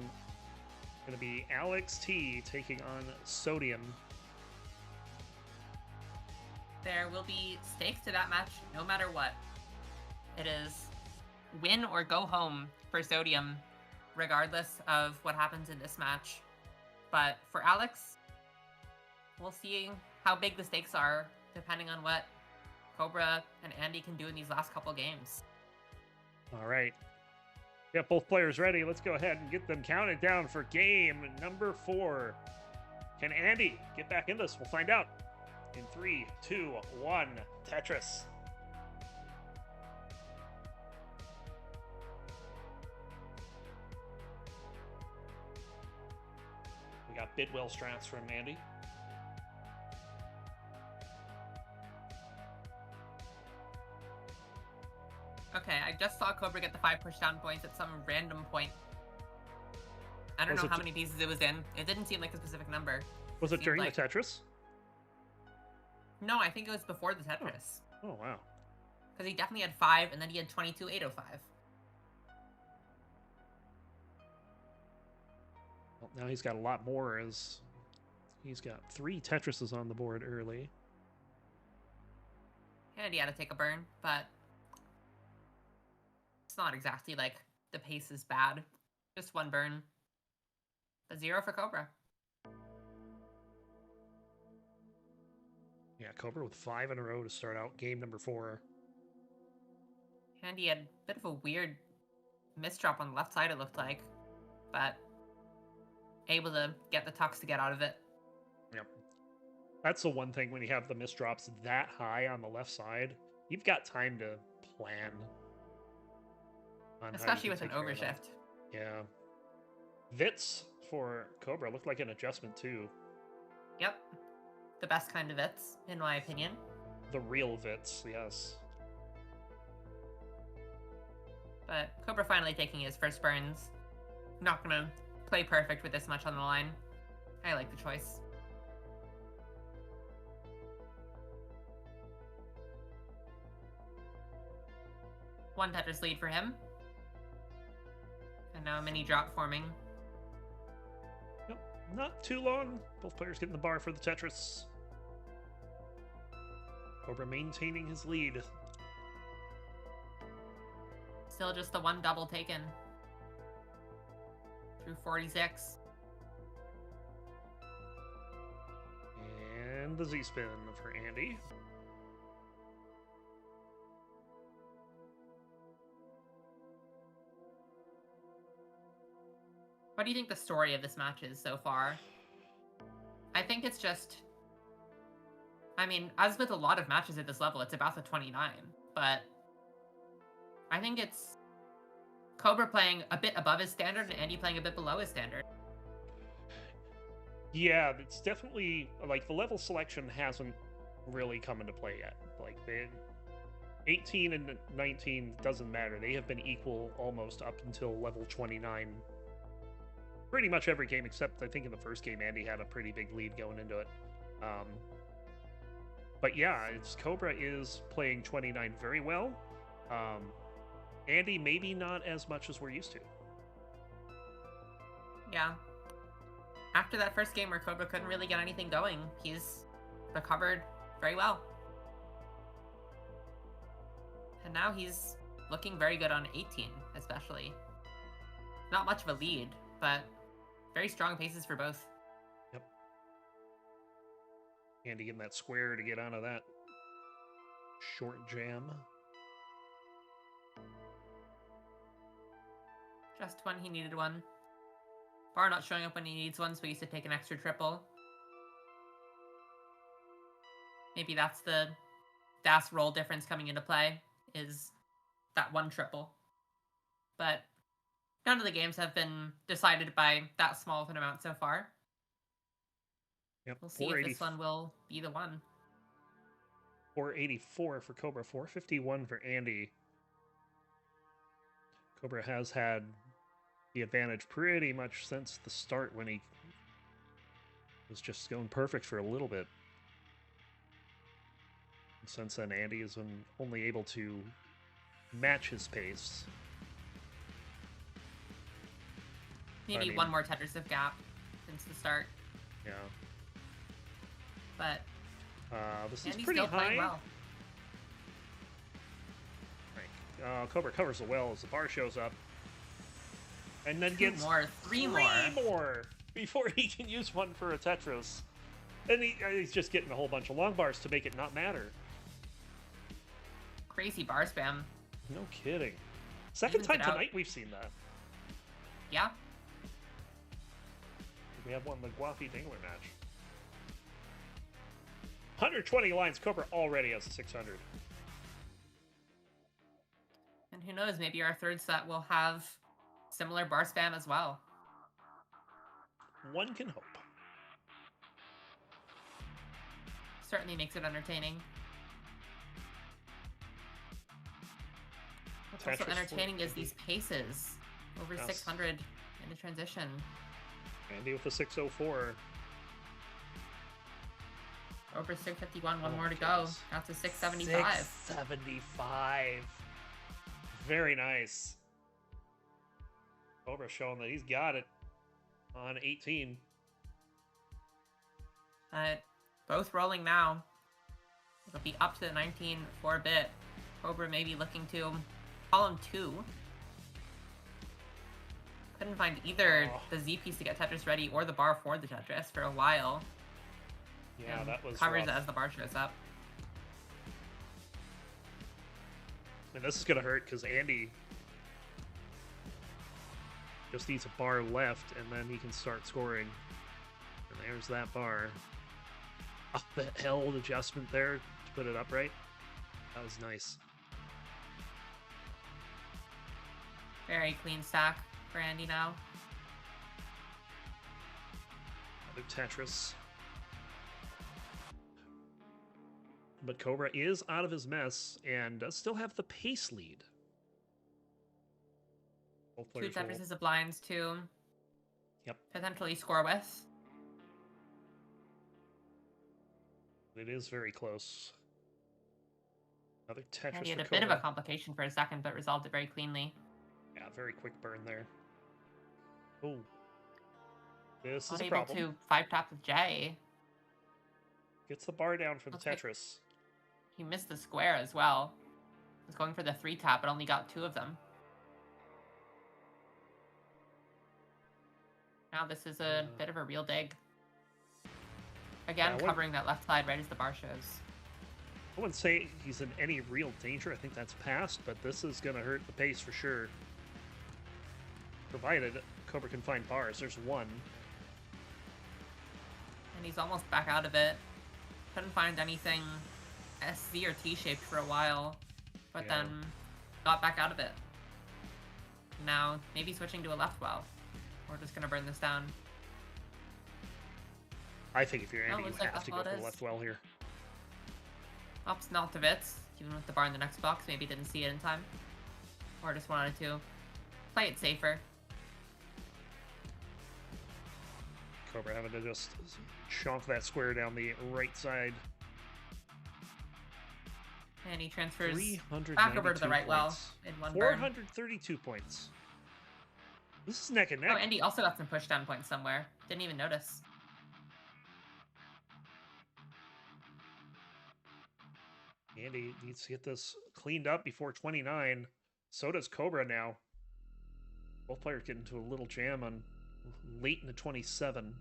Going to be Alex T taking on Sodium. There will be stakes to that match no matter what. It is win or go home for Sodium, regardless of what happens in this match. But for Alex, we'll see how big the stakes are, depending on what Cobra and Andy can do in these last couple games. All right. Got both players ready. Let's go ahead and get them counted down for game number 4. Can Andy get back in this? We'll find out in 3, 2, 1. Tetris. We got Bidwell strats from Andy. Okay, I just saw Cobra get the 5 pushdown points at some random point. I don't know how many pieces it was in. It didn't seem like a specific number. Was it during the Tetris? No, I think it was before the Tetris. Oh wow. Because he definitely had 5, and then he had 22,805. Well, now he's got a lot more as he's got 3 Tetrises on the board early. And he had to take a burn, but it's not exactly like the pace is bad. Just 1 burn. A 0 for Cobra. Yeah, Cobra with 5 in a row to start out game number 4. And he had a bit of a weird misdrop on the left side, it looked like. But able to get the tucks to get out of it. Yep. That's the one thing when you have the misdrops that high on the left side. You've got time to plan. Especially with an overshift. Yeah. Vits for Cobra looked like an adjustment too. Yep. The best kind of Vits, in my opinion. The real Vits, yes. But Cobra finally taking his first burns. Not gonna play perfect with this much on the line. I like the choice. One Tetris lead for him. And now a mini drop forming. Yep, not too long. Both players getting the bar for the Tetris. Cobra maintaining his lead. Still just the 1 double taken. Through 46. And the Z-spin for Andy. What do you think the story of this match is so far? I think it's just... I mean, as with a lot of matches at this level, it's about the 29. But I think it's Cobra playing a bit above his standard and Andy playing a bit below his standard. Yeah, it's definitely, like, the level selection hasn't really come into play yet. Like, 18 and 19 doesn't matter. They have been equal almost up until level 29. pretty much every game except I think in the first game Andy had a pretty big lead going into it. But yeah, Cobra is playing 29 very well. Andy maybe not as much as we're used to. Yeah. After that first game where Cobra couldn't really get anything going, he's recovered very well. And now he's looking very good on 18, especially. Not much of a lead, but very strong paces for both. Yep. Andy getting that square to get out of that short jam. Just when he needed one. Bar not showing up when he needs one, so he used to take an extra triple. Maybe that's the DAS roll difference coming into play, is that one triple. But none of the games have been decided by that small of an amount so far. Yep. We'll see if this one will be the one. 484 for Cobra, 451 for Andy. Cobra has had the advantage pretty much since the start when he was just going perfect for a little bit. And since then, Andy has been only able to match his pace. Maybe one more Tetris of gap since the start. Yeah. But this Andy's is pretty still high. playing well. Right. Cobra covers the well as the bar shows up. And then gets three more before he can use one for a Tetris. And he's just getting a whole bunch of long bars to make it not matter. Crazy bar spam. No kidding. Second time tonight we've seen that. Yeah. We have won the Gwafey Dengler match. 120 lines. Cobra already has 600. And who knows, maybe our third set will have similar bar spam as well. One can hope. Certainly makes it entertaining. What's also entertaining is these paces. Over 600 in the transition. Andy with the 604. Over 651, one more to go. Out to 675. 675. Very nice. Cobra showing that he's got it on 18. Both rolling now. It'll be up to 19 for a bit. Cobra maybe looking to column 2. Couldn't find either the Z piece to get Tetris ready or the bar for the Tetris for a while. Yeah, and that was covers rough. As the bar shows up. And this is going to hurt because Andy just needs a bar left, and then he can start scoring. And there's that bar. Oh, the held adjustment there to put it upright. That was nice. Very clean stack for Andy now. Another Tetris. But Cobra is out of his mess and does still have the pace lead. Both Two Tetrises of blinds to potentially score with. It is very close. Another Tetris. And he had a bit of a complication for a second, but resolved it very cleanly. Yeah, very quick burn there. Oh. This Not is a able problem. to 5-tap with J. Gets the bar down for the Tetris. He missed the square as well. Was going for the 3-tap, but only got 2 of them. Now this is a bit of a real dig. Again, covering that left side right as the bar shows. I wouldn't say he's in any real danger. I think that's past, but this is going to hurt the pace for sure. Provided Cobra can find bars. There's one. And he's almost back out of it. Couldn't find anything SZ or T-shaped for a while, but then got back out of it. Now, maybe switching to a left well. We're just going to burn this down. I think if you're Andy, you have to go for the left well here. Ops not to bits, even with the bar in the next box. Maybe didn't see it in time. Or just wanted to play it safer. Cobra having to just chunk that square down the right side. And he transfers back over to the right well in one burn. 432 points. This is neck and neck. Oh, Andy also got some pushdown points somewhere. Didn't even notice. Andy needs to get this cleaned up before 29. So does Cobra now. Both players get into a little jam on late in the 27.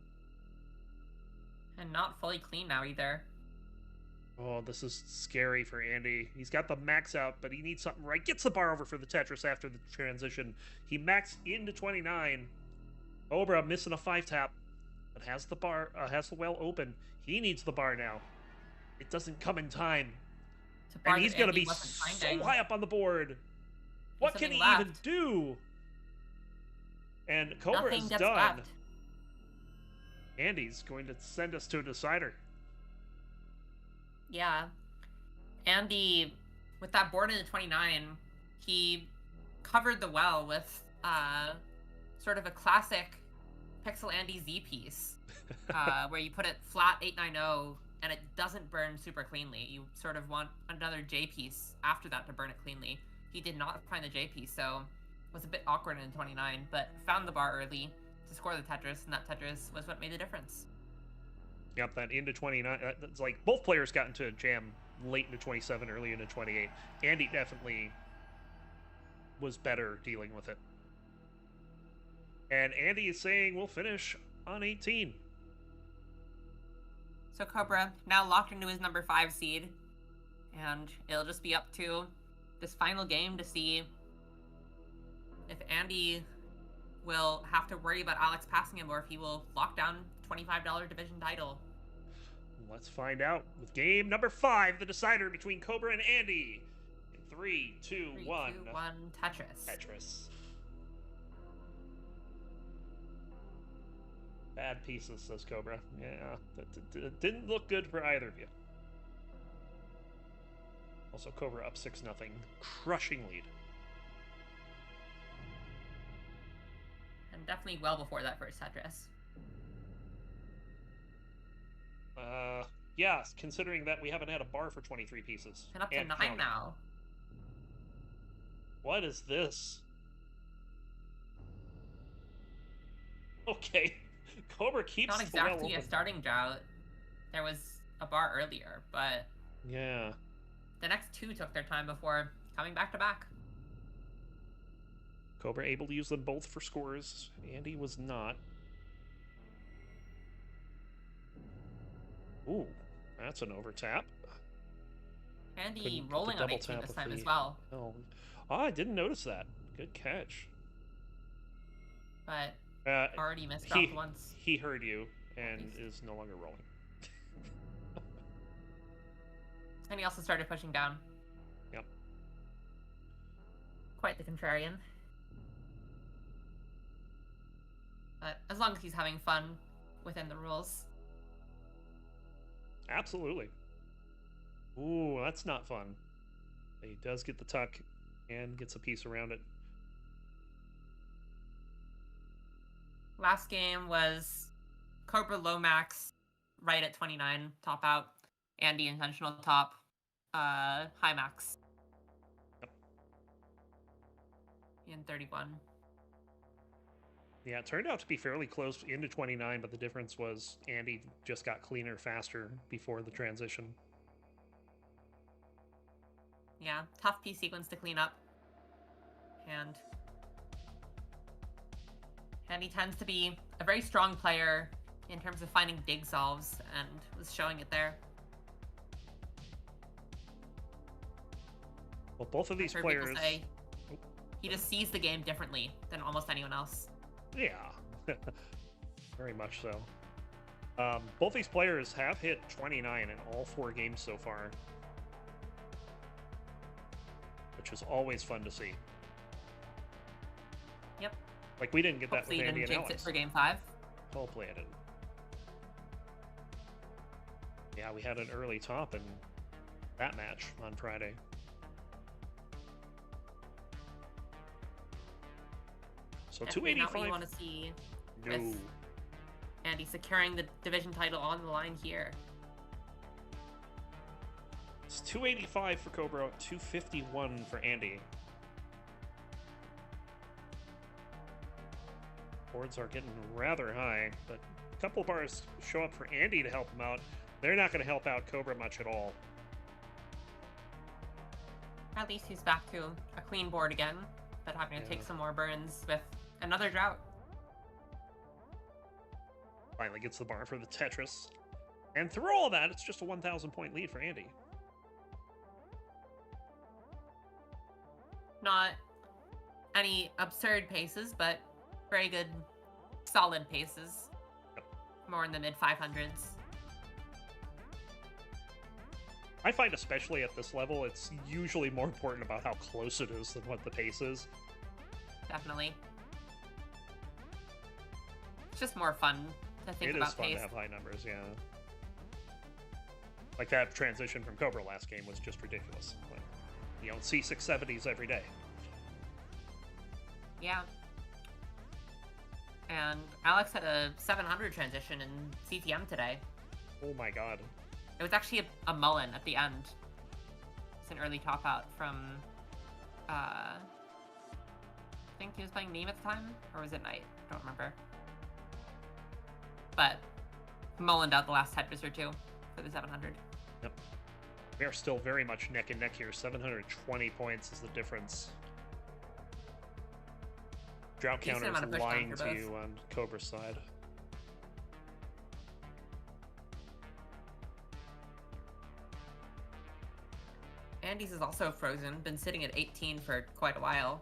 And not fully clean now either. Oh, this is scary for Andy. He's got the max out, but he needs something right. Gets the bar over for the Tetris after the transition. He maxed into 29. Cobra missing a 5-tap, but has the bar, has the well open. He needs the bar now. It doesn't come in time. And he's going to be so high up on the board. What can he even do? And Cobra is done. Left. Andy's going to send us to a decider. Yeah. Andy, with that board in the 29, he covered the well with sort of a classic PixelAndy Z piece, where you put it flat 890 and it doesn't burn super cleanly. You sort of want another J piece after that to burn it cleanly. He did not find the J piece, so it was a bit awkward in 29, but found the bar early to score the Tetris, and that Tetris was what made the difference. Yep, that into 29. It's like both players got into a jam late into 27, early into 28. Andy definitely was better dealing with it. And Andy is saying we'll finish on 18. So Cobra now locked into his number 5 seed, and it'll just be up to this final game to see if Andy will have to worry about Alex passing him or if he will lock down $25 division title. Let's find out with game number 5, the decider between Cobra and Andy. In 3, 2, 1. 1, Tetris. Tetris. Bad pieces, says Cobra. Yeah, that didn't look good for either of you. Also, Cobra up 6-0. Crushing lead. And definitely well before that first Tetris. Yeah, considering that we haven't had a bar for 23 pieces. And up to 9 now. What is this? Okay. Cobra keeps not exactly a starting drought. There was a bar earlier, but yeah, the next 2 took their time before coming back to back. Cobra able to use them both for scores. Andy was not. Ooh, that's an overtap. Andy rolling on 18 this time as well. Oh, I didn't notice that. Good catch. But already missed off once. He heard you and is no longer rolling. And he also started pushing down. Yep. Quite the contrarian. But as long as he's having fun within the rules. Absolutely. Ooh, that's not fun. He does get the tuck and gets a piece around it. Last game was Cobra low max, right at 29, top out. Andy intentional top, high max. Yep. In 31. Yeah, it turned out to be fairly close into 29, but the difference was Andy just got cleaner faster before the transition. Yeah, tough piece sequence to clean up. And he tends to be a very strong player in terms of finding dig solves, and was showing it there. Well, both of these players... Say he just sees the game differently than almost anyone else. Yeah, very much so. Both these players have hit 29 in all 4 games so far, which is always fun to see. Yep. Like, we didn't get that with Andy and Alex. Hopefully it for game 5. Hopefully I didn't. Yeah, we had an early top in that match on Friday. So 285. Not what you want to see. No. And he's securing the division title on the line here. It's 285 for Cobra, 251 for Andy. Boards are getting rather high, but a couple bars show up for Andy to help him out. They're not going to help out Cobra much at all. At least he's back to a clean board again, but having to take some more burns with another drought. Finally gets the bar for the Tetris. And through all that, it's just a 1,000 point lead for Andy. Not any absurd paces, but very good, solid paces. Yep. More in the mid 500s. I find especially at this level, it's usually more important about how close it is than what the pace is. Definitely. It's just more fun to think about pace. It is fun to have high numbers, yeah. Like that transition from Cobra last game was just ridiculous. Like, you don't see 670s every day. Yeah. And Alex had a 700 transition in CTM today. Oh my god. It was actually a mullen at the end. It's an early top out from, I think he was playing Neem at the time, or was it Knight? I don't remember. But mullened out the last Tetris or two for the 700. Yep. We are still very much neck and neck here. 720 points is the difference. Drought counter is lying to you on Cobra's side. Andy's is also frozen, been sitting at 18 for quite a while.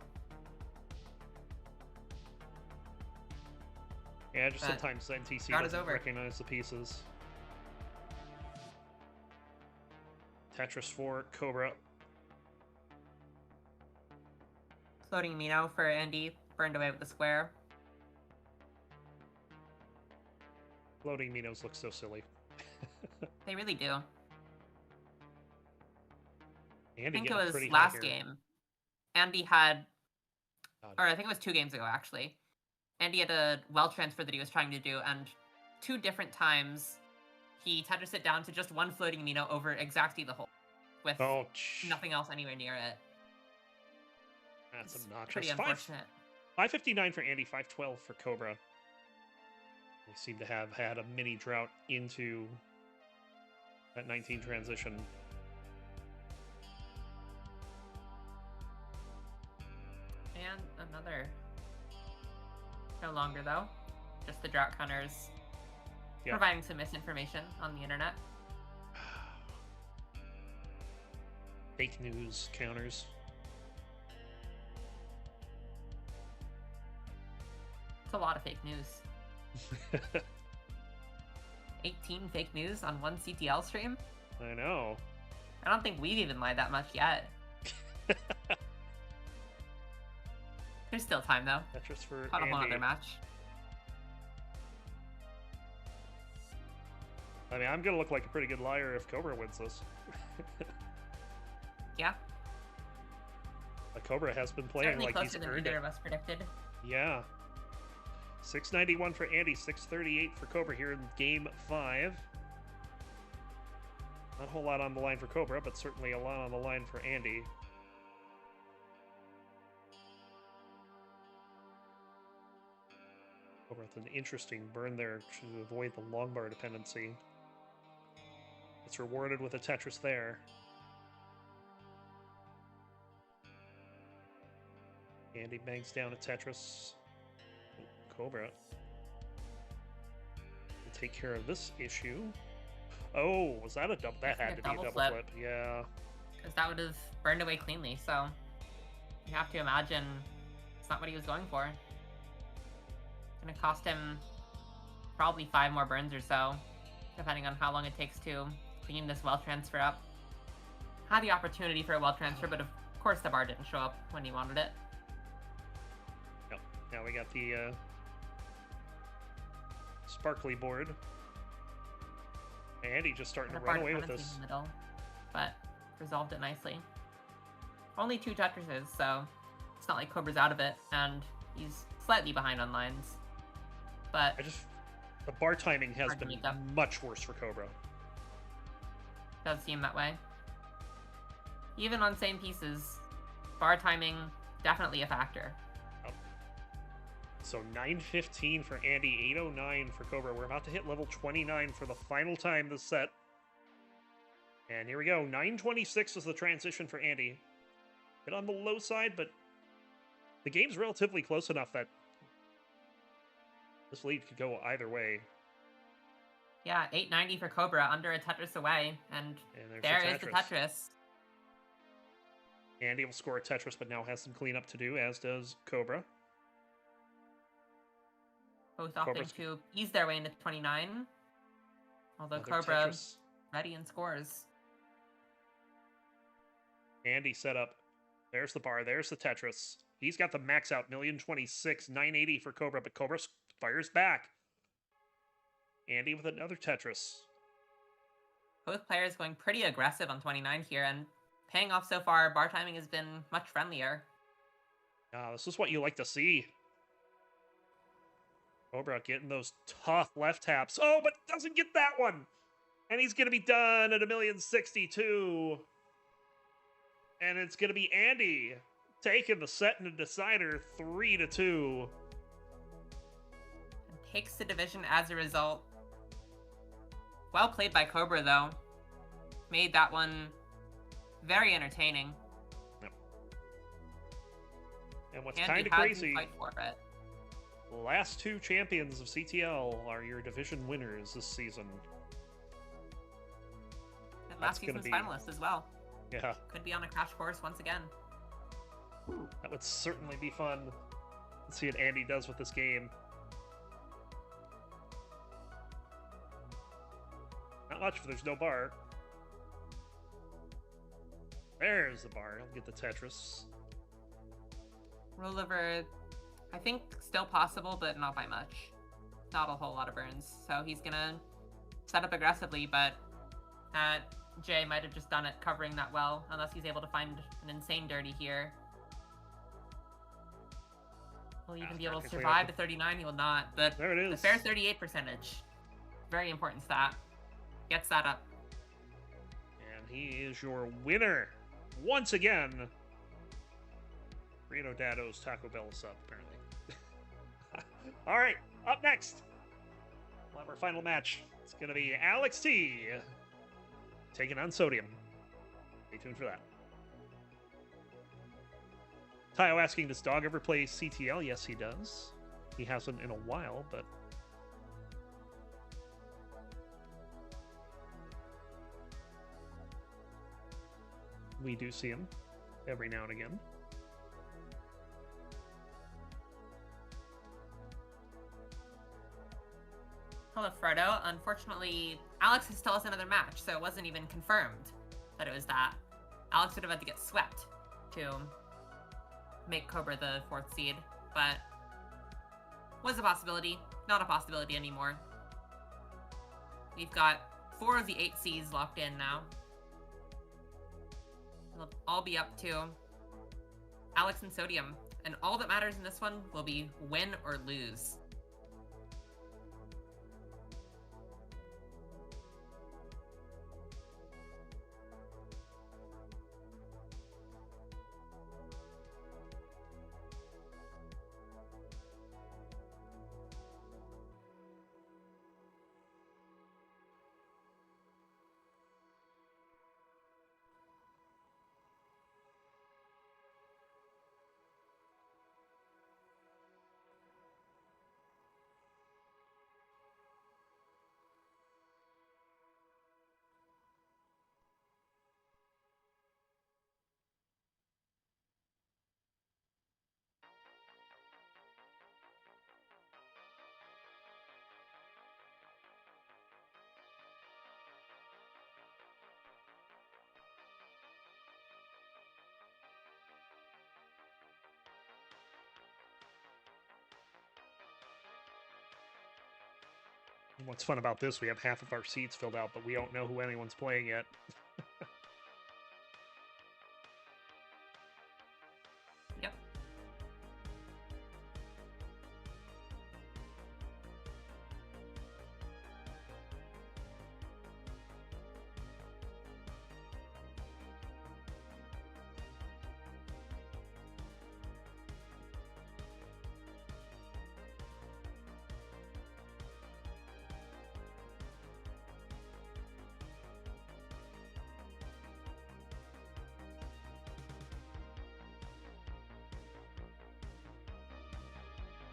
Yeah, just sometimes NTC doesn't recognize the pieces. Tetris for Cobra. Floating Mino for Andy, burned away with the square. Floating Minos look so silly. They really do. Andy I think it was last game. Andy had, or I think it was 2 games ago actually. Andy had a well transfer that he was trying to do, and 2 different times he Tetris it down to just one floating Mino over exactly the hole, with nothing else anywhere near it. That's obnoxious. Pretty unfortunate. 559 for Andy, 512 for Cobra. We seem to have had a mini drought into that 19 transition. And another. No longer, though. Just the drought counters providing some misinformation on the internet. Fake news counters. It's a lot of fake news. 18 fake news on one CTL stream? I know. I don't think we've even lied that much yet. There's still time, though. That's just for a whole other match. I mean, I'm gonna look like a pretty good liar if Cobra wins this. Yeah. But Cobra has been playing certainly like he's closer than earned either it. of us predicted. Yeah. 691 for Andy, 638 for Cobra here in game 5. Not a whole lot on the line for Cobra, but certainly a lot on the line for Andy. Cobra with an interesting burn there to avoid the long bar dependency. It's rewarded with a Tetris there. Andy bangs down a Tetris. Cobra will take care of this issue. Oh, was that a double? That had to be a double flip. Yeah. Because that would have burned away cleanly, so you have to imagine it's not what he was going for. It's going to cost him probably 5 more burns or so, depending on how long it takes to clean this well transfer up. Had the opportunity for a well transfer, but of course the bar didn't show up when he wanted it. Yep. Now we got the sparkly board. Andy just starting to run away with this. In the middle, but resolved it nicely. Only 2 Tetrises, so it's not like Cobra's out of it, and he's slightly behind on lines. But The bar timing has Hard to been make up. much worse for Cobra. Does seem that way. Even on same pieces, bar timing definitely a factor. So 9:15 for Andy, 8:09 for Cobra. We're about to hit level 29 for the final time this set. And here we go. 9:26 is the transition for Andy. Bit on the low side, but the game's relatively close enough that this lead could go either way. Yeah, 890 for Cobra, under a Tetris away, and there is the Tetris. Andy will score a Tetris, but now has some cleanup to do, as does Cobra. Both opting to ease their way into 29. Although Another Cobra Tetris. ready and scores. Andy set up. There's the bar. There's the Tetris. He's got the max out. 1,026,000, 980 for Cobra, but Cobra fires back. Andy with another Tetris. Both players going pretty aggressive on 29 here, and paying off so far. Bar timing has been much friendlier. This is what you like to see. Cobra getting those tough left taps. Oh, but doesn't get that one. And he's going to be done at 1,062,000. And it's going to be Andy taking the set in the decider 3-2. And takes the division as a result. Well played by Cobra, though. Made that one very entertaining. Yep. And what's kind of crazy, fight for it. the last two champions of CTL are your division winners this season. And last season's finalists as well. Yeah. Could be on a crash course once again. That would certainly be fun. Let's see what Andy does with this game. Not much if there's no bar. There's the bar. I'll get the Tetris. Rollover, I think still possible, but not by much. Not a whole lot of burns. So he's gonna set up aggressively, but Jay might have just done it covering that well, unless he's able to find an insane dirty here. Will he even be able to survive to 39? He will not, but there it is. The fair 38 percentage. Very important stat. Gets that up. And he is your winner. Once again. Reno Dado's Taco Bell is up, apparently. All right, up next. We'll have our final match. It's going to be Alex T taking on Sodium. Stay tuned for that. Tayo asking, does Dog ever play CTL? Yes, he does. He hasn't in a while, but... we do see him every now and again. Hello, Frodo. Unfortunately, Alex is still has another match, so it wasn't even confirmed that it was that. Alex would have had to get swept to make Cobra the 4th seed, but was a possibility. Not a possibility anymore. We've got 4 of the 8 seeds locked in now. It'll all be up to Alex and Sodium, and all that matters in this one will be win or lose. What's fun about this, we have half of our seats filled out, but we don't know who anyone's playing yet. Yep.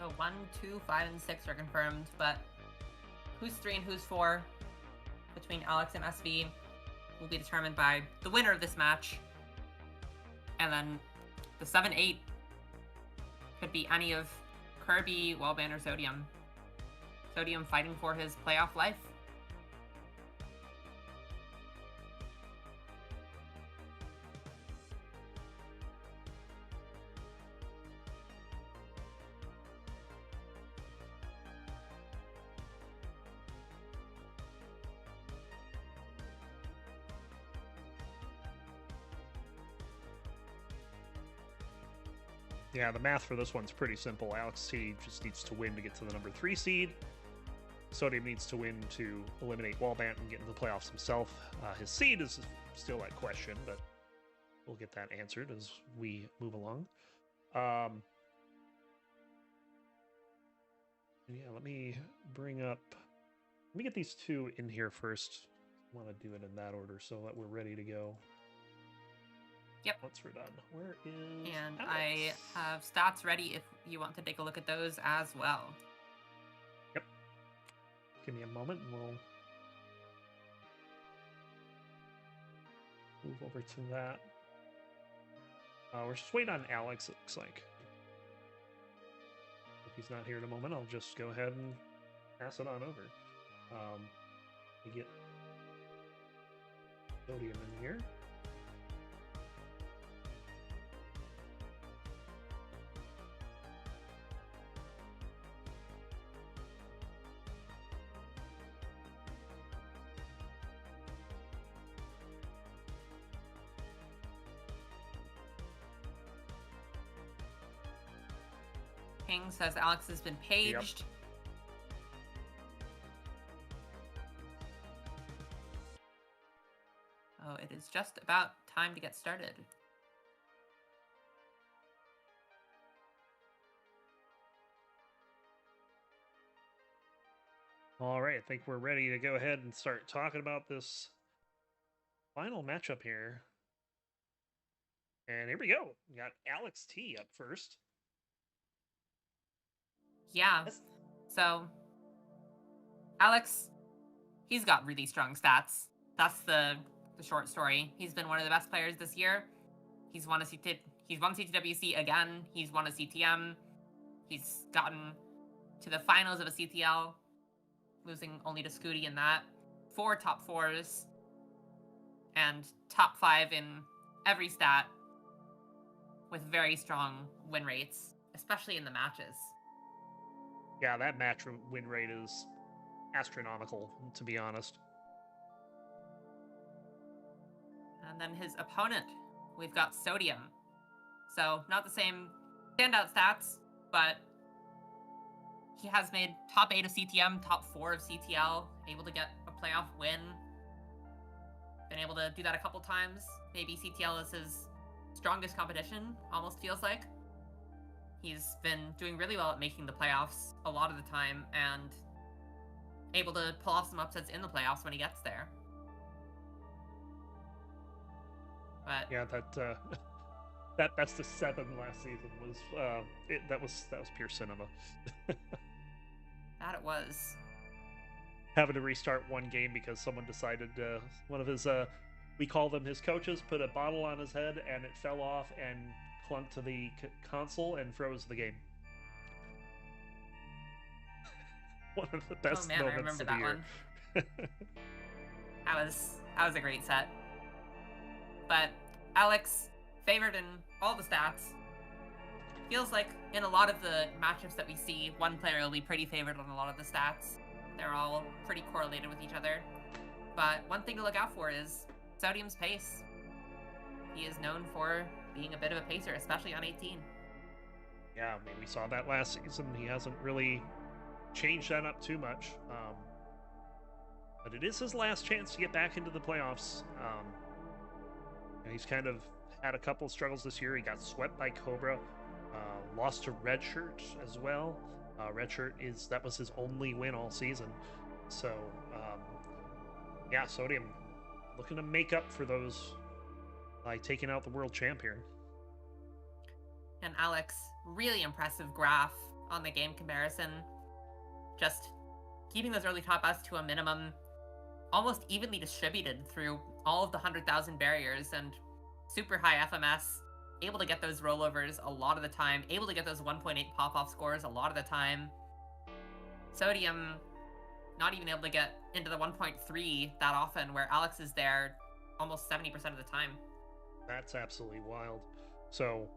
So 1, 2, 5, and 6 are confirmed, but who's 3 and who's 4 between Alex and SV will be determined by the winner of this match. And then the 7-8 could be any of Kirby, Wellband, or Sodium. Sodium fighting for his playoff life. Yeah, the math for this one's pretty simple. Alex T just needs to win to get to the number 3 seed. Sodium needs to win to eliminate Wallbant and get into the playoffs himself. His seed is still at question, but we'll get that answered as we move along. Yeah, let me get these two in here first. I want to do it in that order so that we're ready to go. Yep. Once we're done. Where is And Alex? I have stats ready if you want to take a look at those as well. Yep. Give me a moment and we'll move over to that. We're just waiting on Alex, it looks like. If he's not here in a moment, I'll just go ahead and pass it on over. We get Sodium in here. King says Alex has been paged. Yep. Oh, it is just about time to get started. All right, I think we're ready to go ahead and start talking about this final matchup here. And here we go. We got Alex T up first. Yeah. So, Alex, he's got really strong stats. That's the short story. He's been one of the best players this year. He's won CTWC again. He's won a CTM. He's gotten to the finals of a CTL, losing only to Scooty in that. 4 top 4s, and top 5 in every stat, with very strong win rates, especially in the matches. Yeah, that match win rate is astronomical, to be honest. And then his opponent, we've got Sodium. So, not the same standout stats, but he has made top 8 of CTM, top 4 of CTL, able to get a playoff win. Been able to do that a couple times. Maybe CTL is his strongest competition, almost feels like. He's been doing really well at making the playoffs a lot of the time, and able to pull off some upsets in the playoffs when he gets there. But yeah, that's the 7 last season was that was pure cinema. that it was. Having to restart one game because someone decided one of his we call them his coaches put a bottle on his head and it fell off and clunked to the console and froze the game. One of the best moments of the year. One. that was a great set. But Alex, favored in all the stats. Feels like in a lot of the matchups that we see, one player will be pretty favored on a lot of the stats. They're all pretty correlated with each other. But one thing to look out for is Sodium's pace. He is known for being a bit of a pacer, especially on 18. Yeah, I mean, we saw that last season. He hasn't really changed that up too much. But it is his last chance to get back into the playoffs. And he's kind of had a couple of struggles this year. He got swept by Cobra, lost to Redshirt as well. Redshirt that was his only win all season. So, yeah, Sodium looking to make up for those by taking out the world champ here. And Alex, really impressive graph on the game comparison. Just keeping those early top S to a minimum, almost evenly distributed through all of the 100,000 barriers, and super high FMS, able to get those rollovers a lot of the time, able to get those 1.8 pop-off scores a lot of the time. Sodium not even able to get into the 1.3 that often, where Alex is there almost 70% of the time. That's absolutely wild. So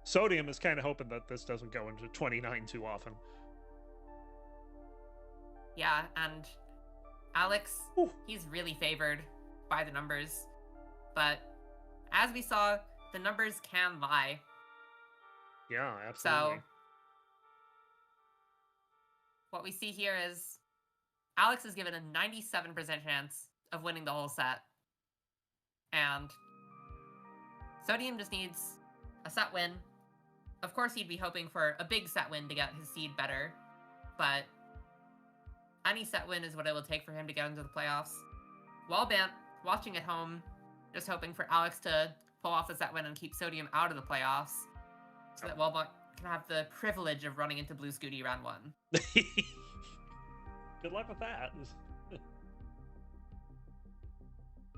Sodium is kind of hoping that this doesn't go into 29 too often. Yeah, and Alex, Ooh. he's really favored by the numbers. But as we saw, the numbers can lie. Yeah, absolutely. So what we see here is Alex is given a 97% chance of winning the whole set. And Sodium just needs a set win. Of course, he'd be hoping for a big set win to get his seed better, but any set win is what it will take for him to get into the playoffs. Wallbant, watching at home, just hoping for Alex to pull off the set win and keep Sodium out of the playoffs, so that Wallbant can have the privilege of running into Blue Scooty round 1. Good luck with that.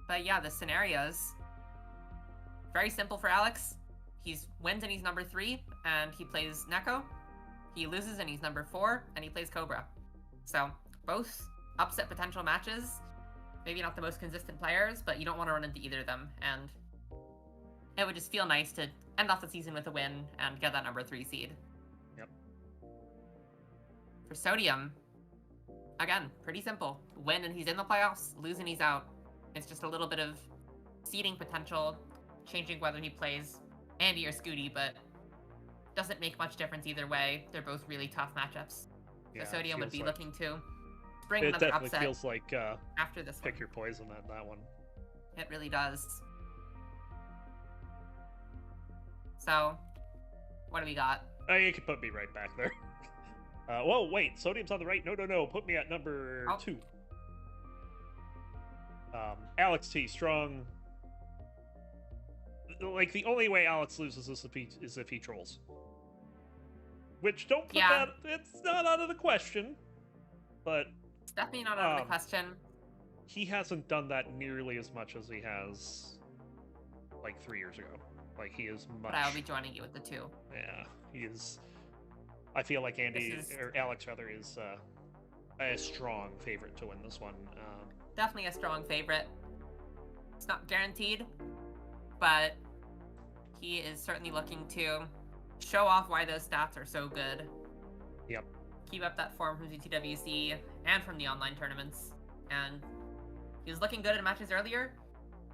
But yeah, the scenarios, very simple for Alex. He wins and he's number 3, and he plays Neko. He loses and he's number 4, and he plays Cobra. So both upset potential matches. Maybe not the most consistent players, but you don't want to run into either of them. And it would just feel nice to end off the season with a win and get that number 3 seed. Yep. For Sodium, again, pretty simple. Win and he's in the playoffs, lose and he's out. It's just a little bit of seeding potential, changing whether he plays Andy or Scooty, but doesn't make much difference either way. They're both really tough matchups. Yeah, so Sodium would be like, looking to bring it another definitely upset feels like after this pick one. your poison at that one. It really does. So, what do we got? Oh, you can put me right back there. Whoa, wait, Sodium's on the right. No. Put me at number 2. Alex T, strong. Like, the only way Alex loses is if he trolls. Which, don't put that... It's not out of the question. But... It's definitely not out of the question. He hasn't done that nearly as much as he has, like, 3 years ago. Like, he is much... But I'll be joining you with the 2. Yeah, he is... I feel like or Alex, rather, is a strong favorite to win this one. Definitely a strong favorite. It's not guaranteed, but he is certainly looking to show off why those stats are so good. Yep. Keep up that form from GTWC and from the online tournaments. And he was looking good in matches earlier.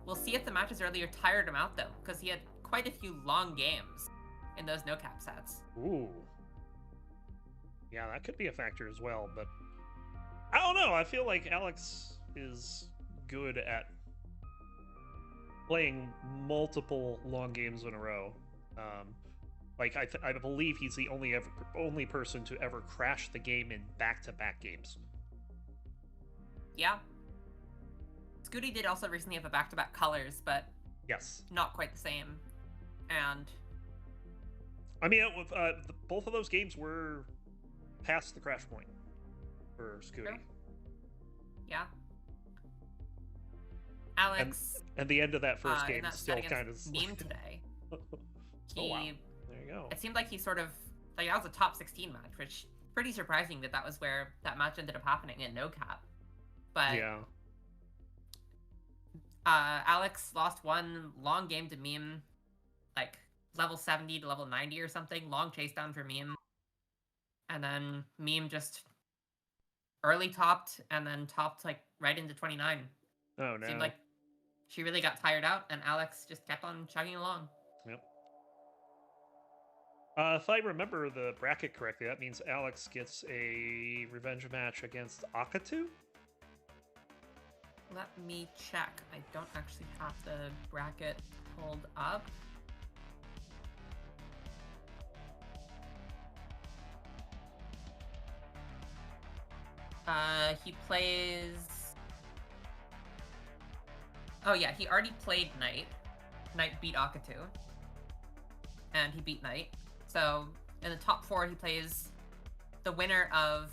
We'll see if the matches earlier tired him out, though, because he had quite a few long games in those no-cap sets. Ooh. Yeah, that could be a factor as well, but I don't know. I feel like Alex is good at playing multiple long games in a row. Like, I believe he's the only person to ever crash the game in back-to-back games. Yeah. Scooty did also recently have a back-to-back colors, but yes, not quite the same. And I mean, both of those games were past the crash point for Scooty. True. Yeah. Alex, and the end of that first game that still set kind of meme today. Oh, wow. There you go. It seemed like he sort of that was a top 16 match, which pretty surprising that was where that match ended up happening in no cap. But yeah. Alex lost one long game to Meme, like level 70 to level 90 or something. Long chase down for Meme. And then Meme just early topped and then topped like right into 29. Oh no. Seemed like she really got tired out and Alex just kept on chugging along. Yep. If I remember the bracket correctly, that means Alex gets a revenge match against Akatu? Let me check. I don't actually have the bracket pulled up. He plays... Oh yeah, he already played Knight. Knight beat Akatu. And he beat Knight. So, in the top 4, he plays the winner of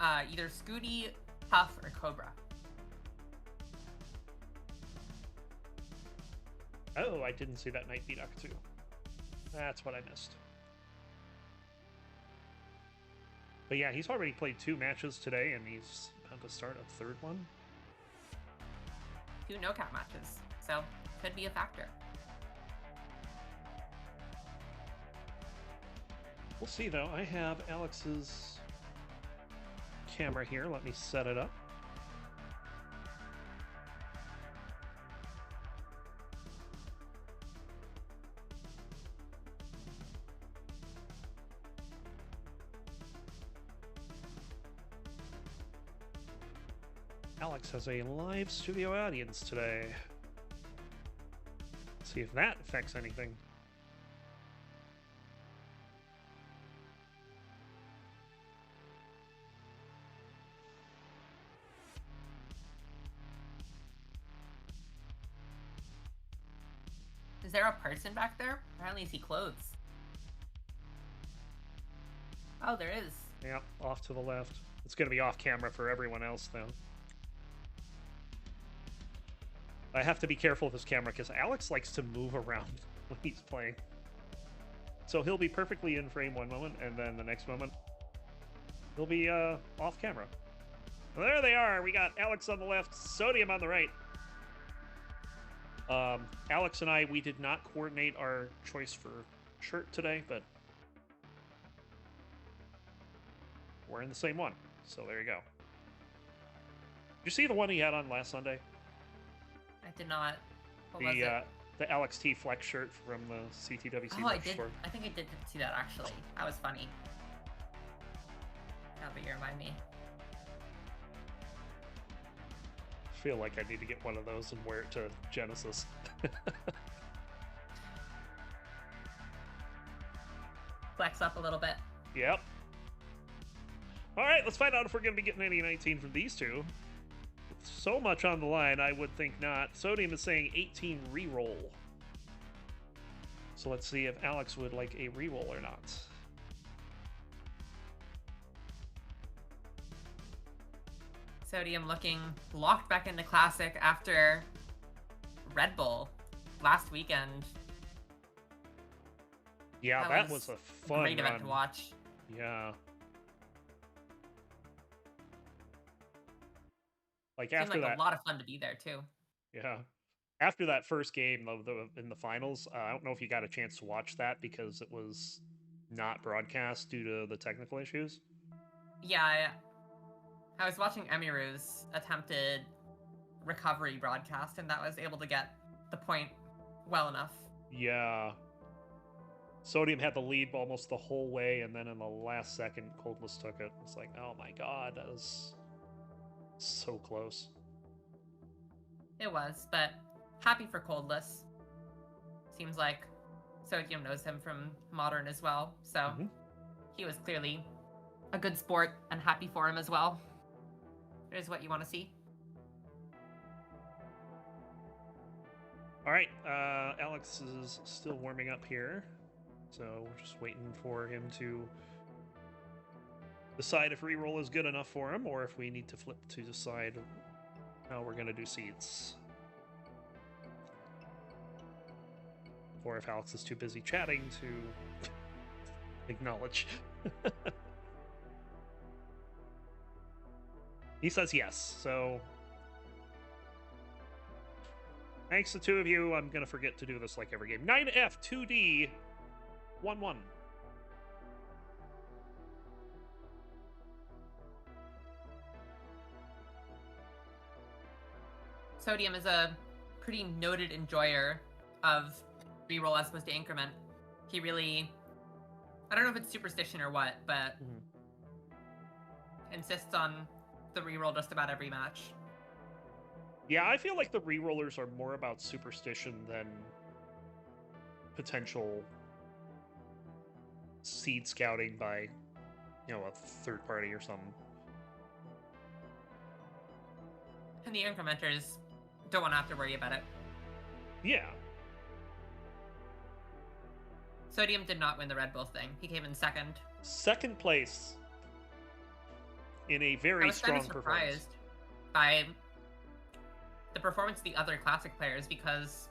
either Scooty, Puff, or Cobra. Oh, I didn't see that Night Beat Up too. That's what I missed. But yeah, he's already played 2 matches today, and he's about to start a 3rd one. 2 no-cap matches, so could be a factor. We'll see, though. I have Alex's camera here. Let me set it up. Alex has a live studio audience today. Let's see if that affects anything. Is there a person back there? I only see clothes. Oh, there is. Yep, off to the left. It's going to be off camera for everyone else, though. I have to be careful with this camera because Alex likes to move around when he's playing. So he'll be perfectly in frame one moment, and then the next moment he'll be off camera. Well, there they are. We got Alex on the left, Sodium on the right. Alex and I, we did not coordinate our choice for shirt today, but we're in the same one. So there you go. Did you see the one he had on last Sunday? I did not. What was it? The LXT Flex shirt from the CTWC. Oh, I did. Store. I think I did see that, actually. That was funny. Now that you remind me. I feel like I need to get one of those and wear it to Genesis. Flex up a little bit. Yep. All right, let's find out if we're going to be getting any 19 from these two. With so much on the line, I would think not. Sodium is saying 18 reroll. So let's see if Alex would like a reroll or not. Sodium looking locked back into Classic after Red Bull last weekend. Yeah, that was a fun great event run. to watch. Yeah. Like Seemed after like that, a lot of fun to be there too. yeah. After that first game in the finals, I don't know if you got a chance to watch that because it was not broadcast due to the technical issues. Yeah, I was watching Emiru's attempted recovery broadcast, and that was able to get the point well enough. Yeah. Sodium had the lead almost the whole way, and then in the last second, Coldless took it. It's like, oh my god, that was so close. It was, but happy for Coldless. Seems like Sodium knows him from Modern as well, so he was clearly a good sport and happy for him as well. It is what you want to see. All right, Alex is still warming up here, so we're just waiting for him to decide if reroll is good enough for him, or if we need to flip to decide how we're going to do seeds. Or if Alex is too busy chatting to acknowledge. He says yes, so thanks to 2 of you. I'm going to forget to do this like every game. 9F, 2D, 1-1. Sodium is a pretty noted enjoyer of reroll as opposed to increment. He really, I don't know if it's superstition or what, but insists on the reroll just about every match. Yeah, I feel like the rerollers are more about superstition than potential seed scouting by, you know, a third party or something. And the incrementers don't want to have to worry about it. Yeah. Sodium did not win the Red Bull thing. He came in second. Second place in a I very was kind strong of performance. surprised by the performance of the other Classic players because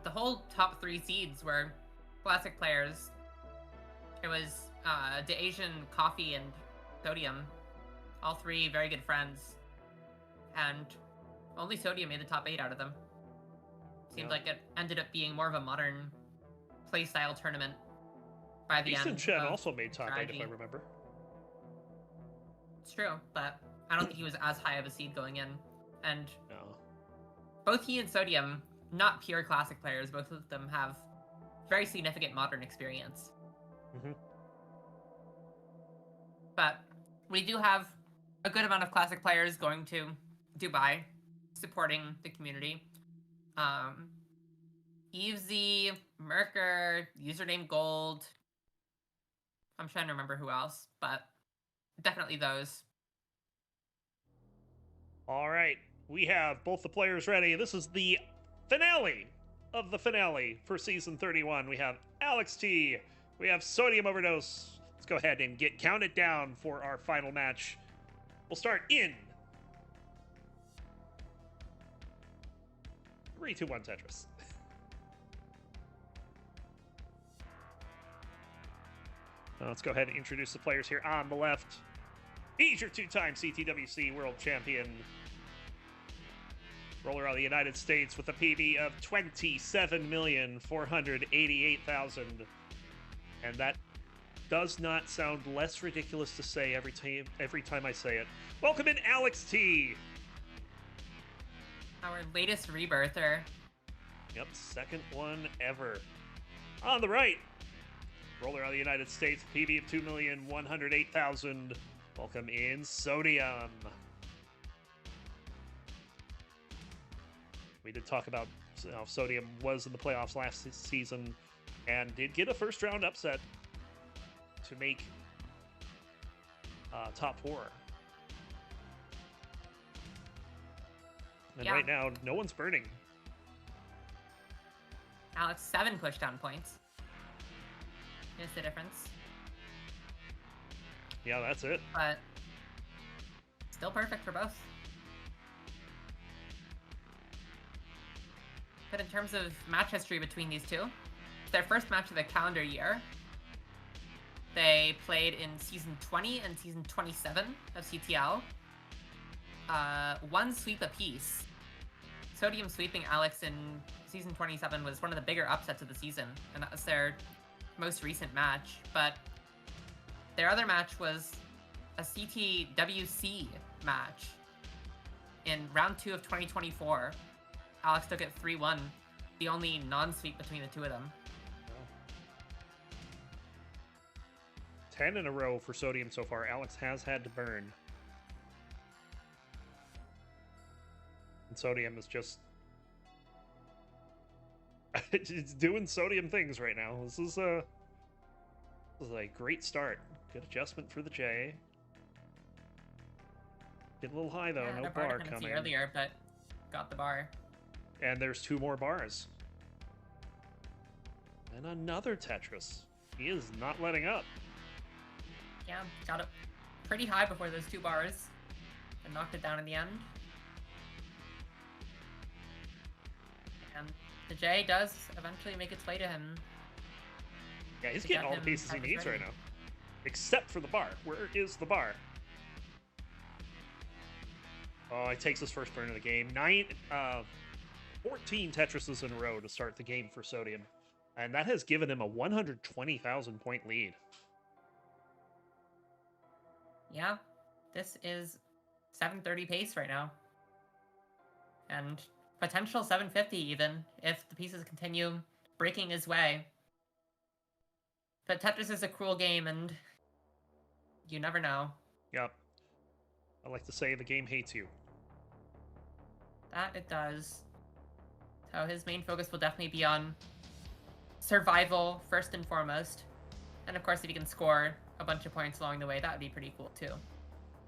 the whole top 3 seeds were Classic players. It was DeAsian, Coffee, and Sodium. All 3 very good friends. And only Sodium made the top 8 out of them. Seemed like it ended up being more of a modern playstyle tournament by the Easton end. Chen also made top 8, if I remember. It's true, but I don't think he was as high of a seed going in. And No. both he and Sodium, not pure Classic players, both of them have very significant modern experience. Mm-hmm. But we do have a good amount of Classic players going to Dubai, supporting the community. Evesy, Merker, username Gold. I'm trying to remember who else, but definitely those. All right, we have both the players ready. This is the finale of the finale for Season 31. We have Alex T. We have Sodium Overdose. Let's go ahead and count it down for our final match. We'll start in 3, 2, 1 Tetris. Let's go ahead and introduce the players here on the left. He's your 2-time CTWC World Champion. Roller out of the United States with a PB of 27,488,000. And that does not sound less ridiculous to say every time I say it. Welcome in, Alex T. Our latest rebirther. Yep, second one ever. On the right, roller out of the United States, PB of 2,108,000. Welcome in, Sodium. We did talk about how Sodium was in the playoffs last season and did get a first round upset to make top 4. And right now, no one's burning. Alex, 7 pushdown points. Is the difference. Yeah, that's it. But still perfect for both. But in terms of match history between these two, it's their first match of the calendar year. They played in Season 20 and Season 27 of CTL. 1 sweep apiece. Sodium sweeping Alex in Season 27 was one of the bigger upsets of the season, and that was their most recent match. But their other match was a CTWC match in round 2 of 2024. Alex took it 3-1, the only non-sweep between the two of them. 10 in a row for Sodium so far. Alex has had to burn. And Sodium is just... it's doing Sodium things right now. This is a great start. Good adjustment for the J. Get a little high though, no bar coming. Earlier, but got the bar. And there's 2 more bars. And another Tetris. He is not letting up. Yeah, got it pretty high before those 2 bars and knocked it down in the end. And the J does eventually make its way to him. Yeah, he's getting all the pieces he needs right now. Except for the bar. Where is the bar? Oh, he takes his first burn of the game. 14 Tetrises in a row to start the game for Sodium. And that has given him a 120,000 point lead. Yeah, this is 730 pace right now. And potential 750 even, if the pieces continue breaking his way. But Tetris is a cruel game, and you never know. Yep. I like to say the game hates you. That it does. So his main focus will definitely be on survival first and foremost. And of course, if he can score a bunch of points along the way, that would be pretty cool too.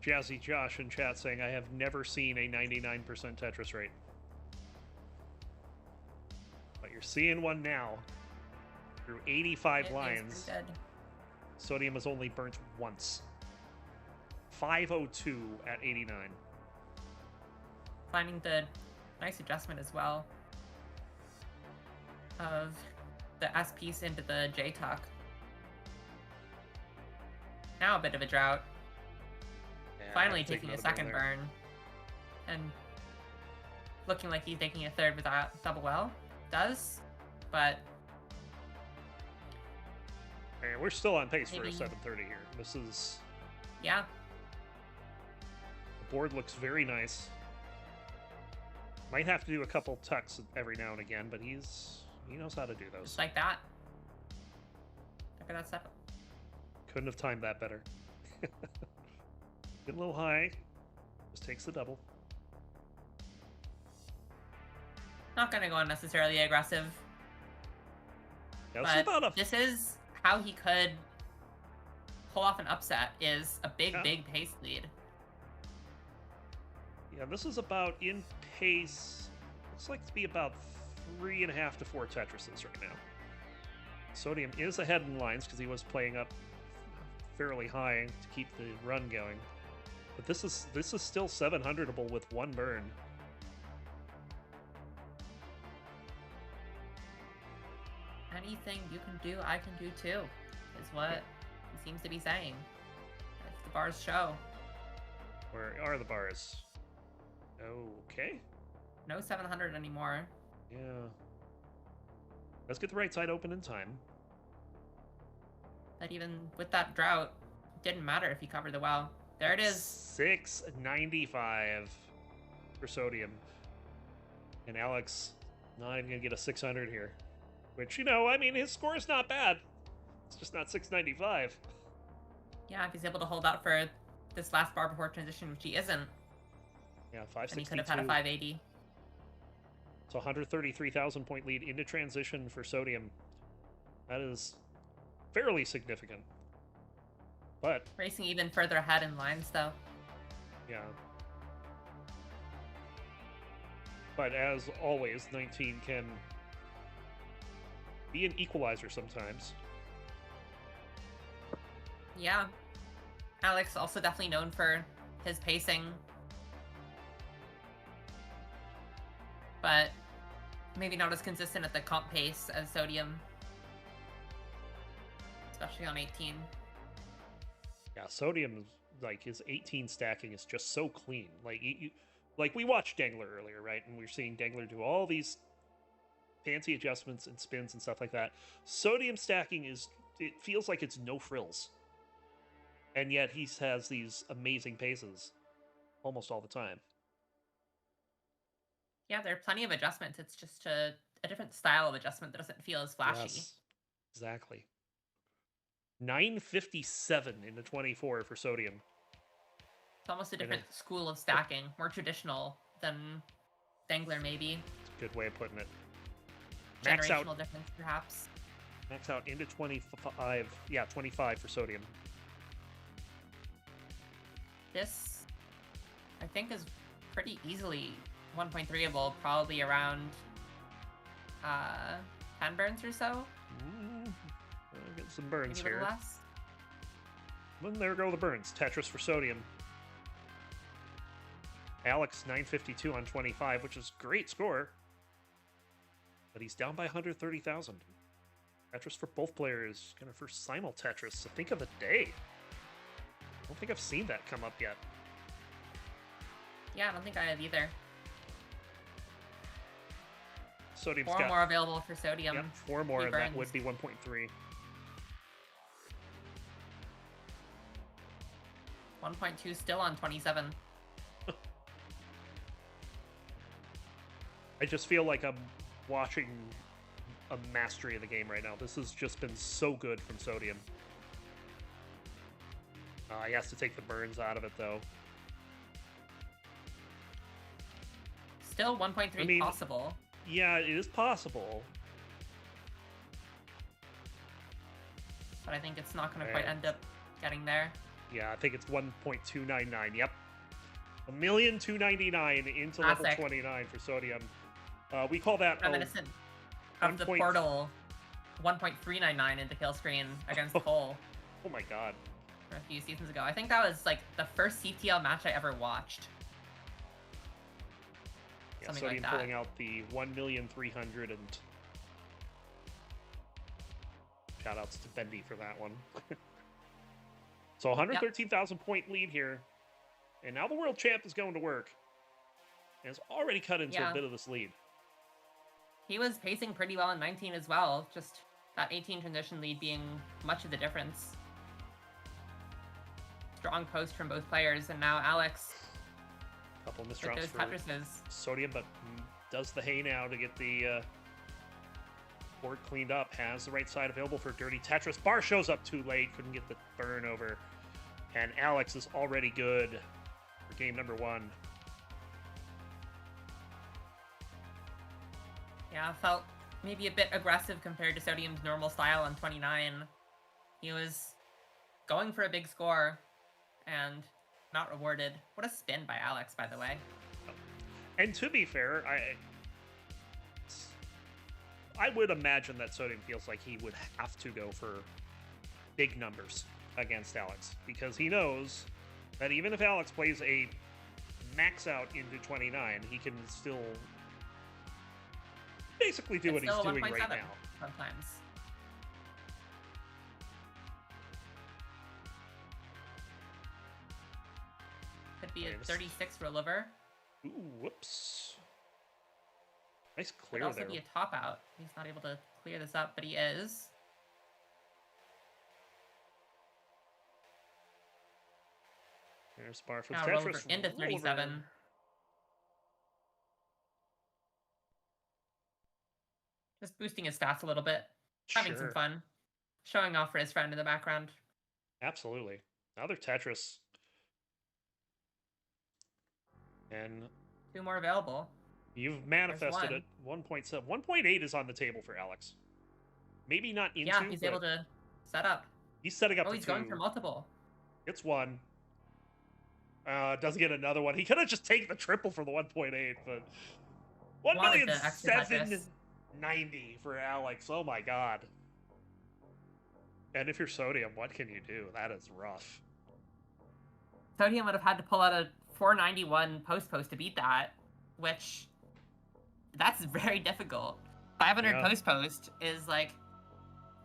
Jazzy Josh in chat saying, I have never seen a 99% Tetris rate. But you're seeing one now. Through 85 It is lines, pretty good. Sodium has only burnt once. 502 at 89. Finding the nice adjustment as well of the S piece into the J tuck. Now a bit of a drought. Yeah, Finally I'll take taking a another second there. burn. And looking like he's taking a third without double L. Does, but And we're still on pace for a Maybe- 730 here. This is... yeah, The board looks very nice. Might have to do a couple tucks every now and again, but he knows how to do those. just like that. Look at that step. Couldn't have timed that better. Get a little high. Just takes the double. Not gonna go unnecessarily aggressive, Yeah, this is but about a... this is how he could pull off an upset, is a big, Yeah. big pace lead. Yeah, this is about in pace. Looks like to be about 3.5 to 4 Tetrises right now. Sodium is ahead in lines because he was playing up fairly high to keep the run going. But this is still 700able with one burn. Anything you can do, I can do too, is what he seems to be saying. If the bars show. Where are the bars? Okay. No 700 anymore. Yeah. Let's get the right side open in time. But even with that drought, it didn't matter if he covered the well. There it is. 695 for Sodium. And Alex not even going to get a 600 here. Which, you know, I mean, his score is not bad. It's just not 695. Yeah, if he's able to hold out for this last bar before transition, which he isn't, Yeah, then he 562. could have had a 580. It's a 133,000 point lead into transition for Sodium. That is fairly significant. But, Racing even further ahead in lines, though. yeah. But as always, 19 can be an equalizer sometimes. Yeah. Alex also definitely known for his pacing. But maybe not as consistent at the comp pace as Sodium. Especially on 18. Yeah, Sodium, like, his 18 stacking is just so clean. Like, like we watched Dengler earlier, right? And we were seeing Dengler do all these fancy adjustments and spins and stuff like that. Sodium stacking it feels like it's no frills. And yet he has these amazing paces almost all the time. Yeah, there are plenty of adjustments. It's just a different style of adjustment that doesn't feel as flashy. Yes, exactly. 957 into 24 for Sodium. It's almost a different school of stacking, more traditional than Dengler, maybe. It's a good way of putting it. Max out. Generational difference, perhaps. Max out into 25. Yeah, 25 for Sodium. This, I think, is pretty easily 1.3able, probably around 10 burns or so. I'll get some burns Maybe a here. little less. Well, there go the burns. Tetris for Sodium. Alex 952 on 25, which is a great score. But he's down by 130,000. Tetris for both players. Gonna first simul Tetris. I think of the day. I don't think I've seen that come up yet. Yeah, I don't think I have either. Sodium's Four got more available for Sodium. yep, 4 more, Three and that burns. would be 1.3. 1.2 still on 27. I just feel like I'm watching a mastery of the game right now. This has just been so good from Sodium. He has to take the burns out of it, though. Still 1.3 I mean- possible. Yeah, it is possible. But I think it's not going to Right. quite end up getting there. Yeah, I think it's 1.299. Yep. 1,299,000 into level Classic. 29 for Sodium. We call that Reminiscent of the 1 point- portal 1.399 into kill screen against Cole Oh my god. a few seasons ago. I think that was like the first CTL match I ever watched. Yeah, Something Sodium like that. pulling out the 1,300,000 and shoutouts to Bendy for that one. So 113,000 point lead here. And now the world champ is going to work. And has already cut into a bit of this lead. He was pacing pretty well in 19 as well. Just that 18 transition lead being much of the difference. Strong post from both players, and now Alex Couple with misdrops those for Tetris's. Sodium, but does the hay now to get the board cleaned up. Has the right side available for Dirty Tetris. Bar shows up too late. Couldn't get the burn over. And Alex is already good for game number 1. Yeah, felt maybe a bit aggressive compared to Sodium's normal style on 29. He was going for a big score and not rewarded. What a spin by Alex, by the way. And to be fair, I would imagine that Sodium feels like he would have to go for big numbers against Alex, because he knows that even if Alex plays a max out into 29, he can still basically do what he's doing right now. Sometimes. Could be a 36 rollover. Ooh, whoops. Nice Could clear also there. be a top out. He's not able to clear this up, but he is. There's bar for Now Tetris. rollover into 37. Just boosting his stats a little bit. Having some Sure. fun. Showing off for his friend in the background. Absolutely. Another Tetris. And 2 more available. you've manifested one. it. 1.7. 1.8 is on the table for Alex. Maybe not into, Yeah, he's but able to set up. he's setting up Oh, for he's 2. going for multiple. Gets 1. Doesn't get another one. He could have just taken the triple for the 1.8, but Wanted the extra touches. 1,790,000 for Alex. Oh my god. And if you're Sodium, what can you do? That is rough. Sodium would have had to pull out a 491 post to beat that, which that's very difficult. 500 Yeah. post is like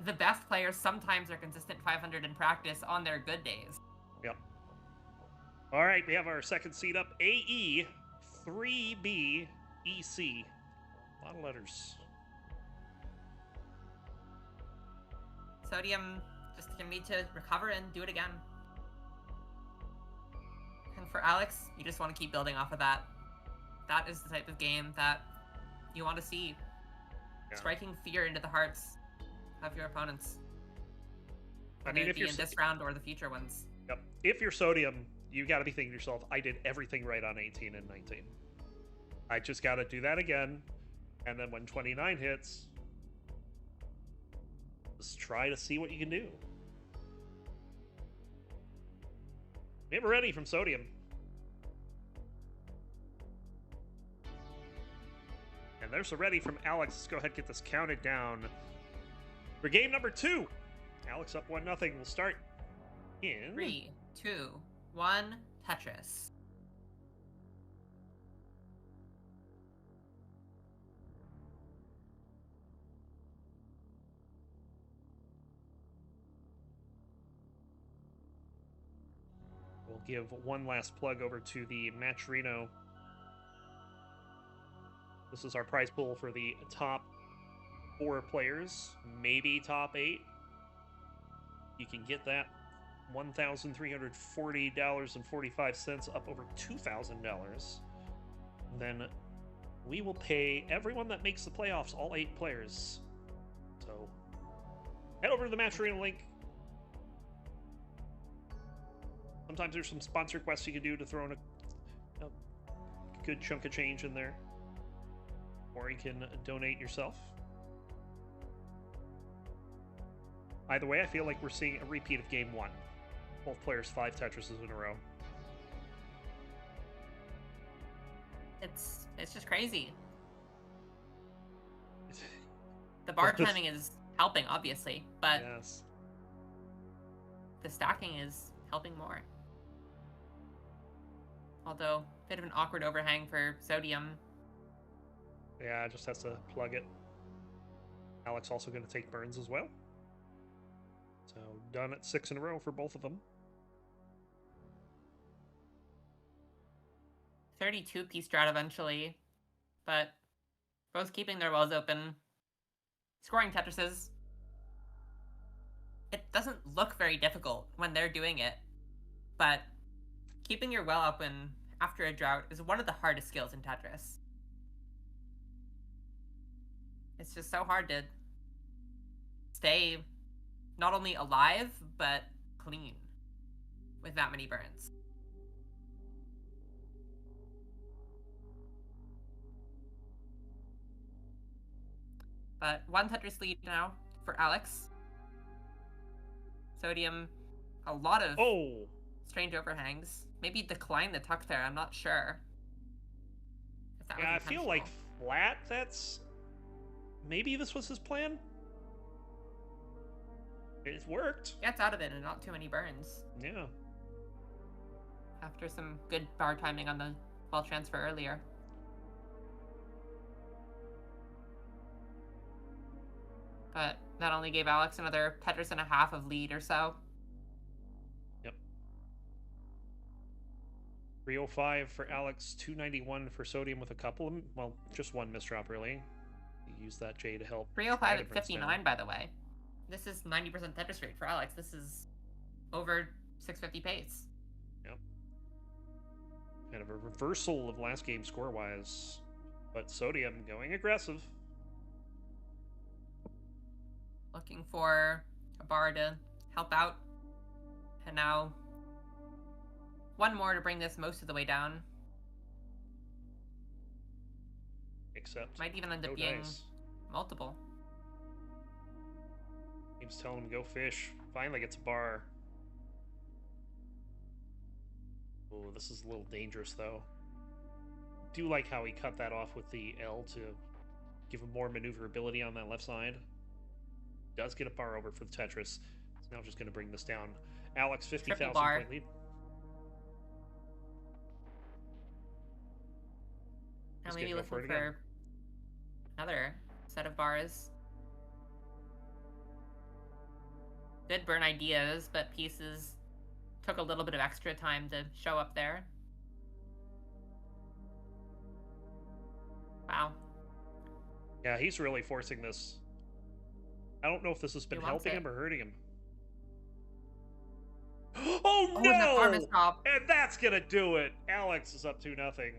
the best players sometimes are consistent 500 in practice on their good days. Yep. All right, we have our second seed up. AE 3B EC. A lot of letters. Sodium just gonna need to recover and do it again. And for Alex, you just want to keep building off of that. That is the type of game that you want to see. Yeah. Striking fear into the hearts of your opponents. I mean, if be you're in this round or the future ones. Yep. If you're Sodium, you got to be thinking to yourself, I did everything right on 18 and 19. I just got to do that again. And then when 29 hits, just try to see what you can do. We have a ready from Sodium. And there's a ready from Alex. Let's go ahead and get this counted down for game number 2. Alex up 1-0. We'll start in 3, 2, 1, Tetris. We'll give one last plug over to the matcherino. This is our prize pool for the top 4 players, maybe top 8. You can get that $1,340.45, up over $2,000. Then we will pay everyone that makes the playoffs, all 8 players. So head over to the matcherino link. Sometimes there's some sponsor quests you can do to throw in a good chunk of change in there. Or you can donate yourself. Either way, I feel like we're seeing a repeat of game 1. Both players 5 Tetrises in a row. It's just crazy. The bar timing is helping, obviously, but Yes. the stacking is helping more. Although, a bit of an awkward overhang for Sodium. Yeah, just has to plug it. Alex also going to take burns as well. So done at 6 in a row for both of them. 32-piece strat eventually, but both keeping their wells open. Scoring Tetrises. It doesn't look very difficult when they're doing it, but keeping your well open after a drought is one of the hardest skills in Tetris. It's just so hard to stay not only alive, but clean with that many burns. But one Tetris lead now for Alex. Sodium, a lot of strange overhangs. Maybe decline the tuck there, I'm not sure. If that was I feel like flat, that's... Maybe this was his plan? It's worked. Gets out of it and not too many burns. Yeah. After some good bar timing on the ball transfer earlier. But that only gave Alex another Tetris and a half of lead or so. Yep. 305 for Alex, 291 for Sodium with a couple of, well, just one misdrop really. He used that J to help. 305 at 59, by the way. This is 90% Tetris rate for Alex. This is over 650 pace. Yep. Kind of a reversal of last game score-wise. But Sodium going aggressive. Looking for a bar to help out. And now one more to bring this most of the way down. Except might even end up being multiple. Game's telling him go fish. Finally gets a bar. Oh, this is a little dangerous though. Do like how he cut that off with the L to give him more maneuverability on that left side. Does get a bar over for the Tetris. It's now just going to bring this down. Alex, 50,000 point lead. Now maybe looking for another set of bars. Good burn ideas, but pieces took a little bit of extra time to show up there. Wow. Yeah, he's really forcing this. I don't know if this has been helping him or hurting him. Oh no! And that's gonna do it. Alex is up 2-0.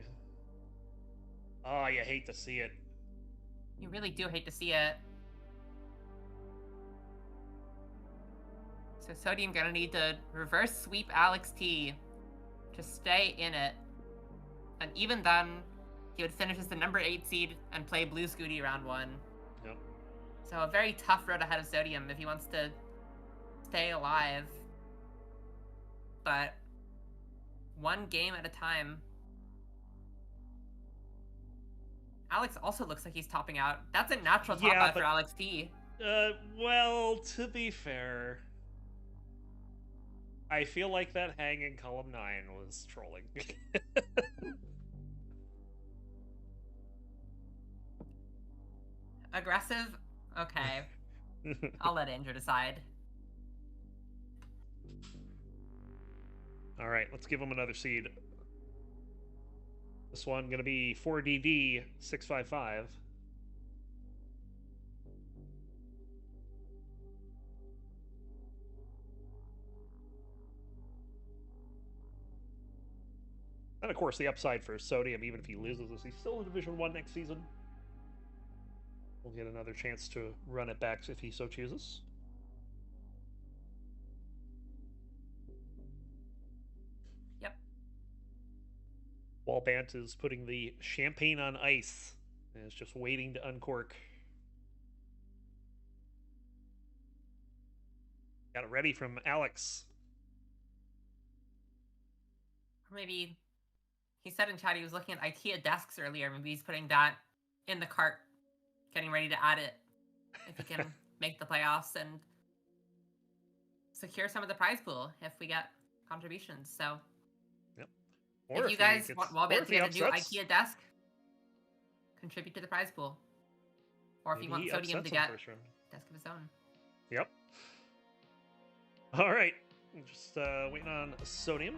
Oh, you hate to see it. You really do hate to see it. So Sodium gonna need to reverse sweep Alex T to stay in it. And even then, he would finish as the number 8 seed and play Blue Scooty round 1. Yep. So a very tough road ahead of Sodium if he wants to stay alive. But one game at a time. Alex also looks like he's topping out. That's a natural top out for Alex T. Well, to be fair, I feel like that hang in column 9 was trolling. Aggressive? Okay. I'll let Andrew decide. All right, let's give him another seed. This one going to be 4DD 655. And of course, the upside for Sodium, even if he loses, is he's still in Division 1 next season. We'll get another chance to run it back if he so chooses. Yep. Wallbant is putting the champagne on ice and is just waiting to uncork. Got it ready from Alex. Or maybe he said in chat he was looking at IKEA desks earlier. Maybe he's putting that in the cart, getting ready to add it. If he can make the playoffs and secure some of the prize pool if we get contributions. So, Yep. Or if you guys want Wallband if to he get a new upsets, IKEA desk, contribute to the prize pool. Or if you want Sodium to get a desk of his own. Yep. All right. Just waiting on Sodium.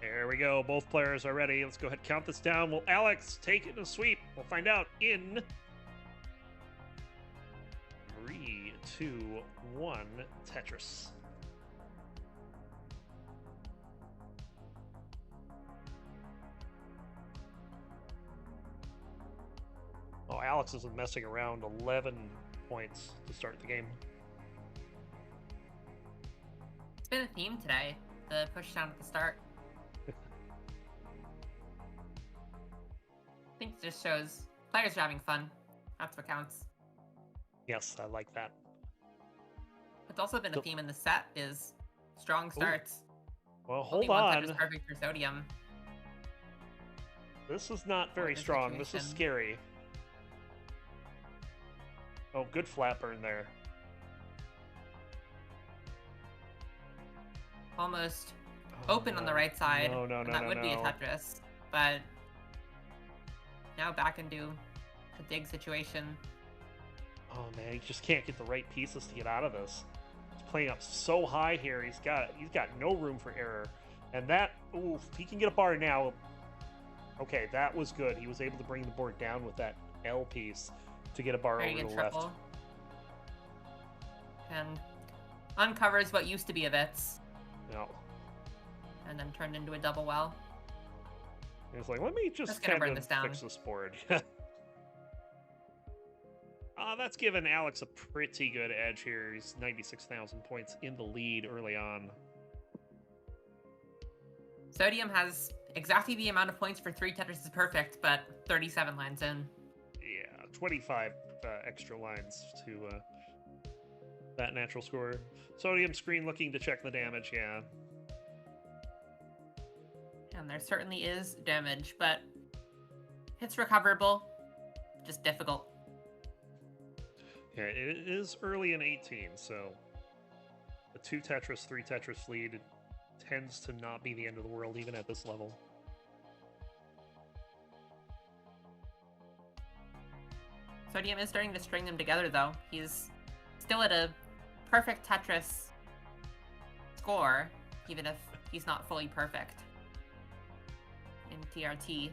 There we go. Both players are ready. Let's go ahead and count this down. Will Alex take it in a sweep? We'll find out in 3, 2, 1. Tetris. Oh, Alex isn't messing around. 11 points to start the game. It's been a theme today. The push down at the start. I think it just shows players are having fun. That's what counts. Yes, I like that. It's also been a theme in the set is strong starts. Ooh. Well, Only hold on. One touch is perfect for Sodium. This is not very strong. This is scary. Oh, good flat burn there. Almost open on the right side. No, that would be a Tetris. But now back into a dig situation. Oh man, he just can't get the right pieces to get out of this. He's playing up so high here. He's got no room for error. And that, ooh, if he can get a bar now. Okay, that was good. He was able to bring the board down with that L piece to get a bar over the left. And uncovers what used to be a Vitz. No. And then turned into a double well. It's like, let me just kind of fix this board. That's given Alex a pretty good edge here. He's 96,000 points in the lead early on. Sodium has exactly the amount of points for 3 Tetris is perfect, but 37 lines in. Yeah, 25 extra lines to that natural score. Sodium screen looking to check the damage, yeah. And there certainly is damage, but it's recoverable. Just difficult. Yeah, it is early in 18, so a 2 Tetris, 3 Tetris lead tends to not be the end of the world even at this level. Sodium is starting to string them together, though. He's still at a perfect Tetris score, even if he's not fully perfect in TRT.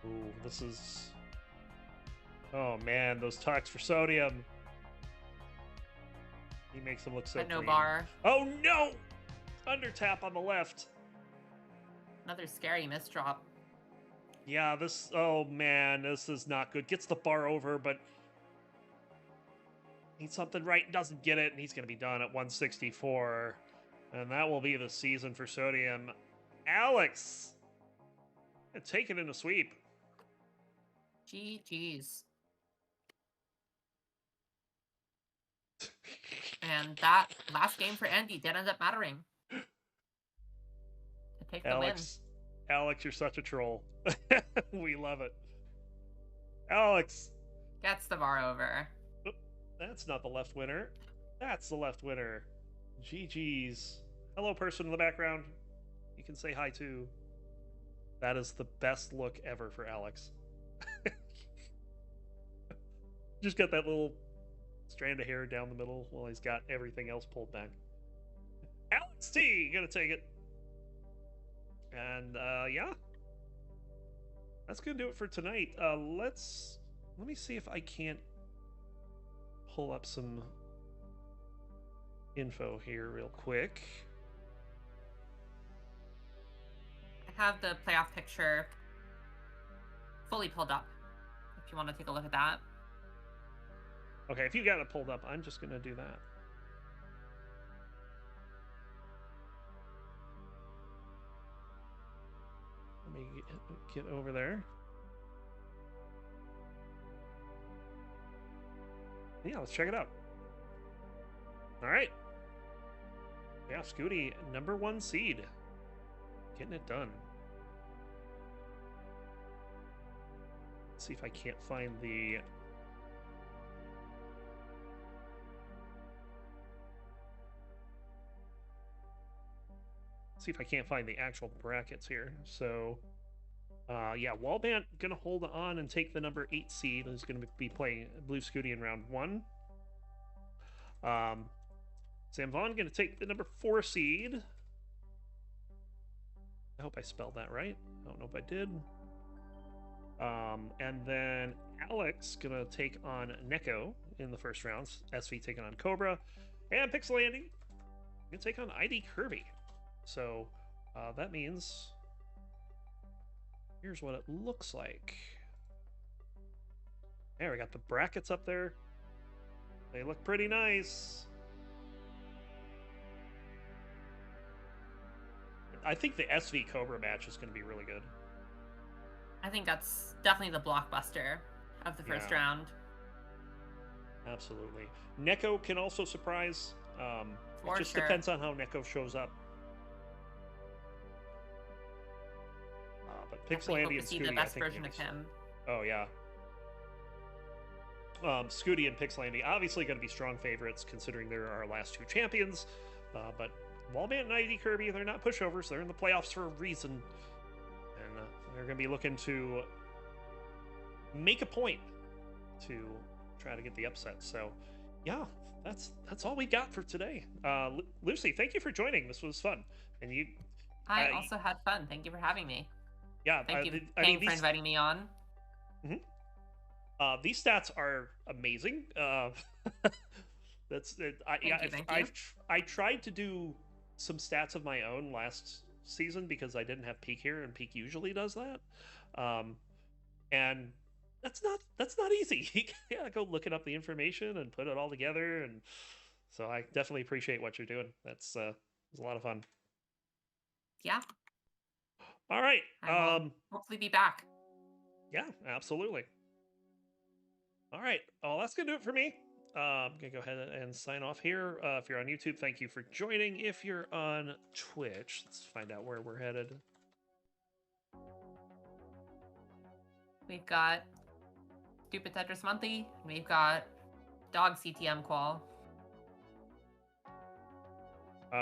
Ooh, this is... Oh man, those talks for Sodium. He makes them look so but no green. bar. Oh no! Under tap on the left. Another scary misdrop. Yeah, this... Oh man, this is not good. Gets the bar over, but... needs something right, doesn't get it, and he's going to be done at 164. And that will be the season for Sodium. Alex! Take it in a sweep. GG's. And that last game for Andy did end up mattering. To take the win. Alex, you're such a troll. We love it. Alex! Gets the bar over. That's not the left winner. That's the left winner. GG's. Hello, person in the background. You can say hi too. That is the best look ever for Alex. Just got that little strand of hair down the middle while he's got everything else pulled back. Alex T, gonna take it. And yeah, that's gonna do it for tonight. Let me see if I can't pull up some info here real quick. I have the playoff picture fully pulled up if you want to take a look at that. Okay, if you got it pulled up, I'm just going to do that. Let me get over there. Yeah, let's check it out. All right. Yeah, Scooty, #1 seed. Getting it done. Let's see if I can't find the... See if I can't find the actual brackets here. So, yeah, Wallbant gonna hold on and take the #8 seed. Who's gonna be playing Blue Scooty in round 1. Sam Vaughn gonna take the #4 seed. I hope I spelled that right. I don't know if I did. And then Alex gonna take on Neko in the first rounds. SV taking on Cobra, and PixelAndy gonna take on ID Kirby. So that means here's what it looks like. There, we got the brackets up there. They look pretty nice. I think the SV Cobra match is going to be really good. I think that's definitely the blockbuster of the first round. Absolutely. Neko can also surprise. It just depends on how Neko shows up. But PixelAndy and Scooty, the best I think version of him. Oh yeah. Scooty and PixelAndy obviously going to be strong favorites considering they're our last 2 champions. But Wallbant and ID Kirby, they're not pushovers. They're in the playoffs for a reason. And they're going to be looking to make a point to try to get the upset. So, yeah, that's all we got for today. Lucy, thank you for joining. This was fun. And I also had fun. Thank you for having me. Yeah, thank you for inviting me on. Mm-hmm. These stats are amazing. That's it. I tried to do some stats of my own last season because I didn't have Peak here, and Peak usually does that. And that's not easy. You gotta go looking up the information and put it all together, and so I definitely appreciate what you're doing. That's it was a lot of fun. Yeah. All right. Hopefully be back. Yeah, absolutely. All right. Well, that's gonna do it for me. I'm gonna go ahead and sign off here. If you're on YouTube, thank you for joining. If you're on Twitch, let's find out where we're headed. We've got Stupid Tetris Monthly, and we've got Dog CTM Qual.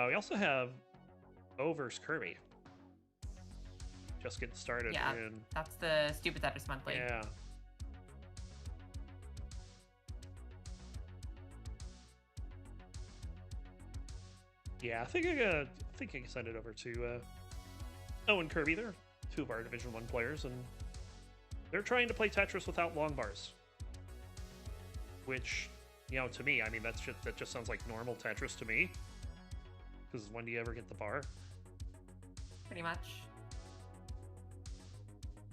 We also have O vs Kirby. Just getting started. Yeah, that's the Stupid Tetris Monthly. Yeah. Yeah, I think I can send it over to Owen Kirby. They're 2 of our Division 1 players, and they're trying to play Tetris without long bars. Which, you know, to me, I mean, that just sounds like normal Tetris to me. Because when do you ever get the bar? Pretty much.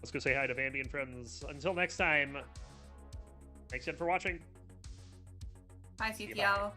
Let's go say hi to Vandy and friends. Until next time, thanks again for watching. Bye, CTL.